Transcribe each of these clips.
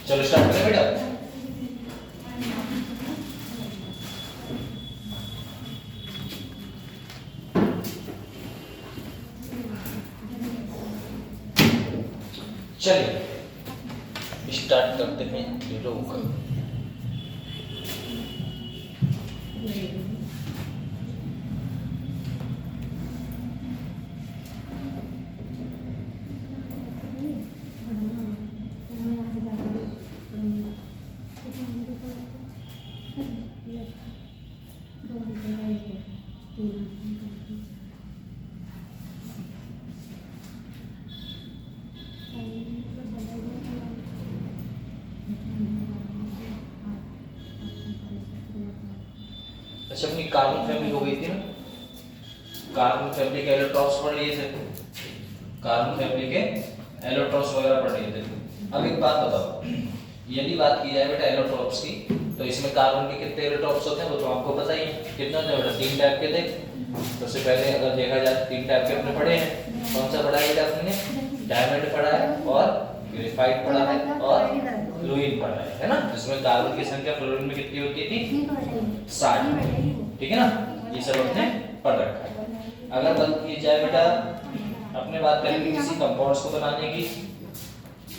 चलो स्टार्ट करें बेटा। चलिए स्टार्ट करते हैं लोग। अच्छा, अपनी कार्बन फैमिली हो गई थी ना। कार्बन फैमिली के एलोट्रॉप्स पढ़ लिए थे, कार्बन फैमिली के एलोट्रॉप्स वगैरह पढ़ लिए थे। अब एक बात बताओ, यदि बात की जाए बेटा एलोट्रॉप्स की, तो इसमें कार्बन के कितने एलोट्रॉप्स होते हैं वो तो आपको पता ही है। कितने होते हैं बेटा? 3 टाइप के थे। सबसे पहले अगर देखा जाए 3 टाइप के अपने पढ़े हैं। कौन सा पढ़ा है बेटा आपने? डायमंड पढ़ा है और ग्रेफाइट पढ़ा है और फ्लोरीन पढ़ा है ना। जिसमें कार्बन की संख्या फ्लोरीन में कितनी होती थी? 60। ठीक है ना, ये सब हमने पढ़ रखा है। अगर बात की जाए बेटा, अपने बात करेंगे किसी कंपाउंड्स को बनाने की,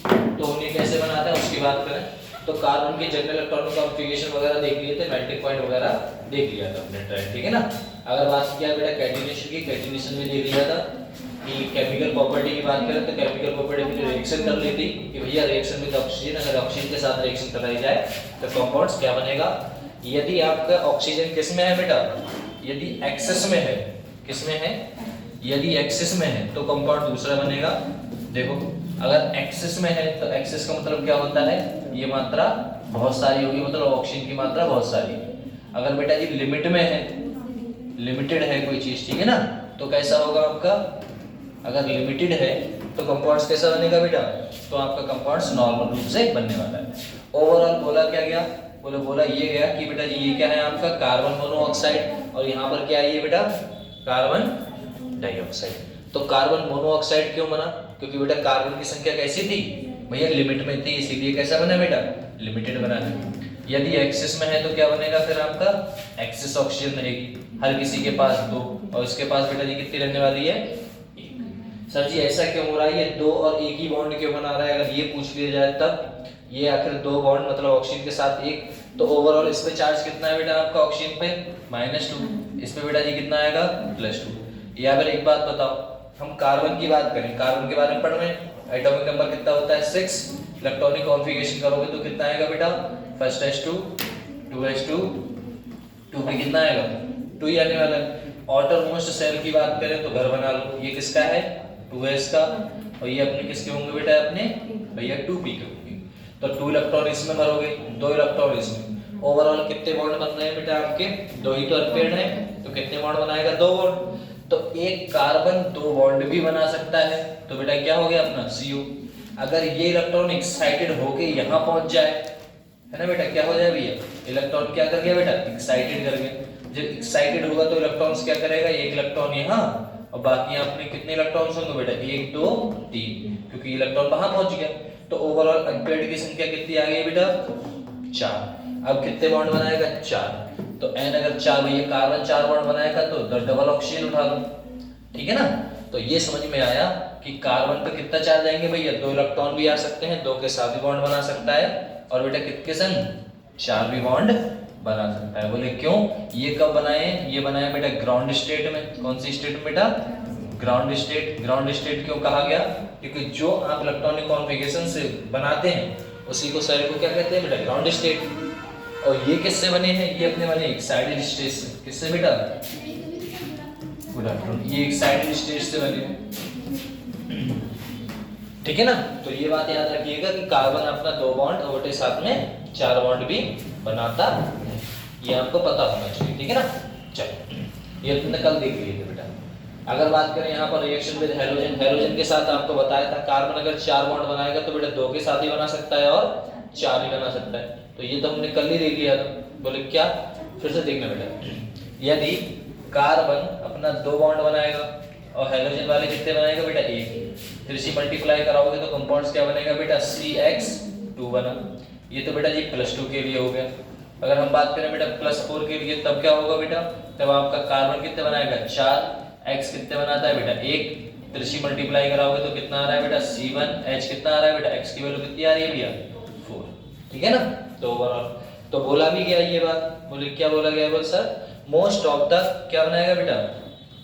तो उन्हें कैसे बनाते हैं उसकी बात करें तो कार्बन के जनरल इलेक्ट्रॉनिक कॉन्फ़िगरेशन वगैरह देख लिए थे, मेल्टिंग पॉइंट वगैरह देख लिया था अपने ट्रेंड। ठीक है ना। अगर बात किया बेटा कैटिनेशन की, कैटिनेशन में देख लिया था कि केमिकल प्रॉपर्टी की बात करें तो केमिकल प्रॉपर्टी में जो रिएक्शन कर ली थी कि भैया रिएक्शन विद ऑक्सीजन, अगर ऑक्सीजन के साथ रिएक्शन कराई जाए तो कंपाउंड्स क्या बनेगा। यदि आपका ऑक्सीजन किस में है बेटा? यदि एक्सेस में है, किस में है? यदि एक्सेस में है तो कंपाउंड दूसरा बनेगा। देखो अगर एक्सेस में है तो एक्सेस का मतलब क्या होता है? ये मात्रा बहुत सारी होगी, मतलब ऑक्सीजन की मात्रा बहुत सारी। अगर बेटा जी लिमिट में है, लिमिटेड है कोई चीज, ठीक है ना, तो कैसा होगा आपका? अगर लिमिटेड है तो कंपाउंड्स कैसा बनेगा बेटा? तो आपका कंपाउंड्स नॉर्मल रूप से बनने वाला है। ओवरऑल बोला क्या गया? बोला ये गया कि बेटा जी ये क्या है आपका? कार्बन मोनोऑक्साइड, और यहाँ पर क्या है ये बेटा? Carbon dioxide. तो कार्बन मोनोऑक्साइड क्यों बना? क्योंकि बेटा कार्बन की संख्या कैसी थी भैया? लिमिट में थी, इसीलिए कैसा बना बेटा? लिमिटेड बना है। यदि एक्सेस में है तो क्या बनेगा फिर आपका? एक्सेस ऑक्सीजन रहेगी, हर किसी के पास 2, और इसके पास बेटा जी कितनी रहने वाली है? 1। सर जी ऐसा क्यों हो रहा है? ये 2 और 1 ही बॉन्ड क्यों बना रहा है? अगर ये पूछ लिया जाए तब, ये आखिर 2 बॉन्ड मतलब ऑक्सीजन के साथ 1, तो ओवरऑल इस पे चार्ज कितना है बेटा आपका ऑक्सीजन पे? -2। इस पे बेटा जी कितना आएगा? +2। या फिर एक बात बताओ, हम कार्बन की बात करें, कार्बन के बारे में पढ़ रहे हैं, एटॉमिक नंबर कितना होता है? 6। इलेक्ट्रॉनिक कॉन्फ़िगरेशन करोगे तो कितना आएगा बेटा? फर्स्ट H2, 2H2, 2 पे कितना आएगा? 2 ही आने वाला है। आउटर मोस्ट सेल की बात करें तो घर बना लो, ये किसका है? 2s का, और ये अपने किसके होंगे बेटा, अपने भैया 2p के होंगे। तो 2 इलेक्ट्रॉन इसमें भरोगे, 2 इलेक्ट्रॉन इसमें। ओवरऑल कितने बॉन्ड बन रहे हैं बेटा आपके, 2 ही तो अनपेयर्ड है, तो कितने बॉन्ड बनाएगा, 2 बॉन्ड। तो एक कार्बन 2 बॉन्ड भी बना सकता है, तो बेटा क्या हो गया अपना CO। अगर ये इलेक्ट्रॉन एक्साइटेड होके यहाँ पहुंच जाए, है ना बेटा, क्या हो जाए भैया, इलेक्ट्रॉन क्या कर गया बेटा, एक्साइटेड कर गया। जब एक्साइटेड होगा तो इलेक्ट्रॉन्स क्या करेगा, एक इलेक्ट्रॉन यहाँ और बाकी यहाँ अपने कितने इलेक्ट्रॉन्स होंगे बेटा, 1 2 3, क्योंकि इलेक्ट्रॉन वहां पहुंच गया। तो ओवरऑल अनपेयर्ड की संख्या कितनी आ गई बेटा, 4। अब कितने बॉन्ड बनाएगा, 4। तो n अगर 4 भैया कार्बन 4 बॉन्ड बनाएगा तो डबल ऑक्सीजन उठा लो, ठीक है ना। तो ये समझ में आया कि कार्बन पे कितना चार्ज आएंगे भैया, 2 इलेक्ट्रॉन भी आ सकते हैं, 2 के साथ भी बॉन्ड बना सकता है, और बेटा कितने संग 4 भी बॉन्ड बना सकता है। बोले क्यों, ये कब बनाए, ये बनाया बेटा ग्राउंड स्टेट में। कौन सी स्टेट में बेटा, ग्राउंड स्टेट। ग्राउंड स्टेट क्यों कहा गया, क्योंकि जो आप इलेक्ट्रॉनिक कॉन्फ़िगरेशन से बनाते हैं उसी को सेल को क्या कहते हैं बेटा, ग्राउंड स्टेट। और ये किससे बने हैं, ये अपने वाले एक्साइटेड स्टेट से। किससे बेटा, गुड आफ्टरनून, ये एक्साइटेड स्टेट से बने हैं, ठीक है ना। तो ये बात याद रखिएगा कि कार्बन अपना 2 बॉन्ड और बेटे साथ में 4 बॉन्ड भी बनाता है, ये आपको पता होना चाहिए, ठीक है ना। चलो ये तुमने कल देख लिए थे बेटा। अगर बात करें यहाँ पर रिएक्शन विद हेलोजन, हेलोजन के साथ आपको बताया था कार्बन अगर 4 बॉन्ड बनाएगा तो बेटा 2 के साथ ही बना सकता है और 4 ही बना सकता है। तो ये तो हमने कल ही देख लिया था। बोले क्या, फिर से देखना बेटा, यदि कार्बन अपना 2 बॉन्ड बनाएगा और हेलोजन वाले कितने बनाएगा बेटा, 1, फिर इसी मल्टीप्लाई कराओगे तो कंपाउंड्स क्या बनेगा बेटा, CX2 बना। ये तो बेटा जी +2 के लिए हो गया। अगर हम बात करें बेटा +4 के लिए, तब क्या होगा बेटा, तब आपका कार्बन कितने बनाएगा, 4, X कितने बनाता है बेटा, 1, फिर इसी मल्टीप्लाई कराओगे तो कितना आ रहा है बेटा, C1, H कितना आ रहा है बेटा, X की वैल्यू कितनी आ रही है भैया, 4, ठीक है ना। तो ओवरऑल तो बोला भी गया ये बात। बोले क्या बोला गया, बोल सर मोस्ट ऑफ द क्या बनाएगा बेटा,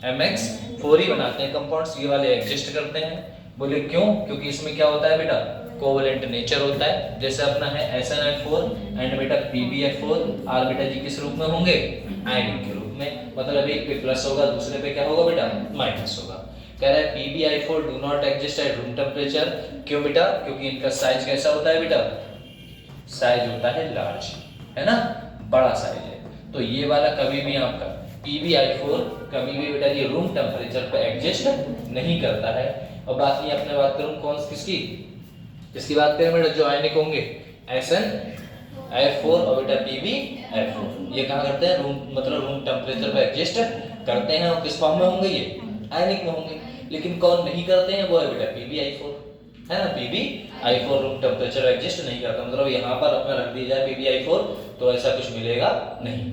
MX4 ही बनाते हैं कंपाउंड्स, ये वाले एग्जिस्ट करते हैं। बोले क्यों, क्योंकि इसमें क्या होता है बेटा, कोवेलेंट नेचर होता है। जैसे अपना है SnH4 एंड बेटा PbF4, आर बेटा जी किस रूप में होंगे, आयनिक के रूप में। मतलब एक पे प्लस होगा, दूसरे पे क्या होगा बेटा, माइनस होगा। कह रहा है PbI4 do not exist at room temperature. क्यों बेटा, क्योंकि इनका साइज कैसा होता है बेटा, साइज होता है लार्ज, है ना, बड़ा साइज है। तो ये वाला कभी भी आपका PbI4 कभी भी बेटा ये रूम टेम्परेचर पे एग्जिस्ट नहीं करता है। और बाकी अपने बात करूं कौन किसकी बात करें बेटा, जो आयनिक होंगे SnF4 और बेटा PbF4, ये कहां करते हैं, रूम मतलब रूम टेम्परेचर पे एग्जिस्ट करते हैं। और किस फॉर्म में होंगे, ये आयनिक में होंगे। लेकिन कौन नहीं करते हैं, वो है बेटा PbI4, है ना। PbI4 रूम टेम्परेचर एग्जिस्ट नहीं करता, मतलब यहाँ पर अपना रख दिया जाए PbI4 तो ऐसा कुछ मिलेगा नहीं।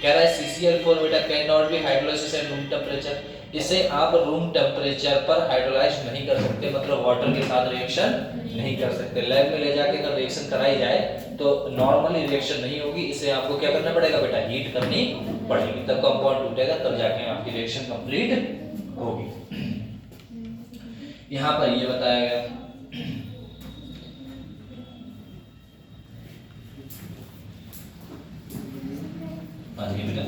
कह रहा है CCl4 बेटा can not be hydrolysis at room temperature, इसे आप रूम टेम्परेचर पर हाइड्रोलाइज नहीं कर सकते, मतलब वाटर के साथ रिएक्शन नहीं कर सकते। लैब में ले जाके अगर रिएक्शन कराई जाए तो नॉर्मली रिएक्शन नहीं होगी, इसे आपको क्या करना पड़ेगा बेटा, हीट करनी पड़ेगी, तब कंपाउंड टूटेगा, तब जाके आपकी रिएक्शन कंप्लीट होगी। यहाँ पर ये बताया गया। आगे बेटा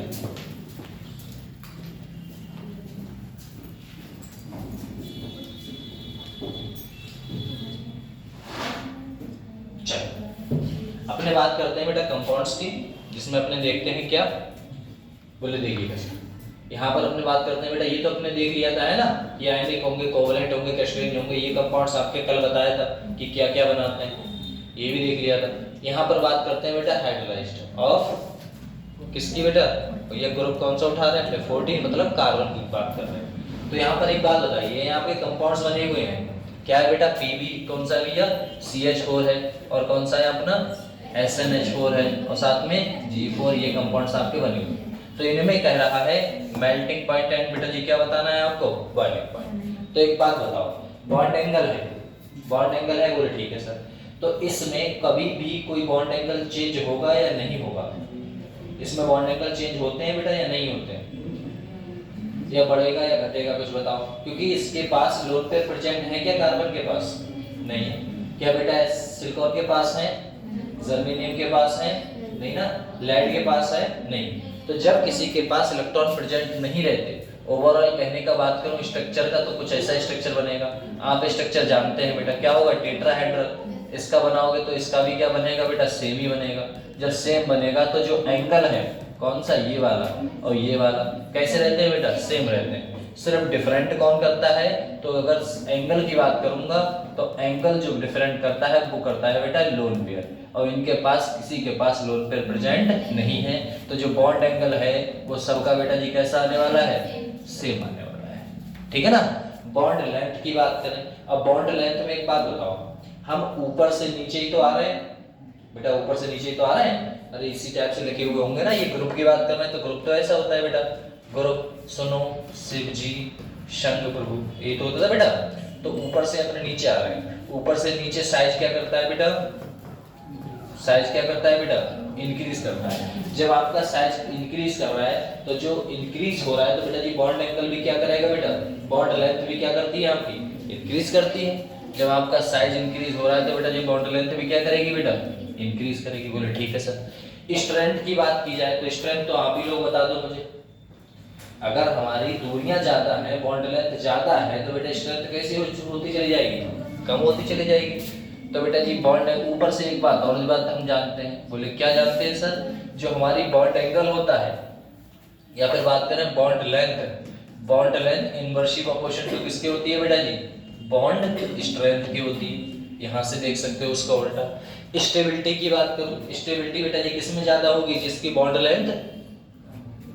अपने बात करते हैं बेटा कंपाउंड्स की, जिसमें अपने देखते हैं क्या, बोले देखिएगा यहाँ पर अपने बात करते हैं बेटा, ये तो अपने देख लिया था, है ना, ये आयनिक होंगे, कोवेलेंट होंगे, क्रिस्टलीन होंगे। ये कंपाउंड्स आपके कल बताया था कि क्या क्या बनाते हैं, ये भी देख लिया था। यहाँ पर बात करते हैं बेटा हाइड्रोलाइज्ड ऑफ किसकी बेटा, ये ग्रुप कौन सा उठा रहे हैं, 14, मतलब कार्बन की बात कर रहे हैं। तो यहाँ पर एक बात बताइए, यहाँ पे कंपाउंड्स बने हुए हैं, क्या है बेटा, Pb कौन सा लिया, CH4 है, और कौन सा है अपना SnH4 है, और साथ में G4, ये कंपाउंड्स आपके बने हुए हैं। तो इनमें कह रहा है मेल्टिंग पॉइंट एंड बेटा जी क्या बताना है आपको, बॉइलिंग पॉइंट। तो एक बात बताओ, बॉन्ड एंगल है, बोले ठीक है सर। तो इसमें कभी भी कोई बॉन्ड एंगल चेंज होगा या नहीं होगा, इसमें बॉन्ड एंगल चेंज होते हैं बेटा या नहीं होते हैं, या बढ़ेगा या घटेगा, कुछ बताओ। क्योंकि इसके पास लोन पेयर प्रेजेंट है क्या, कार्बन के पास नहीं है, क्या बेटा सिलिकॉन के पास है, जर्मेनियम के पास है नहीं ना, लेड के पास है नहीं। तो जब किसी के पास इलेक्ट्रॉन प्रेजेंट नहीं रहते ओवरऑल कहने का बात करूं स्ट्रक्चर का तो कुछ ऐसा स्ट्रक्चर बनेगा। आप स्ट्रक्चर जानते हैं बेटा, क्या होगा, टेट्राहेड्रल। इसका बनाओगे तो इसका भी क्या बनेगा बेटा, सेम ही बनेगा। जब सेम बनेगा तो जो एंगल है कौन सा, ये वाला और ये वाला कैसे रहते हैं बेटा, सेम रहते हैं। सिर्फ डिफरेंट कौन करता है, तो अगर एंगल की बात करूंगा तो एंगल जो डिफरेंट करता है वो करता है बेटा लोन पेयर, और इनके पास किसी के पास लोन पेयर प्रेजेंट नहीं है। तो जो बॉन्ड एंगल है वो सबका बेटा जी कैसा आने वाला है, सेम आने वाला है। ठीक है ना। बॉन्ड लेंथ की बात करें, अब बॉन्ड लेंथ में एक बात बताओ, हम ऊपर से नीचे ही तो आ रहे हैं बेटा, ऊपर से नीचे ही तो आ रहे हैं। अरे इसी टाइप से लिखे हुए होंगे ना, ये ग्रुप की बात कर रहे हैं तो ग्रुप तो ऐसा होता है बेटा, ग्रुप सुनो शिव जी शंग प्रभु, ये तो होता है बेटा। तो ऊपर से अपने नीचे आ रहे हैं, ऊपर से नीचे साइज क्या करता है बेटा, साइज क्या करता है बेटा, इंक्रीज करता है। जब आपका साइज इंक्रीज कर रहा है तो जो इंक्रीज हो रहा है तो बेटा जी बॉन्ड एंगल भी क्या करेगा बेटा, बॉन्ड लेंथ भी क्या करती है आपकी, इंक्रीज करती है। जब आपका साइज इंक्रीज हो रहा है तो बेटा जी बॉन्ड लेंथ भी क्या करेगी बेटा, इंक्रीज करेगी। बोले ठीक है सर। स्ट्रेंथ की बात की जाए तो स्ट्रेंथ तो आप ही लोग बता दो मुझे। अगर हमारी दूरियां ज्यादा है, बॉन्ड लेंथ ज्यादा है तो बेटा स्ट्रेंथ कैसी होती चली जाएगी, कम होती चली जाएगी। तो बेटा जी बॉन्ड ऊपर से एक बात और बात हम जानते हैं, बोले क्या जानते हैं सर, जो हमारी बॉन्ड एंगल होता है या फिर बात करें bond length, bond length inversely proportion to किसकी होती है बेटा जी, बॉन्ड स्ट्रेंथ की होती है। यहाँ से देख सकते हो उसका उल्टा। स्टेबिलिटी की बात करूं, स्टेबिलिटी बेटा जी किसमें ज्यादा होगी, जिसकी बॉन्ड लेंथ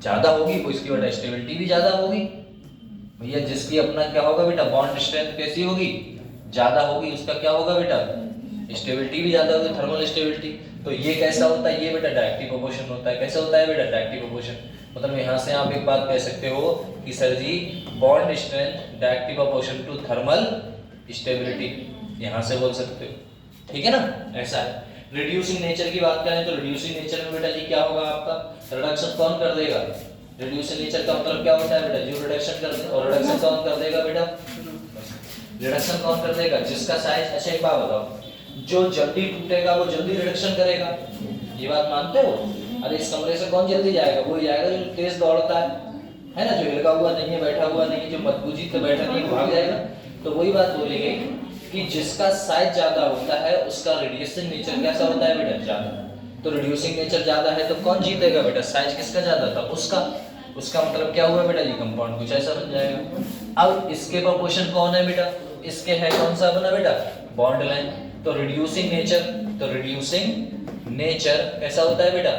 ज्यादा होगी वो इसकी बेटा स्टेबिलिटी भी ज्यादा होगी। भैया जिसकी अपना क्या होगा बेटा, बॉन्ड स्ट्रेंथ कैसी होगी, ज्यादा होगी, उसका क्या होगा बेटा, स्टेबिलिटी भी ज्यादा होगी, थर्मल स्टेबिलिटी। तो ये कैसा होता है, ये बेटा डायरेक्टिव प्रोपोर्शन होता है। कैसा होता है बेटा, डायरेक्टिव प्रोपोर्शन। मतलब यहाँ से आप एक बात कह सकते हो कि sir ji bond strength directive proportion to thermal stability, यहाँ से बोल सकते हो। ठीक है ना, ऐसा है। रिड्यूसिंग नेचर की बात करें तो रिड्यूसिंग नेचर में बेटा जी क्या होगा आपका, रिडक्शन कौन कर देगा, रिड्यूसिंग नेचर का मतलब क्या होता है बेटा, जो रिडक्शन कर दे, और रिडक्शन कौन कर देगा बेटा, रिडक्शन कौन कर देगा, जिसका साइज। अच्छा एक बात बताओ, जो जल्दी टूटेगा वो जल्दी रिडक्शन करेगा, ये बात मानते हो। अरे इस कमरे से कौन जल्दी जाएगा, वो जाएगा जो तेज दौड़ता है ना, जो हिलका हुआ नहीं है, बैठा हुआ नहीं है, जो मजबूती से बैठा नहीं है, भाग जाएगा। तो वही बात बोली गई कि जिसका साइज ज्यादा होता है उसका रिड्यूसिंग नेचर कैसा होता है बेटा, ज्यादा। तो रिड्यूसिंग नेचर ज्यादा है तो कौन जीतेगा बेटा, साइज किसका ज्यादा था, उसका। उसका मतलब क्या हुआ बेटा जी, कंपाउंड कुछ ऐसा बन जाएगा। अब इसके प्रोपोर्शन कौन है बेटा, इसके है कौन सा बना बेटा, बॉन्ड लाइन। तो रिड्यूसिंग नेचर, तो रिड्यूसिंग नेचर कैसा होता है बेटा,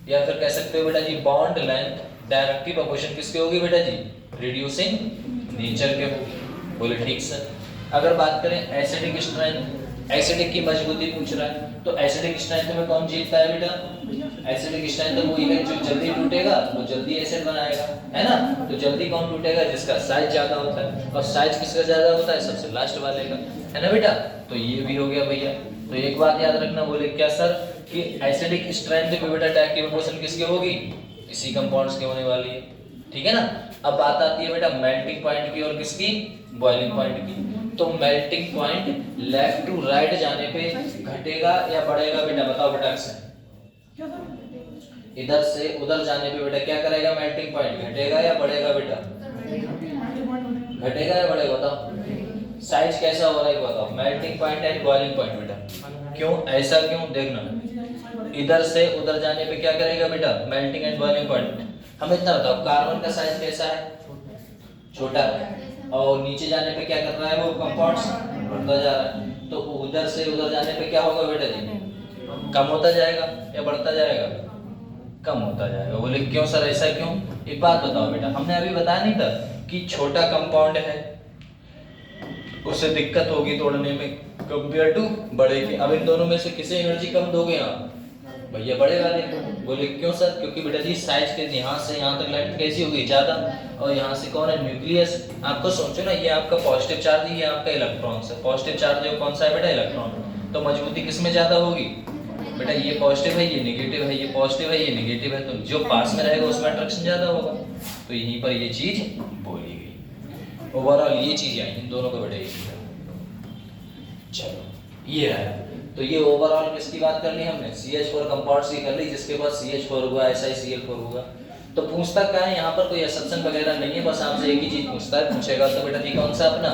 या फिर कह सकते हो बेटा जी बॉन्ड लेंथ डायरेक्टिव प्रोपोर्शन किसके होगी बेटा जी, रिड्यूसिंग नेचर के होगी। बोले ठीक सर। अगर बात करें एसिडिक स्ट्रेंथ, एसिडिक की मजबूती पूछ रहा है तो एसिडिक स्ट्रेंथ में कौन जीतता है बेटा, एसिडिक स्ट्रेंथ तो वही है जो जल्दी टूटेगा वो जल्दी एसिड बनाएगा, है ना। तो जल्दी कौन टूटेगा, जिसका साइज ज्यादा होता है, और साइज किसका ज्यादा होता है, सबसे लास्ट वाले का, है ना बेटा। तो ये भी हो गया भैया। तो एक बात याद रखना, बोले क्या सर, कि एसिडिक स्ट्रेंथ पे बेटा डायरेक्टिव प्रोपोर्शन किसकी होगी, इसी कंपाउंड्स की होने वाली है। ठीक है ना। अब बात आती है बेटा मेल्टिंग पॉइंट की और किसकी, बॉइलिंग पॉइंट की। तो melting point left to right जाने पे घटेगा या बढ़ेगा बेटा, बताओ बेटा से। इधर से उधर जाने पे बेटा क्या करेगा, मेल्टिंग पॉइंट घटेगा या बढ़ेगा बेटा, घटेगा या बढ़ेगा, बताओ। साइज कैसा हो रहा है बताओ, melting point and boiling point बेटा। क्यों ऐसा, क्यों देखना, इधर से उधर जाने पे क्या करेगा बेटा, मेल्टिंग एंड बॉइलिंग पॉइंट। हमें इतना बताओ, कार्बन का साइज कैसा है, छोटा है, और नीचे जाने पे क्या कर रहा है, वो कंपाउंड्स बढ़ता जा रहा है। तो उधर से उधर जाने पे क्या होगा बेटा जी, कम होता जाएगा या बढ़ता जाएगा, कम होता जाएगा। बोले क्यों सर, ऐसा क्यों। एक बात बताओ बेटा, हमने अभी बताया नहीं था कि छोटा कंपाउंड है उससे दिक्कत होगी तोड़ने में कंपेयर टू बड़े के। अब इन दोनों में से किसे एनर्जी कम दोगे आप, भैया बड़े वाले को। बोले क्यों सर, क्योंकि बेटा जी साइज के यहाँ से यहाँ तक लेंथ कैसी होगी, ज्यादा, और यहाँ से कौन है, न्यूक्लियस। आपको सोचो ना, ये आपका पॉजिटिव चार्ज है, ये आपका इलेक्ट्रॉन है। पॉजिटिव चार्ज जो कौन सा है बेटा, इलेक्ट्रॉन। तो मजबूती किसमें ज्यादा होगी बेटा, ये पॉजिटिव है, ये नेगेटिव है, ये पॉजिटिव है, ये नेगेटिव है, तो जो पास में रहेगा उसमें अट्रैक्शन ज्यादा होगा। तो यहीं पर ये चीज बोली गई। ओवरऑल ये चीज आई इन दोनों को बेटा, ये चलो ये है। तो ये ओवरऑल किसकी बात कर ली हमने, CH4 कंपाउंड्स की कर ली, जिसके पास CH4 हुआ SiCl4 हुआ। तो पूछता क्या है, यहाँ पर कोई असम्पशन वगैरह नहीं है, बस आपसे एक ही चीज पूछता है, पूछेगा तो बेटा जी कौन सा अपना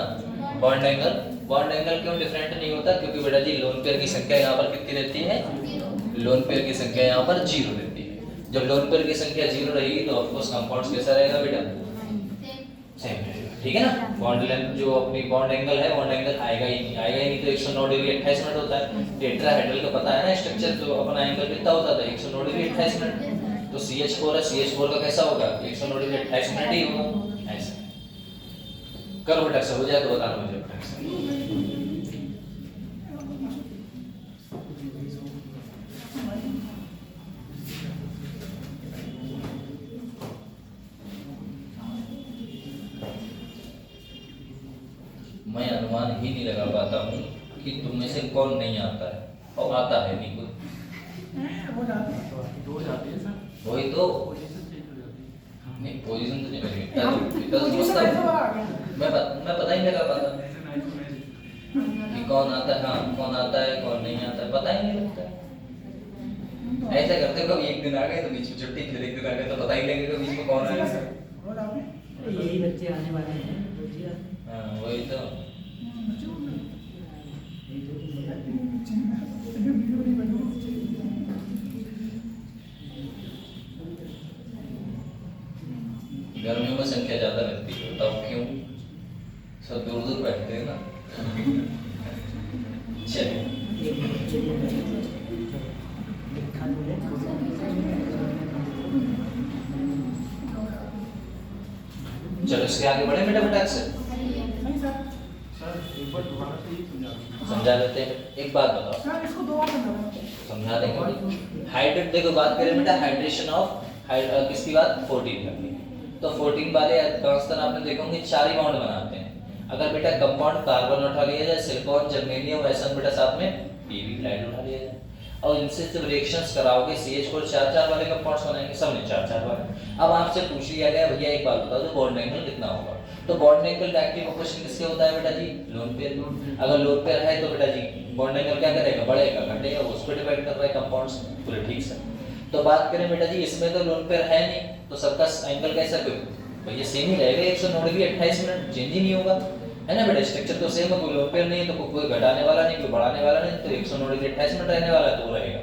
बॉन्ड एंगल। बॉन्ड एंगल क्यों डिफरेंट नहीं होता, क्योंकि बेटा जी लोन पेयर की संख्या यहाँ पर कितनी रहती है, लोन पेयर की संख्या यहाँ पर 0 रहती है। जब लोन पेयर की संख्या 0 रहेगी तो ऑफ कोर्स कंपाउंड्स कैसा रहेगा बेटा, सेम रहेगा, ठीक है ना। बॉन्ड लेंथ जो अपनी बॉन्ड एंगल है, बॉन्ड एंगल आएगा ही नहीं तो 109 डिग्री 28 मिनट होता है। टेट्राहेड्रल का पता है ना स्ट्रक्चर, तो अपना एंगल कितना होता था 109 डिग्री 28 मिनट। तो CH4 है, CH4 का कैसा होगा 109 डिग्री 28 मिनट ही होगा। ऐसा करो बेटा, सब हो जाए तो बताना मुझे बेटा। मैं अनुमान ही नहीं लगा पाता हूँ कि तुम में से कौन नहीं आता है, और आता है नहीं कोई। वही तो नहीं, पोजीशन तो नहीं मेरी इतना समझता हूँ मैं पता ही नहीं लगा पाता कि कौन आता है, हाँ कौन आता है कौन नहीं आता है, पता ही नहीं लगता। ऐसा करते हो, कभी एक दिन आ गए तो बीच में छुट्टी, फिर एक दिन आ गए तो पता ही लगेगा बीच में कौन आया। यही बच्चे आने वाले हैं। हाँ वही तो। गर्मियों में संख्या ज्यादा लगती है, तब क्यों, सब दूर दूर बैठते हैं ना। चलिए चलो इसके आगे बढ़े बेटा, बेटा से समझा देते हैं। एक बात बताओ, समझा देंगे। हाइड्रेट देखो, बात करें बेटा हाइड्रेशन ऑफ किसकी बात, 14 करनी। तो 14 वाले अधिकांशतः आपने देखोगे 4 ही बॉन्ड बनाते हैं। अगर बेटा कंपाउंड कार्बन उठा लिया जाए, सिलिकॉन, जर्मेनियम, ऐसा बेटा साथ में पीवी क्लोराइड उठा लिया जाए, और इनसे जब रिएक्शंस कराओगे CH4 4 वाले कंपाउंड्स बनाएंगे, सबने 4 वाले। अब आपसे पूछ लिया गया भैया एक बात बताओ, तो बॉन्ड एंगल कितना होगा। तो बॉन्ड एंगल का एक्टिव ऑपोजिशन किससे होता है बेटा जी, लोन पेयर। अगर लोन पेयर है तो बेटा जी बॉन्ड एंगल क्या करेगा, बढ़ेगा घटेगा, उस पर डिपेंड कर रहा है कंपाउंड्स, पूरे ठीक से। तो बात करें बेटा जी इसमें तो लोन पेयर है नहीं, तो सबका एंगल कैसा कोई भैया सेम ही रहेगा, 109 डिग्री 28 मिनट, चेंज ही नहीं होगा, है ना बेटा। स्ट्रक्चर तो सेम है, कोई लोन पेयर नहीं है तो कोई घटाने वाला नहीं, कोई बढ़ाने वाला नहीं, तो 109 डिग्री 28 मिनट रहने वाला है, तो रहेगा।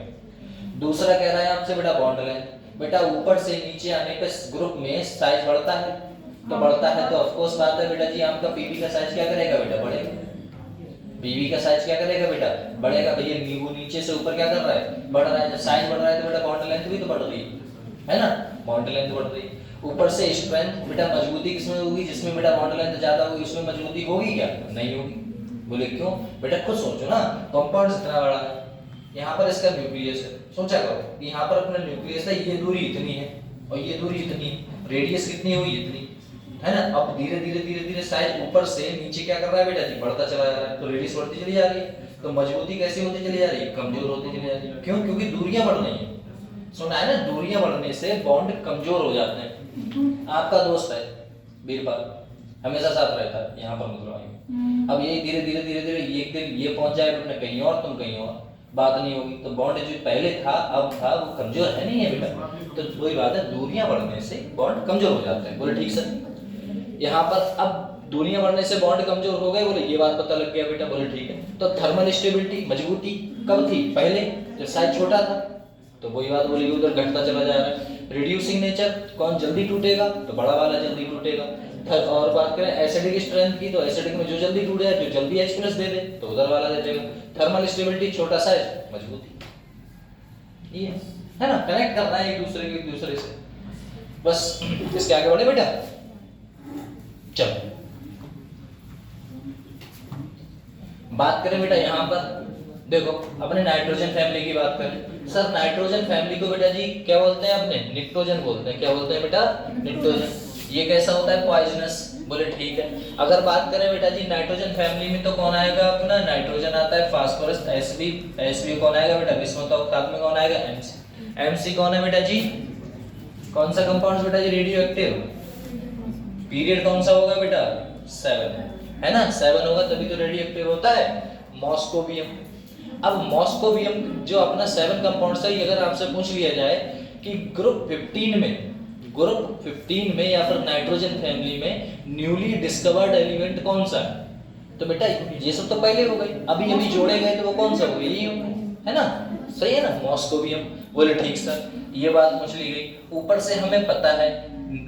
दूसरा कह रहा है आपसे बेटा बॉन्ड लेंथ। बेटा ऊपर से नीचे आने पे ग्रुप में साइज बढ़ता है, तो बढ़ता है तो ऑफ कोर्स बात है बेटा जी आपका पीवी का साइज क्या करेगा बेटा, बढ़ेगा। पीवी का साइज क्या करेगा बेटा, बढ़ेगा। भैया नींबू नीचे से ऊपर क्या कर रहा है, बढ़ रहा है। जब साइज बढ़ रहा है तो बेटा बॉन्ड लेंथ भी तो बढ़ रही है ना, बॉन्ड लेंथ बढ़ रही है। ऊपर से स्ट्रेंथ बेटा, मजबूती किसमें होगी, जिसमें बेटा बॉन्ड लेंथ ज्यादा होगी उसमें मजबूती होगी क्या, नहीं होगी। बोले क्यों बेटा, खुद सोचो ना, कंपाउंड इतना बड़ा है, यहाँ पर इसका न्यूक्लियस है, सोचा करो यहाँ पर अपना न्यूक्लियस है, ये दूरी इतनी है और ये दूरी इतनी है, रेडियस कितनी हुई इतनी, है ना। अब धीरे धीरे धीरे धीरे साइज ऊपर से नीचे क्या कर रहा है बेटा जी, बढ़ता चला जा रहा है, तो रेडियस बढ़ती चली जा रही है, तो मजबूती कैसी होती चली जा रही है, कमजोर होती चली जा रही है। क्यों, क्योंकि दूरियां बढ़ रही हैं, सुना है ना, दूरियां बढ़ने से बॉन्ड कमजोर हो जाते हैं। आपका दोस्त है बीरबल, हमेशा साथ रहता है, यहाँ पर मतलब अब ये धीरे धीरे धीरे धीरे एक दिन ये पहुंच जाए अपने कहीं और, तुम कहीं और, बात नहीं होगी, तो बॉन्ड जो पहले था अब था वो कमजोर है नहीं है बेटा। तो वही बात है, दूरियां बढ़ने से बॉन्ड कमजोर हो जाते हैं। बोले ठीक सर, यहाँ पर अब दूरियां बढ़ने से बॉन्ड कमजोर हो गए, बोले ये बात पता लग गया बेटा। बोले ठीक है, तो थर्मल स्टेबिलिटी मजबूती कब थी, पहले जब साइज छोटा था, तो वही बात बोली उधर घटता चला जा रहा है। रिड्यूसिंग नेचर, कौन जल्दी टूटेगा, तो बड़ा वाला जल्दी टूटेगा। और बात करें एसिडिक स्ट्रेंथ की, तो एसिडिक में जो जल्दी टूट जाए, जो जल्दी H+ दे दे, तो उधर वाला दे देगा। थर्मल स्टेबिलिटी, छोटा साइज मजबूती, ये है ना, कनेक्ट करना है एक दूसरे से, बस। इसके आगे बढ़े बेटा, चलो बात करें बेटा यहाँ पर देखो अपने नाइट्रोजन फैमिली की बात करें। सर नाइट्रोजन फैमिली को बेटा जी क्या बोलते हैं, अपने निट्रोजन बोलते हैं। क्या बोलते हैं बेटा, निट्रोजन। ये कैसा होता है, पॉइजनस। बोले ठीक है। अगर बात करें बेटा जी नाइट्रोजन फैमिली में, तो कौन आएगा अपना, नाइट्रोजन आता है, फास्फोरस, Sb कौन आएगा बेटा, विस्मत अवताप में कौन आएगा, Mc कौन है बेटा जी, कौन सा कंपाउंड बेटा जी, रेडियो एक्टिव। पीरियड कौन सा होगा बेटा, 7, है ना, 7 होगा तभी तो रेडियो एक्टिव होता है। मॉस्कोवियम। अब मॉस्कोवियम जो अपना 7 कंपाउंड है, अगर आपसे पूछ लिया जाए कि ग्रुप 15 में ग्रुप 15 में या फिर नाइट्रोजन फैमिली में न्यूली डिस्कवर्ड एलिमेंट कौन सा है? तो बेटा ये सब तो पहले हो गए, अभी अभी जोड़े गए तो वो कौन सा हो गया? यही हो गया, है ना? सही है ना? मॉस्कोवियम। बोले ठीक सर, ये बात पूछ ली गई। ऊपर से हमें पता है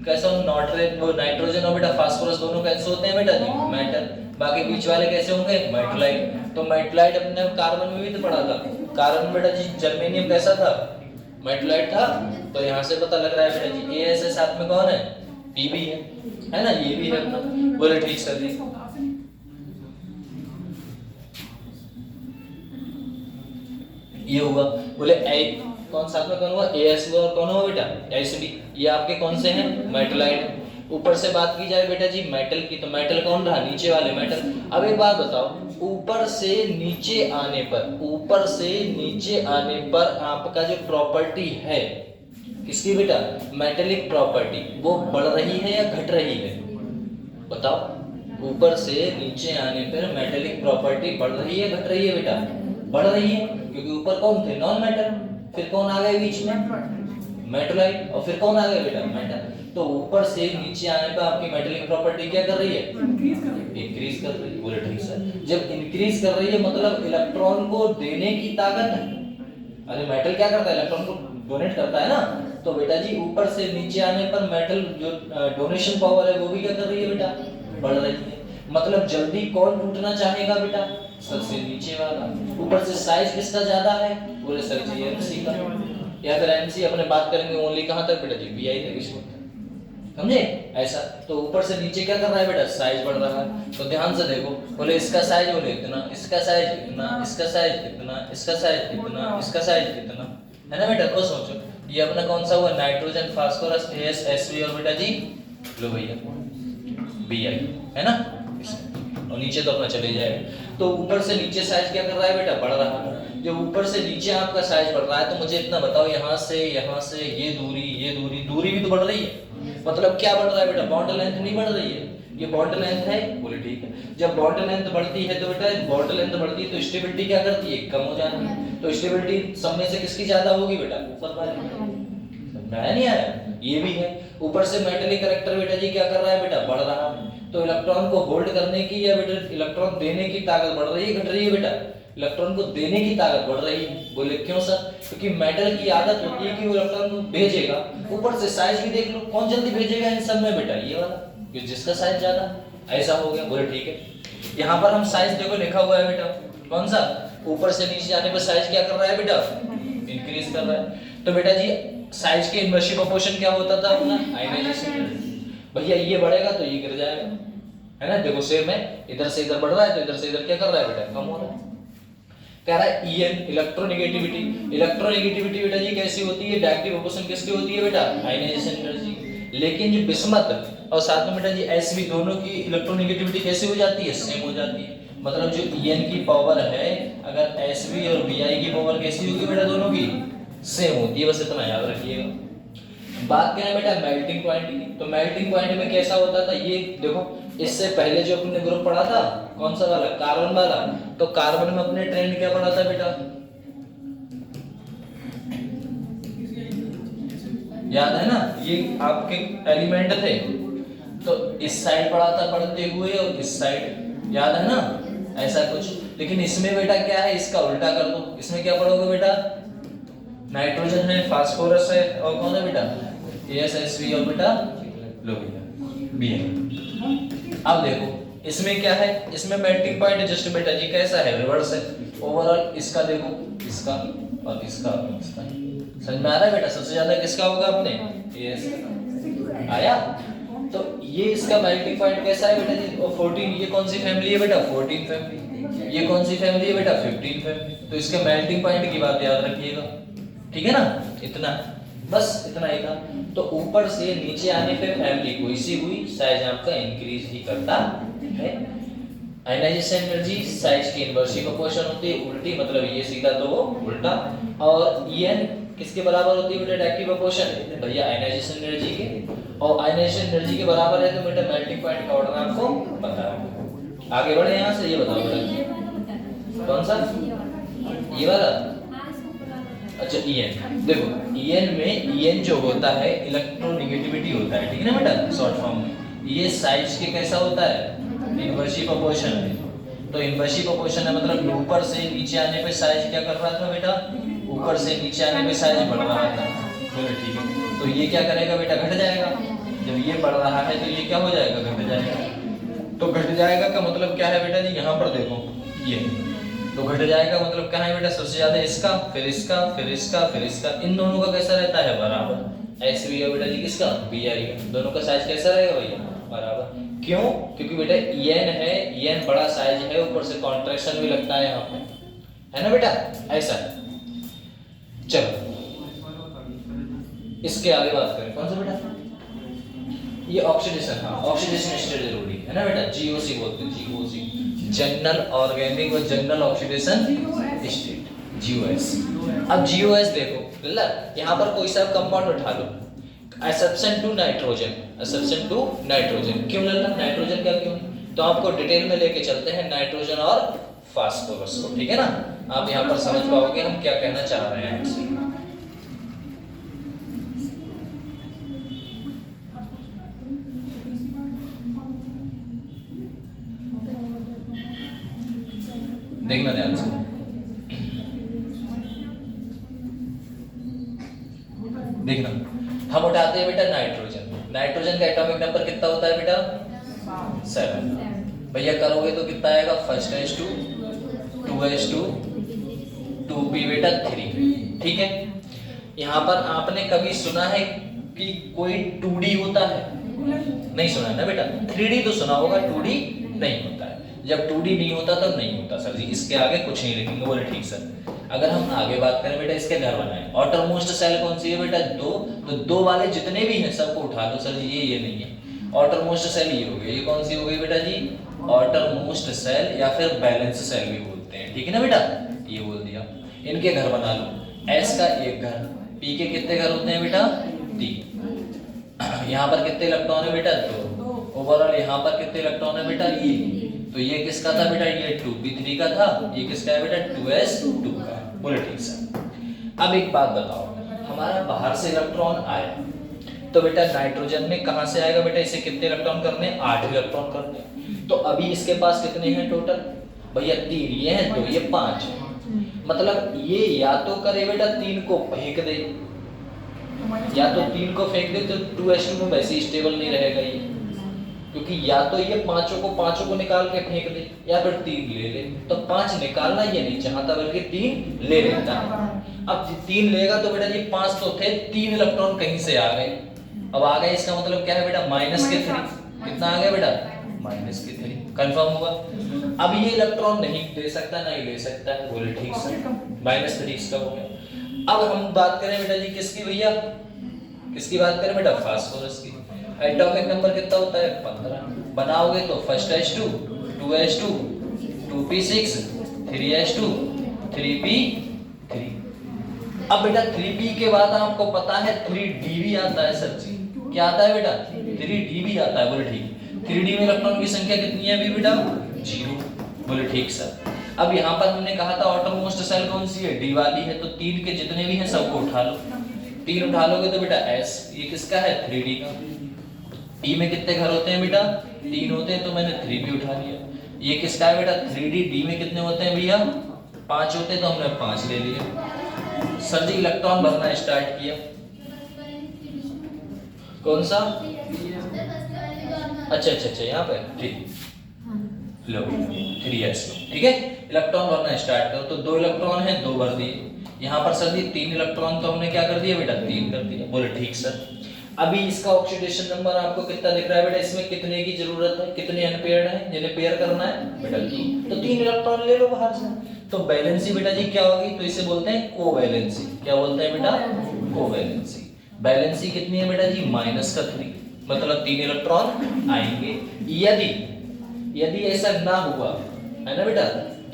कैसा नाइट्रोजन और बेटा फास्फोरस दोनों कैसे होते हैं बेटा जी? मेटल। बाकी बीच वाले कैसे होंगे? मेटलाइट। तो मेटलाइट अपने कार्बन में भी तो पढ़ा था। कार्बन बेटा जी जर्मेनियम कैसा था? मेटलाइट था। तो यहाँ से पता लग रहा है बेटा जी ए से साथ में कौन है? पीबी है ना? ये भी है अपना। बोले ठीक सर जी। ये हुआ। बोले कौन साथ में कौन हुआ? एएस और कौन हुआ बेटा? एसडी। ये आपके कौन से हैं? मेटलाइट। ऊपर से बात की जाए बेटा जी मेटल की, तो मेटल कौन रहा? नीचे वाले मेटल। अब एक बात बताओ, ऊपर से नीचे आने पर आपका जो प्रॉपर्टी है किसकी बेटा? मेटेलिक प्रॉपर्टी, वो बढ़ रही है या घट रही है? बताओ। ऊपर से नीचे आने पर मेटेलिक प्रॉपर्टी बढ़ रही है घट रही है बेटा? बढ़ रही है, क्योंकि ऊपर कौन थे? Non metal. फिर कौन आ गए बीच में? मेटलाइट। और फिर कौन आ गए बेटा? मेटल। तो ऊपर से नीचे आने पर आपकी मेटेलिक प्रॉपर्टी क्या कर रही है? इंक्रीज कर रही है। बोले ठीक सर। जब इंक्रीज कर रही है मतलब इलेक्ट्रॉन को देने की ताकत है। अरे मेटल क्या करता है? इलेक्ट्रॉन को डोनेट करता है ना। तो बेटा जी ऊपर से नीचे आने पर मेटल जो डोनेशन पावर है वो भी क्या कर रही है बेटा? बढ़ रही है। मतलब जल्दी कौन टूटना चाहेगा बेटा? सबसे नीचे वाला। ऊपर से साइज किसका ज्यादा है? बोले सर जी एमसी का। या फिर एमसी अपने बात करेंगे ओनली कहां तक बेटा जी? बीआई तक, इसको समझे ऐसा। तो ऊपर से नीचे क्या कर रहा है बेटा? साइज बढ़ रहा है। तो ध्यान से देखो, बोले इसका साइज बोले इतना, इसका साइज इतना, इसका साइज इतना, इसका साइज इतना, इसका साइज इतना, है ना बेटा? तो सोचो ये अपना कौन सा हुआ? नाइट्रोजन, फास्फोरस, एस, एसवी और बेटा जी लो भैया बीआई, है ना? और नीचे तो अपना चले जाएगा। तो ऊपर से नीचे साइज क्या कर रहा है बेटा? बढ़ रहा है। जब ऊपर से नीचे आपका साइज बढ़ रहा है तो मुझे इतना बताओ, यहाँ से ये दूरी भी तो बढ़ रही है। मतलब क्या बढ़ रहा है बेटा? बॉन्ड लेंथ नहीं बढ़ रही है, ये बॉन्ड लेंथ है। बोले ठीक है। जब बॉन्ड लेंथ बढ़ती है तो बेटा बॉन्ड लेंथ बढ़ती है तो स्टेबिलिटी क्या करती है? कम हो जाती है। तो स्टेबिलिटी सब में से किसकी ज्यादा होगी बेटा? ऊपर वाली। नहीं आया? ये भी है। ऊपर से मेटलिक कैरेक्टर बेटा जी क्या कर रहा है बेटा? बढ़ रहा है। तो इलेक्ट्रॉन को होल्ड करने की या बेटा इलेक्ट्रॉन देने की ताकत बढ़ रही है घट रही है बेटा? इलेक्ट्रॉन को देने की ताकत बढ़ रही है। बोले क्यों सर? क्योंकि मेटल की आदत होती है कि वो इलेक्ट्रॉन को भेजेगा। ऊपर से साइज भी देख लो, कौन जल्दी भेजेगा इन सब में बेटा? ये वाला, कि जिसका साइज ज्यादा। ऐसा हो गया। बोले ठीक है। यहाँ पर हम साइज देखो लिखा हुआ है बेटा, कौन सा? ऊपर से नीचे जाने पर साइज क्या कर रहा है बेटा? इंक्रीज कर रहा है। तो बेटा जी साइज के इनवर्स प्रोपोर्शन क्या होता था अपना? आयनाइजेशन। भैया ये बढ़ेगा तो ये गिर जाएगा, है ना? देखो सेम है, इधर से इधर बढ़ रहा है तो इधर से इधर क्या कर रहा है बेटा? कम हो रहा है। कह रहा है ईएन इलेक्ट्रोनेगेटिविटी। इलेक्ट्रोनेगेटिविटी बेटा जी कैसी होती है? डायरेक्टिव प्रोपोर्शन किसकी होती है बेटा? Ionization energy. लेकिन जो बिस्मथ और साथ में बेटा जी एसवी दोनों की इलेक्ट्रोनेगेटिविटी कैसी हो जाती है? सेम हो जाती है। मतलब जो ईएन की पावर है, अगर एसवी और बीआई की पावर कैसी होगी बेटा? दोनों की सेम होती है। बस इतना याद रखिएगा। बात क्या है बेटा? मेल्टिंग पॉइंट की। तो मेल्टिंग पॉइंट में कैसा होता था? ये देखो, इससे पहले जो अपने ग्रुप पढ़ा था कौन सा वाला? कार्बन वाला। तो कार्बन में अपने ट्रेंड क्या पढ़ा था बेटा? याद है ना? ये आपके एलिमेंट थे तो इस साइड पढ़ा था बढ़ते हुए और इस साइड, याद है ना? ऐसा कुछ। लेकिन इसमें बेटा क्या है? इसका उल्टा कर दो। इसमें क्या पढ़ोगे बेटा? नाइट्रोजन है, फास्फोरस है और कौन है बेटा? एसएसवी और बेटा लो भैया बी है। अब देखो इसमें क्या है? इसमें मेल्टिंग पॉइंट जस्ट बेटा जी कैसा है? रिवर्स है। ओवरऑल इसका देखो, इसका और इसका। समझ में आ रहा है बेटा? सबसे ज्यादा किसका होगा अपने? एस आया। तो ये इसका मेल्टिंग पॉइंट कैसा है बेटा जी? 14। ये कौन सी फैमिली है बेटा? 14 फैमिली। ये कौन सी फैमिली है बेटा? 15 फैमिली। तो इसके मेल्टिंग पॉइंट की बात याद रखिएगा, ठीक है ना? इतना, बस इतना ही था। तो ऊपर से नीचे आने पे फैमिली कोई सी हुई, साइज आपका इंक्रीज ही करता है। आयनाइजेशन एनर्जी साइज की इनवर्सली प्रोपोर्शन होती है, उल्टी मतलब ये सीधा तो वो उल्टा। और ईएन किसके बराबर होती है बेटा? डायरेक्टिव प्रोपोर्शन भैया आयनाइजेशन एनर्जी के। और आयनाइजेशन एनर्जी के बराबर है तो बेटा मेल्टिंग पॉइंट का ऑर्डर आपको पता है। आगे बढ़े यहाँ से, ये बताओ बेटा कौन सा? ये वाला अच्छा En देखो, En में En जो होता है इलेक्ट्रोनेगेटिविटी होता है, ठीक है ना बेटा, शॉर्ट फॉर्म में। ये साइज के कैसा होता है, इनवर्सली प्रोपोर्शन है। तो इनवर्सली प्रोपोर्शन है मतलब ऊपर से नीचे आने पे साइज क्या कर रहा था बेटा, ऊपर से नीचे आने पे साइज बढ़ रहा था। बोलो ठीक है, तो ये क्या करेगा बेटा, घट जाएगा। जब ये बढ़ रहा है तो ये क्या हो जाएगा, घट जाएगा। तो घट जाएगा का मतलब क्या है बेटा जी, यहाँ पर देखो ये, तो घट जाएगा मतलब क्या है बेटा, सबसे ज्यादा इसका, फिर इसका, फिर इसका, फिर इसका, इन दोनों का कैसा रहता है, बराबर। ऐसे भी है बेटा जी, किसका, बी आएगा, दोनों का साइज कैसा रहेगा भैया, बराबर। क्यों, क्योंकि बेटा En है, En बड़ा साइज है, ऊपर से कॉन्ट्रैक्शन भी लगता है यहाँ पे, है ना बेटा, ऐसा। चलो इसके आगे बात करें, कौन सा बेटा, ये ऑक्सीडेशन, हाँ ऑक्सीडेशन स्टेट जरूरी है ना बेटा, जीओसी बोलते हैं, जीओसी, जनरल ऑर्गेनिक और जनरल ऑक्सीडेशन स्टेट, जीओएस। अब जीओएस देखो लल्ला, यहाँ पर कोई सा कंपाउंड उठा लो, exception to nitrogen, exception to nitrogen, क्यों लल्ला, नाइट्रोजन क्या क्यों, तो आपको डिटेल में लेके चलते हैं नाइट्रोजन और फास्फोरस को, ठीक है ना, आप यहाँ पर समझ पाओगे हम क्या कहना चाह रहे हैं आपसे। देखना ध्यान से, देखना, हम उठाते हैं बेटा नाइट्रोजन, नाइट्रोजन का एटॉमिक नंबर कितना होता है बेटा, 7। भैया करोगे तो कितना आएगा, फर्स्ट H2, 2H2, 2P बेटा 3, ठीक है। यहाँ पर आपने कभी सुना है कि कोई 2D होता है, नहीं सुना है ना बेटा, 3D तो सुना होगा, 2D नहीं होता है। जब 2D नहीं होता तब नहीं होता सर जी, इसके आगे कुछ नहीं लिखेंगे, बोले ठीक सर। अगर हम आगे बात करें बेटा, इसके घर बनाए, ऑटरमोस्ट सेल कौन सी है बेटा, 2, तो 2 वाले जितने भी हैं सबको उठा लो सर जी, ये नहीं है, ऑटरमोस्ट सेल ये हो गई, ये कौन सी हो गई बेटा जी, ऑटरमोस्ट सेल या फिर बैलेंस सेल भी बोलते हैं, ठीक है ना बेटा, ये बोल दिया। इनके घर बना लो, S का एक घर, P के कितने घर होते हैं बेटा, 3, यहाँ पर कितने इलेक्ट्रॉन है बेटा, 2, ओवरऑल यहाँ पर कितने इलेक्ट्रॉन है बेटा, ये, तो ये किसका था बेटा, ये 2p3 का था, ये किसका है बेटा, 2s2 का, बोले ठीक सर। अब एक बात बताओ, हमारा बाहर से इलेक्ट्रॉन आया, तो बेटा नाइट्रोजन में कहां से आएगा बेटा, इसे कितने इलेक्ट्रॉन करने, 8 इलेक्ट्रॉन करने, तो अभी इसके पास कितने हैं टोटल भैया, 3, ये है 2, ये 5 है, मतलब ये या तो करे बेटा 3 को फेंक दे, या तो 3 को फेंक दे, तो 2s2 में वैसे ही स्टेबल नहीं रहेगा ये, क्योंकि या तो ये पांचों को निकाल के फेंक दे, या फिर 3 ले ले, तो 5 निकालना ये नहीं चाहता बल्कि 3 ले लेता है। अब 3 लेगा तो बेटा जी 5 तो थे, 3 इलेक्ट्रॉन कहीं से आ गए, अब आ गए, इसका मतलब क्या है बेटा, माइनस के 3, कितना आ गया बेटा, माइनस के 3, कंफर्म हुआ। अब ये इलेक्ट्रॉन नहीं दे सकता, नहीं ले सकता है, बोले ठीक सर, -3 इसका हो गया। अब हम बात करें बेटा जी किसकी भैया, किसकी बात करें बेटा, फास्फोरस की। एटॉमिक नंबर कितना होता है, 15, बनाओगे तो first H2, 2H2, 2p6, 3H2, 3p3। अब बेटा 3p के बाद आपको पता है 3d भी आता है सर जी, क्या आता है बेटा, 3d भी आता है, बोले ठीक। 3d में इलेक्ट्रॉन की संख्या कितनी है अभी बेटा, 0, बोले ठीक सर। अब यहाँ पर हमने कहा था ऑटरमोस्ट सेल कौन सी है, d वाली है, तो 3 के जितने भी हैं सबको उठा लो, 3 उठा लोगे तो बेटा S, ये किसका है, 3d का। E में कितने घर होते हैं बेटा, 3 होते हैं, तो मैंने 3p उठा लिया। ये किसका है बेटा, 3d, d में कितने होते हैं भैया, 5 होते हैं, तो हमने 5 ले लिए। सर जी इलेक्ट्रॉन भरना स्टार्ट किया, कौन सा, अच्छा यहाँ पे, ठीक, लो 3s, ठीक है, इलेक्ट्रॉन भरना स्टार्ट करो, तो 2 इलेक्ट्रॉन है, 2 भर दिए। यहाँ पर सर जी 3 इलेक्ट्रॉन तो हमने क्या कर दिया बेटा, 3 कर दिया, बोले ठीक सर। अभी इसका ऑक्सीडेशन नंबर आपको कितना दिख रहा है बेटा, इसमें कितने की जरूरत है, कितने अनपेयर्ड है, जिन्हें पेयर करना है बेटा 3, तो 3 इलेक्ट्रॉन ले लो बाहर से, तो बैलेंसी बेटा जी क्या होगी, तो इसे बोलते हैं कोवैलेंसी, क्या बोलते हैं बेटा, कोवैलेंसी। बैलेंसी कितनी है बेटा जी, -3, मतलब 3 इलेक्ट्रॉन आएंगे। यदि ऐसा ना हुआ, है ना बेटा,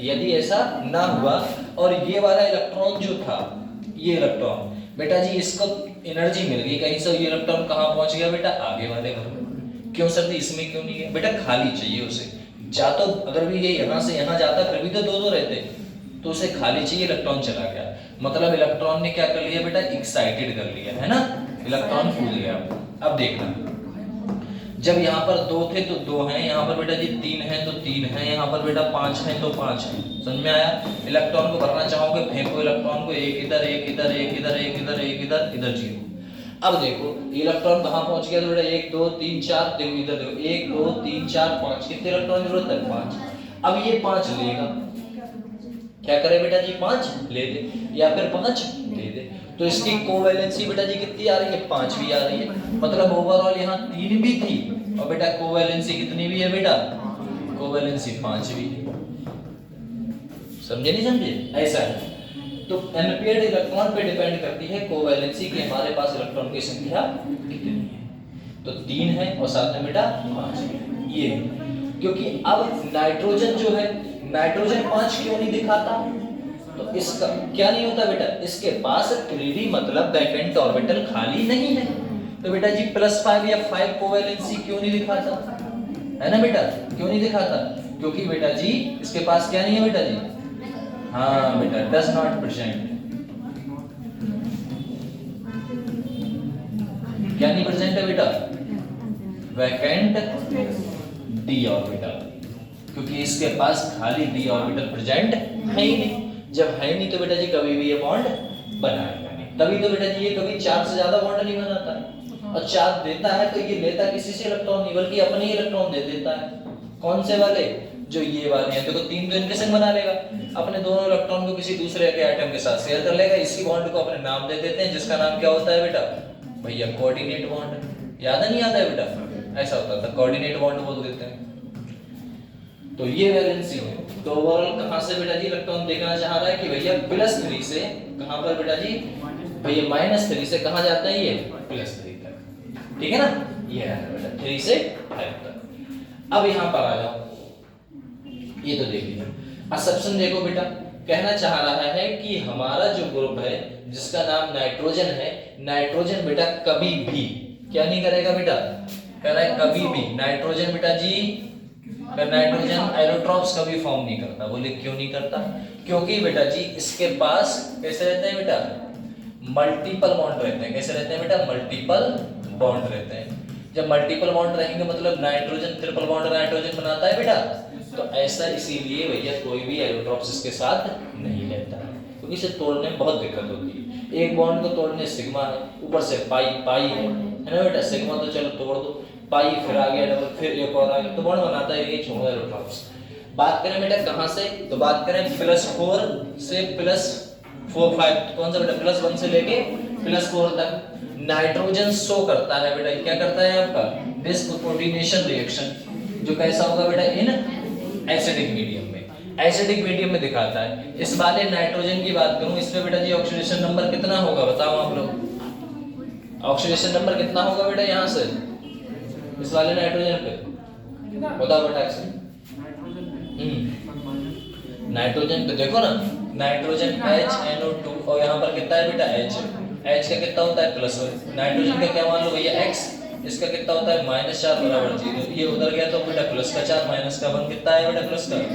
यदि ऐसा ना हुआ और ये वाला इलेक्ट्रॉन जो था, ये इलेक्ट्रॉन बेटा जी इसको एनर्जी मिल गई कहीं से, ये इलेक्ट्रॉन कहाँ पहुंच गया बेटा, आगे वाले घर में। क्यों सर जी इसमें क्यों नहीं गया बेटा, खाली चाहिए उसे, जा तो अगर भी ये यहाँ से यहाँ जाता फिर भी तो 2 रहते, तो उसे खाली चाहिए, इलेक्ट्रॉन चला गया, मतलब इलेक्ट्रॉन ने क्या कर लिया बेटा, एक्साइटेड कर लिया, है ना, इलेक्ट्रॉन कूद गया। अब देखना, जब यहाँ पर 2 थे तो 2 हैं, यहाँ पर बेटा जी 3 है तो 3 है, यहाँ पर बेटा 5 है तो 5 है। समझ में आया? इलेक्ट्रॉन को भरना चाहोगे, फेंको इलेक्ट्रॉन को, एक इधर एक इधर एक इधर एक इधर एक इधर इधर 0। अब देखो इलेक्ट्रॉन कहाँ पहुंच गया, तो बेटा 1 2 3 4, देखो इधर देखो 1 2 3 4 5, कितने इलेक्ट्रॉन जरूरत है, 5। अब ये 5 लेगा, क्या करे बेटा जी, 5 ले दे या फिर 5 दे दे, तो इसकी कोवैलेंसी बेटा जी कितनी आ रही है, 5 भी आ रही है, मतलब ओवरऑल यहाँ 3 भी थी और बेटा कोवैलेंसी कितनी भी है बेटा, कोवैलेंसी 5 भी है। समझे नहीं समझे? ऐसा है। तो अनपेयर्ड इलेक्ट्रॉन पे डिपेंड करती है कोवैलेंसी कि हमारे पास इलेक्ट्रॉन की संख्या कितनी है, तो 3 है और साथ में बेटा 5 है, ये क्योंकि अब नाइट्रोजन जो है, नाइट्रोजन 5 क्यों नहीं दिखाता, तो इसका क्या नहीं होता बेटा, इसके पास 3d मतलब वैकेंट ऑर्बिटल खाली नहीं है, तो बेटा जी +5 या 5 कोवैलेंसी क्यों नहीं दिखाता, है ना बेटा, क्यों नहीं दिखाता, क्योंकि बेटा जी इसके पास क्या नहीं है बेटा जी, हाँ बेटा डज नॉट प्रेजेंट, क्या नहीं प्रेजेंट है बेटा, वैकेंट d ऑर्बिटल, क्योंकि इसके पास खाली d ऑर्बिटल प्रेजेंट है ही नहीं। जब है नहीं तो बेटा जी कभी भी ये बॉन्ड बनाएगा नहीं, तभी तो बेटा जी ये कभी 4 से ज्यादा बॉन्ड नहीं बनाता है, और 4 देता है तो ये लेता किसी से इलेक्ट्रॉन नहीं, बल्कि अपने ही इलेक्ट्रॉन दे देता है। कौन से वाले, जो ये वाले हैं, देखो 3 तो इनके संग बना लेगा, अपने दोनों इलेक्ट्रॉन को किसी दूसरे के एटम के साथ शेयर कर लेगा, इसी बॉन्ड को अपने नाम दे देते हैं, जिसका नाम क्या होता है बेटा, भैया कोऑर्डिनेट बॉन्ड। याद है नहीं याद है बेटा, ऐसा होता था, कोऑर्डिनेट बॉन्ड बोल देते हैं। तो ये वैलेंसी है। तो ओवरऑल कहां से बेटा जी इलेक्ट्रॉन देखना चाह रहा है कि भैया +3 से कहां पर बेटा जी, भैया -3 से कहां जाता है, ये +3 तक, ठीक है ना, ये है बेटा 3 से 5 तक। अब यहां पर आ जाओ, ये तो देख लिया, असम्पशन देखो बेटा, कहना चाह रहा है कि हमारा जो ग्रुप है जिसका नाम नाइट्रोजन है, नाइट्रोजन बेटा कभी भी क्या नहीं करेगा बेटा, कह रहा है कभी भी नाइट्रोजन बेटा जी, नाइट्रोजन एलोट्रॉप्स कभी फॉर्म नहीं करता। बोले क्यों नहीं करता, क्योंकि बेटा जी इसके पास कैसे रहते हैं बेटा, मल्टीपल बॉन्ड रहते हैं। कैसे रहते हैं बेटा, मल्टीपल बॉन्ड रहते हैं। जब मल्टीपल बॉन्ड रहेंगे मतलब नाइट्रोजन ट्रिपल बॉन्ड नाइट्रोजन बनाता है बेटा, तो ऐसा इसीलिए भैया कोई भी एलोट्रॉप्स इसके साथ नहीं रहता है, क्योंकि इसे तोड़ने में बहुत दिक्कत होती है। एक बॉन्ड को तोड़ने सिग्मा है, ऊपर से पाई है ना बेटा, सिग्मा तो चलो तोड़ दो, पाई फिर आ गया डबल, फिर एक और आ गया, तो बॉन्ड बनाता है ये छोड़ो एलोट्रॉप्स। बात करें बेटा कहां से, तो बात करें +4 से +4 5, कौन सा बेटा, +1 से लेके +4 तक नाइट्रोजन शो करता है बेटा, क्या करता है आपका डिस्प्रोपोर्शनेशन रिएक्शन, जो कैसा होगा बेटा, इन एसिडिक मीडियम में, एसिडिक मीडियम में दिखाता है। इस वाले नाइट्रोजन की बात करूं, इसमें बेटा जी ऑक्सीडेशन नंबर कितना होगा बताओ आप लोग, ऑक्सीडेशन नंबर कितना होगा बेटा यहाँ से इस वाले नाइट्रोजन पे, बताओ बेटा एक्शन। नाइट्रोजन पे देखो ना, नाइट्रोजन HNO2 और यहाँ पर कितना है बेटा H का कितना होता है +1, नाइट्रोजन का क्या मान लो भैया X, इसका कितना होता है -4 बराबर 0, ये उधर गया तो बेटा +4 माइनस का 1 कितना है बेटा +3,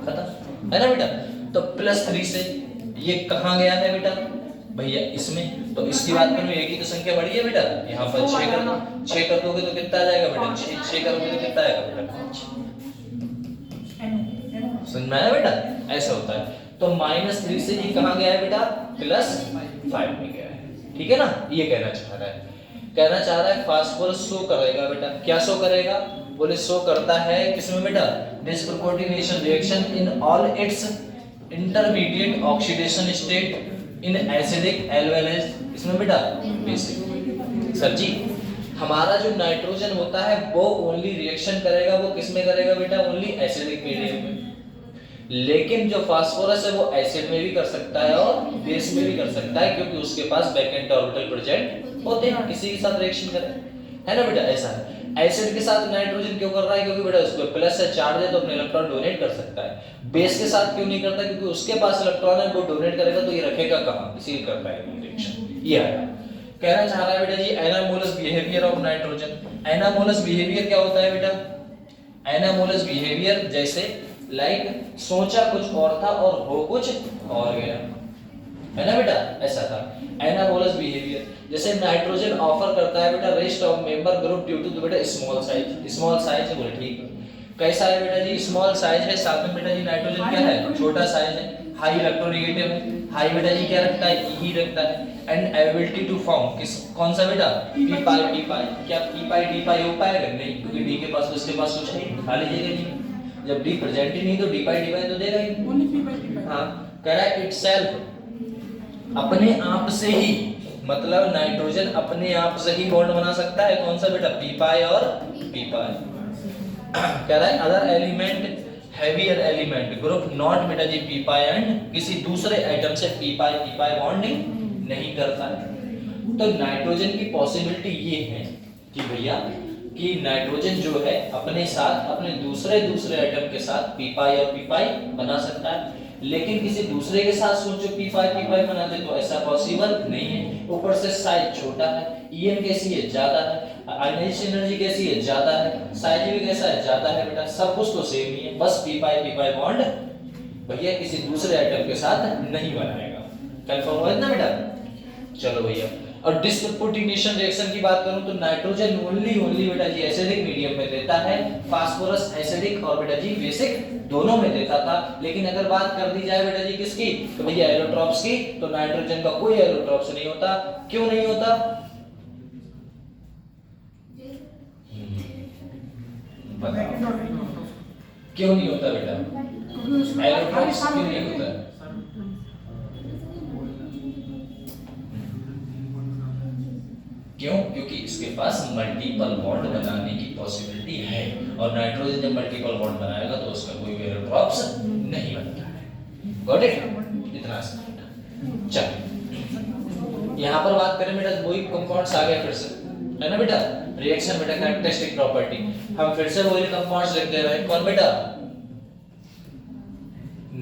खत्म है ना बेटा। तो +3 से ये कहाँ गया है बेटा भैया इसमें, तो इसकी बात करूं एक ही तो संख्या बढ़ी है बेटा, यहाँ पर 6 कर दो, 6 कर दोगे तो कितना आ जाएगा बेटा, 6 करोगे तो कितना आएगा बेटा 5, समझ में आया बेटा, ऐसा होता है। तो -3 से ये कहाँ गया है बेटा, +5 में गया है, ठीक है ना, ये कहना चाह रहा है फास्फोरस शो करेगा बेटा, क्या शो करेगा, बोले शो करता है किसमें बेटा, disproportionation reaction in all its intermediate oxidation state in acidic as well as इसमें बेटा बेसिक। सर जी हमारा जो नाइट्रोजन होता है वो ओनली रिएक्शन करेगा, वो किसमें करेगा बेटा, ओनली एसिडिक मीडियम में, लेकिन जो फास्फोरस है वो एसिड में भी कर सकता है और बेस में भी कर सकता है, क्योंकि उसके पास वैकेंट ऑर्बिटल प्रेजेंट होते हैं, किसी के साथ रिएक्शन करे, है ना बेटा, ऐसा है। एसिड के साथ नाइट्रोजन क्यों कर रहा है, क्योंकि बेटा उसको प्लस से चार्ज है तो अपने इलेक्ट्रॉन डोनेट कर सकता है। बेस के साथ क्यों नहीं करता, क्योंकि उसके पास इलेक्ट्रॉन है, वो डोनेट करेगा तो ये रखेगा कहां, इसीलिए करता है रिएक्शन। ये आया कहना चाह रहा है बेटा जी anomalous behaviour of nitrogen. Anomalous behaviour क्या होता है बेटा, एनामोलस बिहेवियर जैसे लाइक सोचा कुछ और था और हो कुछ और गया, है ना बेटा, ऐसा था। एनाबोलस बिहेवियर, जैसे नाइट्रोजन ऑफर करता है बेटा rest of member group due to बेटा स्मॉल साइज है, बोले ठीक। कैसा है बेटा जी, स्मॉल साइज है, साथ में बेटा जी नाइट्रोजन क्या है, छोटा साइज है, हाई इलेक्ट्रोनेगेटिव है, हाई बेटा जी क्या रखता है, ई रखता है, एंड एबिलिटी टू फॉर्म किस कौन सा बेटा, पी पाई डी पाई, क्या पी पाई डी पाई हो पाएगा, नहीं, क्योंकि डी के पास तो इसके पास कुछ नहीं, खाली जगह नहीं, जब डी प्रेजेंट ही नहीं तो डी पाई तो देगा ही, ओनली पी बाय डी। हाँ, कह रहा है इटसेल्फ, अपने आप से ही, मतलब नाइट्रोजन अपने आप से ही बॉन्ड बना सकता है, कौन सा बेटा, पी पाई और पी पाई। कह रहा है other element heavier element group not बेटा जी पी पाई एंड किसी दूसरे एटम से पी पाई बॉन्डिंग नहीं करता है। तो नाइट्रोजन की पॉसिबिलिटी ये है कि भैया कि नाइट्रोजन जो है अपने साथ अपने दूसरे एटम के साथ पी पाई और पी पाई बना सकता है, लेकिन किसी दूसरे के साथ सोचो पी पाई बना दे तो ऐसा पॉसिबल नहीं है। ऊपर से साइज छोटा है, ईएन कैसी है, ज्यादा है, आयनाइजेशन एनर्जी कैसी है, ज्यादा है, साइज भी कैसा है, ज्यादा है बेटा, सब कुछ तो सेम ही है, बस पी पाई बॉन्ड भैया किसी दूसरे एटम के साथ नहीं बनाएगा। कंफर्म हुआ ना बेटा, चलो भैया। और डिसप्रपोर्टिनेशन रिएक्शन की बात करूं तो नाइट्रोजन ओनली बेटा जी एसिडिक मीडियम में देता है, फास्फोरस एसिडिक और बेटा जी बेसिक दोनों में देता था। लेकिन अगर बात कर दी जाए बेटा जी किसकी, तो भैया एलोट्रॉप्स की, तो नाइट्रोजन का कोई एलोट्रॉप्स नहीं होता। क्यों नहीं होता, क्यों नहीं होता बेटा, एलोट्रॉप्स क्यों नहीं होता, क्यों, क्योंकि इसके पास मल्टीपल बॉन्ड बनाने की पॉसिबिलिटी है, और नाइट्रोजन जब मल्टीपल बॉन्ड बनाएगा तो उसका कोई एलोट्रॉप्स नहीं बनता है। गॉट इट, इतना सा। चलो यहाँ पर बात करें बेटा, वही कंपाउंड्स आ गए फिर से, है ना बेटा, रिएक्शन बेटा कैरेक्टरिस्टिक प्रॉपर्टी, हम फिर से वही कंपाउंड्स लिख दे रहे हैं। कौन बेटा,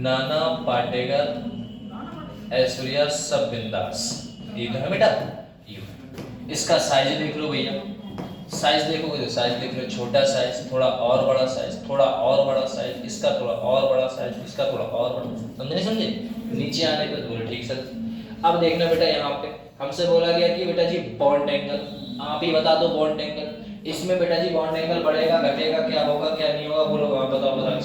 नाना पाटेकर, ऐश्वर्या सब बिंदास, ये तो है बेटा। इसका साइज देख लो भैया, साइज देखोगे तो साइज देख लो, छोटा साइज, थोड़ा और बड़ा साइज, थोड़ा और बड़ा साइज, इसका थोड़ा और बड़ा साइज, इसका थोड़ा और बड़ा, समझे नहीं समझे, नीचे आने पे बोले ठीक सर। अब देखना बेटा यहाँ पे हमसे बोला गया कि बेटा जी बॉन्ड एंगल, आप ही बता दो बॉन्ड एंगल, इसमें बेटा जी बॉन्ड एंगल बढ़ेगा घटेगा, क्या होगा क्या नहीं होगा, बोलो आप बताओ बताओ।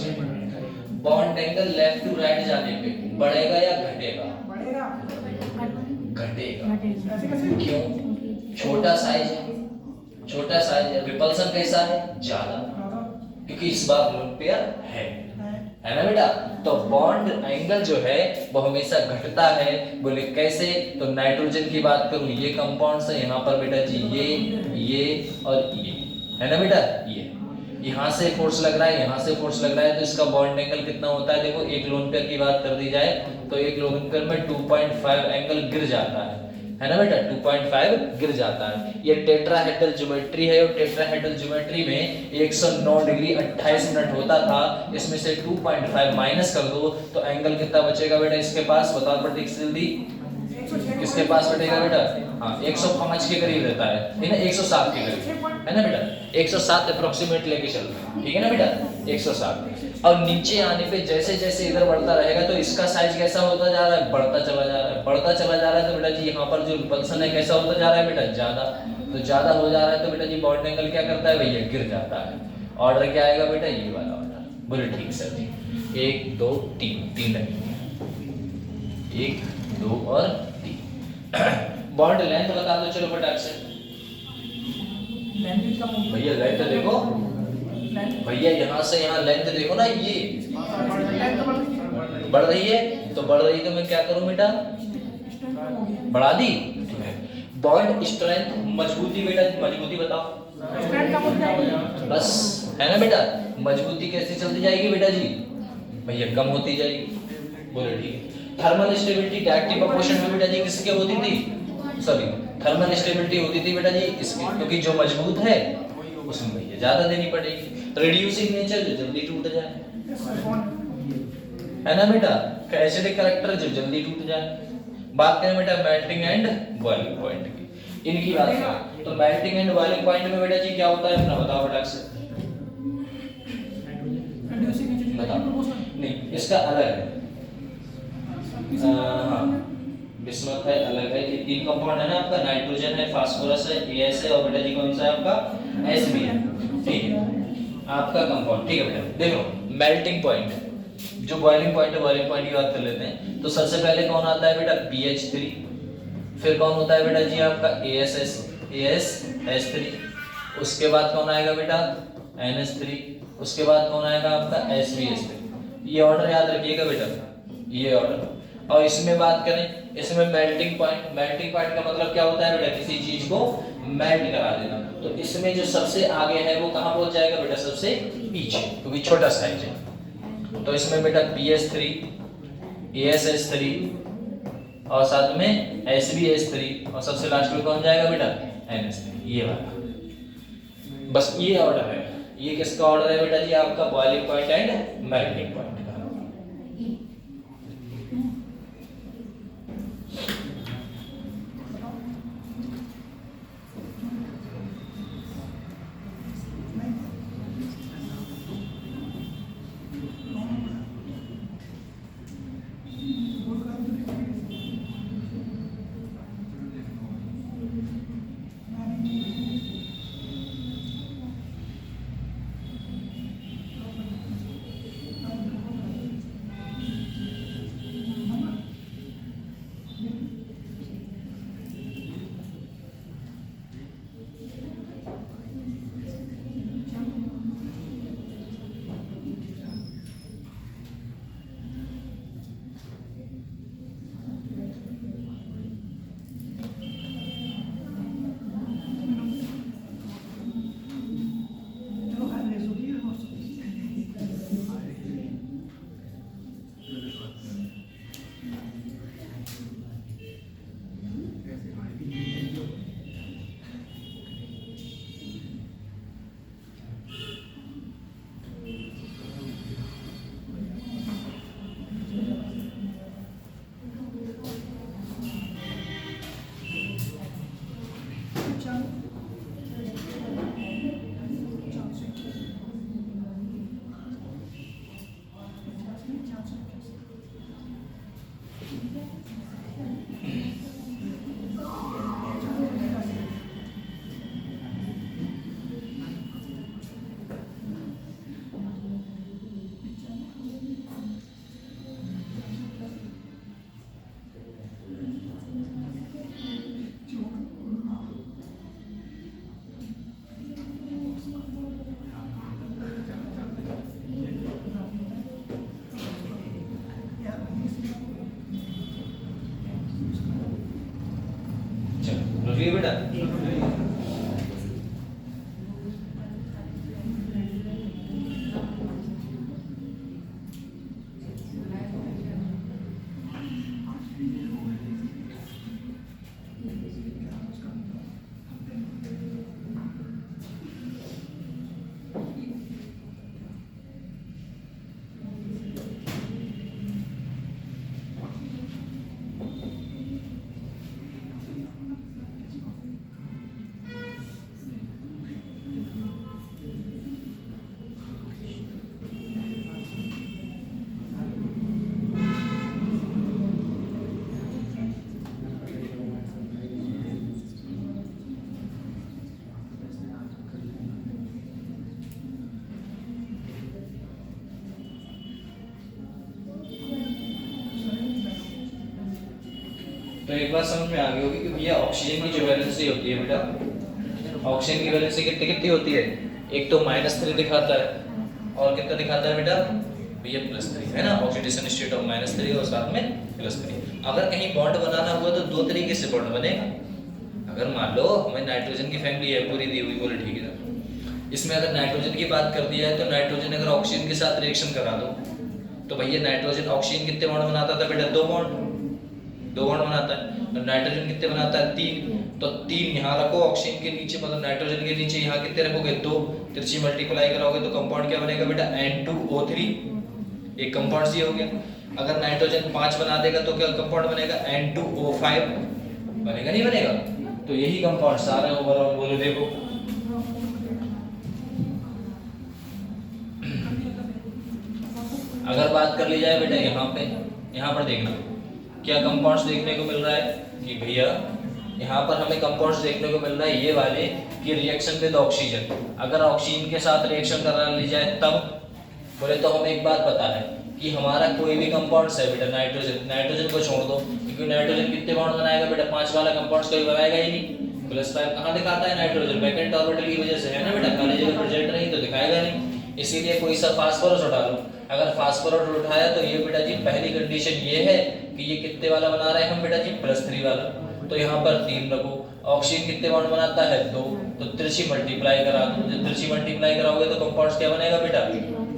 Bond angle left to right जाने पे बढ़ेगा या घटेगा, घटेगा, क्यों, छोटा साइज है, छोटा साइज है, रिपल्सन कैसा है, ज्यादा, क्योंकि इस बार लोन पेयर है ना बेटा। तो बॉन्ड एंगल जो है वो हमेशा घटता है, बोले कैसे, तो नाइट्रोजन की बात करूं, ये कंपाउंड्स है यहाँ पर बेटा जी, ये और ये, है ना बेटा, ये यहाँ से फोर्स लग रहा है, यहाँ से फोर्स लग रहा है, तो इसका बॉन्ड एंगल कितना होता है, देखो एक लोन पेयर की बात कर दी जाए तो एक लोन पेयर में 2.5 एंगल गिर जाता है ना बेटा, 2.5 गिर जाता है। ये टेट्राहेड्रल ज्योमेट्री है, और टेट्राहेड्रल ज्योमेट्री में 109 डिग्री 28 मिनट होता था, इसमें से 2.5 माइनस कर दो तो एंगल कितना बचेगा बेटा इसके पास, बताओ प्रतीक जल्दी, किसके पास बचेगा बेटा, हाँ 105 के करीब रहता है ना, 107 के करीब, है ना बेटा, 107 अप्रोक्सीमेट लेके चल रहे हैं, ठीक है ना बेटा, 107। और नीचे आने पे जैसे जैसे इधर बढ़ता रहेगा तो इसका साइज कैसा होता जा रहा है, बढ़ता चला जा रहा है, बढ़ता चला जा रहा है, तो बेटा जी यहाँ पर जो रिपल्सन है कैसा होता जा रहा है बेटा, ज्यादा, तो ज्यादा हो जा रहा है तो बेटा जी बॉन्ड एंगल क्या करता है भैया, गिर जाता है। ऑर्डर क्या आएगा बेटा, ये वाला ऑर्डर, बोले ठीक सर जी, 1 2 3 रखेंगे, 1 2 और 3। बॉन्ड लेंथ बता दो चलो फटाक से भैया, लेंथ देखो भैया, यहाँ से यहाँ लेंथ देखो ना, ये बढ़ रही है, तो बढ़ रही तो मैं क्या करूं बेटा, बढ़ा दी। बॉन्ड स्ट्रेंथ, मजबूती बेटा, मजबूती बताओ, बस, है ना बेटा, मजबूती कैसे चलती जाएगी बेटा जी, भैया कम होती जाएगी, बोले ठीक। थर्मल स्टेबिलिटी डायरेक्टली प्रोपोर्शन में बेटा जी किसके होती थी, सॉरी थर्मल स्टेबिलिटी होती थी बेटा जी इसकी, क्योंकि जो मजबूत है उसमें भैया ज्यादा देनी पड़ेगी। रिड्यूसिंग नेचर जो जल्दी टूट जाए, है ना बेटा, एसिडिक कैरेक्टर जो जल्दी टूट जाए। बात करें बेटा मेल्टिंग एंड बॉइलिंग पॉइंट की, इनकी बात करें तो मेल्टिंग एंड बॉइलिंग पॉइंट में बेटा जी क्या होता है अपना बताओ फटाक से, बताओ इसका अलग है। हाँ, बिस्मथ है, अलग है। ये 3 कंपाउंड है ना आपका, नाइट्रोजन है, फास्फोरस है, एस है, और बेटा जी कौन सा है आपका, एस भी है। ठीक है, आपका कंपाउंड। ठीक है बेटा, देखो मेल्टिंग पॉइंट, जो बॉइलिंग पॉइंट है, बॉइलिंग पॉइंट की बात कर लेते हैं। तो सबसे पहले कौन आता है बेटा, BH3। फिर कौन होता है बेटा जी आपका, ASS3। उसके बाद कौन आएगा बेटा, NH3। उसके बाद कौन आएगा आपका, SVH3। ये ऑर्डर याद रखिएगा बेटा, ये ऑर्डर। और इसमें बात करें, इसमें मेल्टिंग पॉइंट, मेल्टिंग पॉइंट का मतलब क्या होता है बेटा, किसी चीज को मेल्ट करा देना। तो इसमें जो सबसे आगे है वो कहाँ पहुंच जाएगा बेटा, सबसे पीछे, क्योंकि छोटा साइज है। तो इसमें बेटा BH3, ASH3 और साथ में SVH3, और सबसे लास्ट में कौन जाएगा बेटा, NH3। ये वाला, बस ये ऑर्डर है। ये किसका ऑर्डर है बेटा जी, आपका boiling point and melting point का। चलो बेटा, तो एक बात समझ में आ गई होगी कि भैया ऑक्सीजन की जो वैलेंसी होती है बेटा, ऑक्सीजन की वैलेंसी कितनी कितनी होती है, एक तो -3 दिखाता है और कितना दिखाता है बेटा भैया +3, है ना। ऑक्सीडेशन स्टेट ऑफ -3 और साथ में +3। अगर कहीं बॉन्ड बनाना हुआ तो दो तरीके से बॉन्ड बनेगा। अगर मान लो हमें नाइट्रोजन की फैमिली है पूरी दी हुई, बोले ठीक है, इसमें अगर नाइट्रोजन की बात कर दिया है तो नाइट्रोजन अगर ऑक्सीजन के साथ रिएक्शन करा दो तो भैया नाइट्रोजन ऑक्सीजन कितने बॉन्ड बनाता था बेटा, 2 बॉन्ड बनाता है। तो नाइट्रोजन कितने बनाता है, 3। तो 3 यहाँ रखो ऑक्सीजन के नीचे, मतलब नाइट्रोजन के नीचे यहाँ कितने रखोगे, 2। तिरछी मल्टीप्लाई कराओगे तो कंपाउंड क्या बनेगा बेटा, N2O3, एक कंपाउंड सी हो गया। अगर नाइट्रोजन 5 बना देगा तो क्या कंपाउंड बनेगा, N2O5 बनेगा, नहीं बनेगा। तो यही कंपाउंड सारे ओवरऑल बोलो देखो, अगर बात कर ली जाए बेटा यहाँ पे, यहाँ पर देखना क्या कंपाउंड्स देखने को मिल रहा है कि भैया यहाँ पर हमें कंपाउंड्स देखने को मिल रहा है ये वाले कि रिएक्शन विद ऑक्सीजन, अगर ऑक्सीजन के साथ रिएक्शन करा ली जाए तब बोले तो हमें एक बात पता है कि हमारा कोई भी कंपाउंड्स है बेटा, नाइट्रोजन को छोड़ दो क्योंकि नाइट्रोजन कितने बॉन्ड बनाएगा बेटा, 5 वाला कंपाउंड्स कभी बनाएगा ही नहीं। +5 कहाँ दिखाता है नाइट्रोजन, वैकेंट ऑर्बिटल की वजह से है ना बेटा, खाली जगह प्रेजेंट नहीं तो दिखाएगा नहीं। इसीलिए कोई सा फास्फोरस उठा लो, अगर फास्फोरस उठाया तो ये बेटा जी पहली कंडीशन ये है कि ये कितने वाला बना रहे हैं हम बेटा जी, +3 वाला, तो यहाँ पर 3 रखो। ऑक्सीजन कितने बॉन्ड बनाता है 2, तो त्रिची मल्टीप्लाई करा दो, जब त्रिची मल्टीप्लाई कराओगे तो कंपाउंड्स क्या बनेगा बेटा,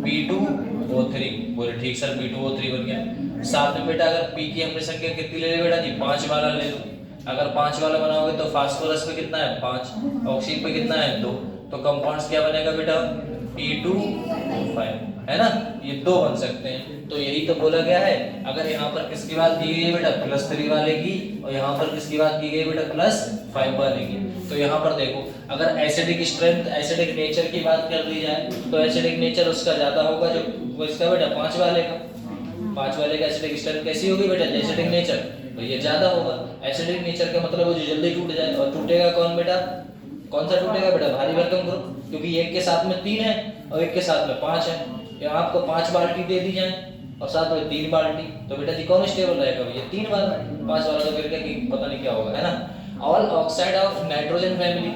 P2O3, बोले ठीक सर P2O3 बन गया। साथ में बेटा अगर P की हमने संख्या कितनी ले ली बेटा जी, 5 वाला ले लो, अगर 5 वाला बनाओगे तो फास्फोरस पे कितना है 5, ऑक्सीजन पे कितना है 2, तो कंपाउंड्स क्या बनेगा बेटा P2O5, है ना, ये 2 बन सकते हैं। तो यही तो बोला गया है, अगर यहाँ पर किसकी बात की गई है बेटा +3 वाले की, और यहाँ पर किसकी बात की गई बेटा +5 वाले की। तो यहाँ पर देखो अगर एसिडिक स्ट्रेंथ, एसिडिक नेचर की बात कर ली जाए तो एसिडिक नेचर उसका ज्यादा होगा जो वो इसका बेटा 5 वाले का, 5 वाले का एसिडिक स्ट्रेंथ कैसी होगी बेटा, एसिडिक नेचर, तो ये ज्यादा होगा। एसिडिक नेचर का मतलब वो जो जल्दी टूट जाए, और टूटेगा कौन बेटा, कौन सा टूटेगा बेटा, भारी भरकम ग्रुप, क्योंकि एक के साथ में 3 है और एक के साथ में 5 है, या आपको 5 बाल्टी दे दी जाए और साथ में 3 बाल्टी, तो बेटा जी कौन स्टेबल रहेगा भैया 3 वाला, 5 वाला तो फिर क्या कि पता नहीं क्या होगा, है ना। All oxide of nitrogen family,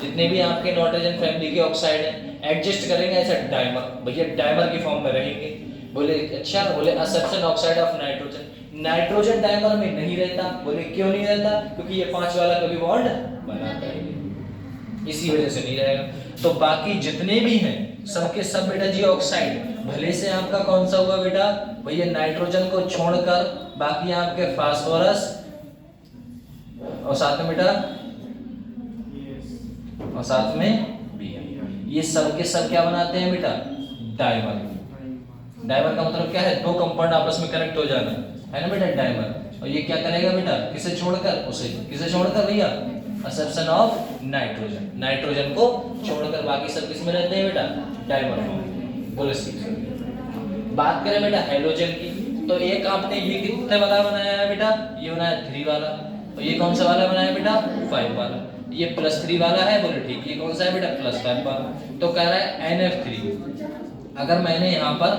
जितने भी आपके नाइट्रोजन फैमिली के ऑक्साइड हैं एडजस्ट करेंगे ऐसा डाइमर, भैया डाइमर की फॉर्म में रहेंगे। बोले अच्छा, बोले absorption oxide of nitrogen, nitrogen dimer में नहीं रहता, बोले क्यों नहीं रहता, क्योंकि ये 5 वाला कभी बॉन्ड बनाता है, इसी वजह से नहीं रहेगा। तो बाकी जितने भी हैं सबके सब बेटा जी ऑक्साइड, भले से आपका कौन सा होगा बेटा भैया, नाइट्रोजन को छोड़कर बाकी आपके फास्फोरस और साथ में बेटा और साथ में Br, ये सब के सब क्या बनाते हैं बेटा, डाइमर। डाइमर का मतलब क्या है, 2 कंपाउंड आपस में कनेक्ट हो जाना, है ना बेटा डाइमर। और ये क्या करेगा बेटा, किसे छोड़कर, उसे किसे छोड़कर भैया, असब्शन ऑफ नाइट्रोजन, नाइट्रोजन को छोड़कर बाकी सब किस में रहते हैं बेटा, डाइमर में। बोले बात करें बेटा हैलोजन की, तो एक आपने ये कितने वाला बनाया है बेटा, ये बनाया 3 वाला, और ये कौन सा वाला बनाया बेटा 5 वाला, ये +3 वाला है, बोले ठीक, ये कौन सा है बेटा +5 वाला। तो कह रहा है NF3, अगर मैंने यहाँ पर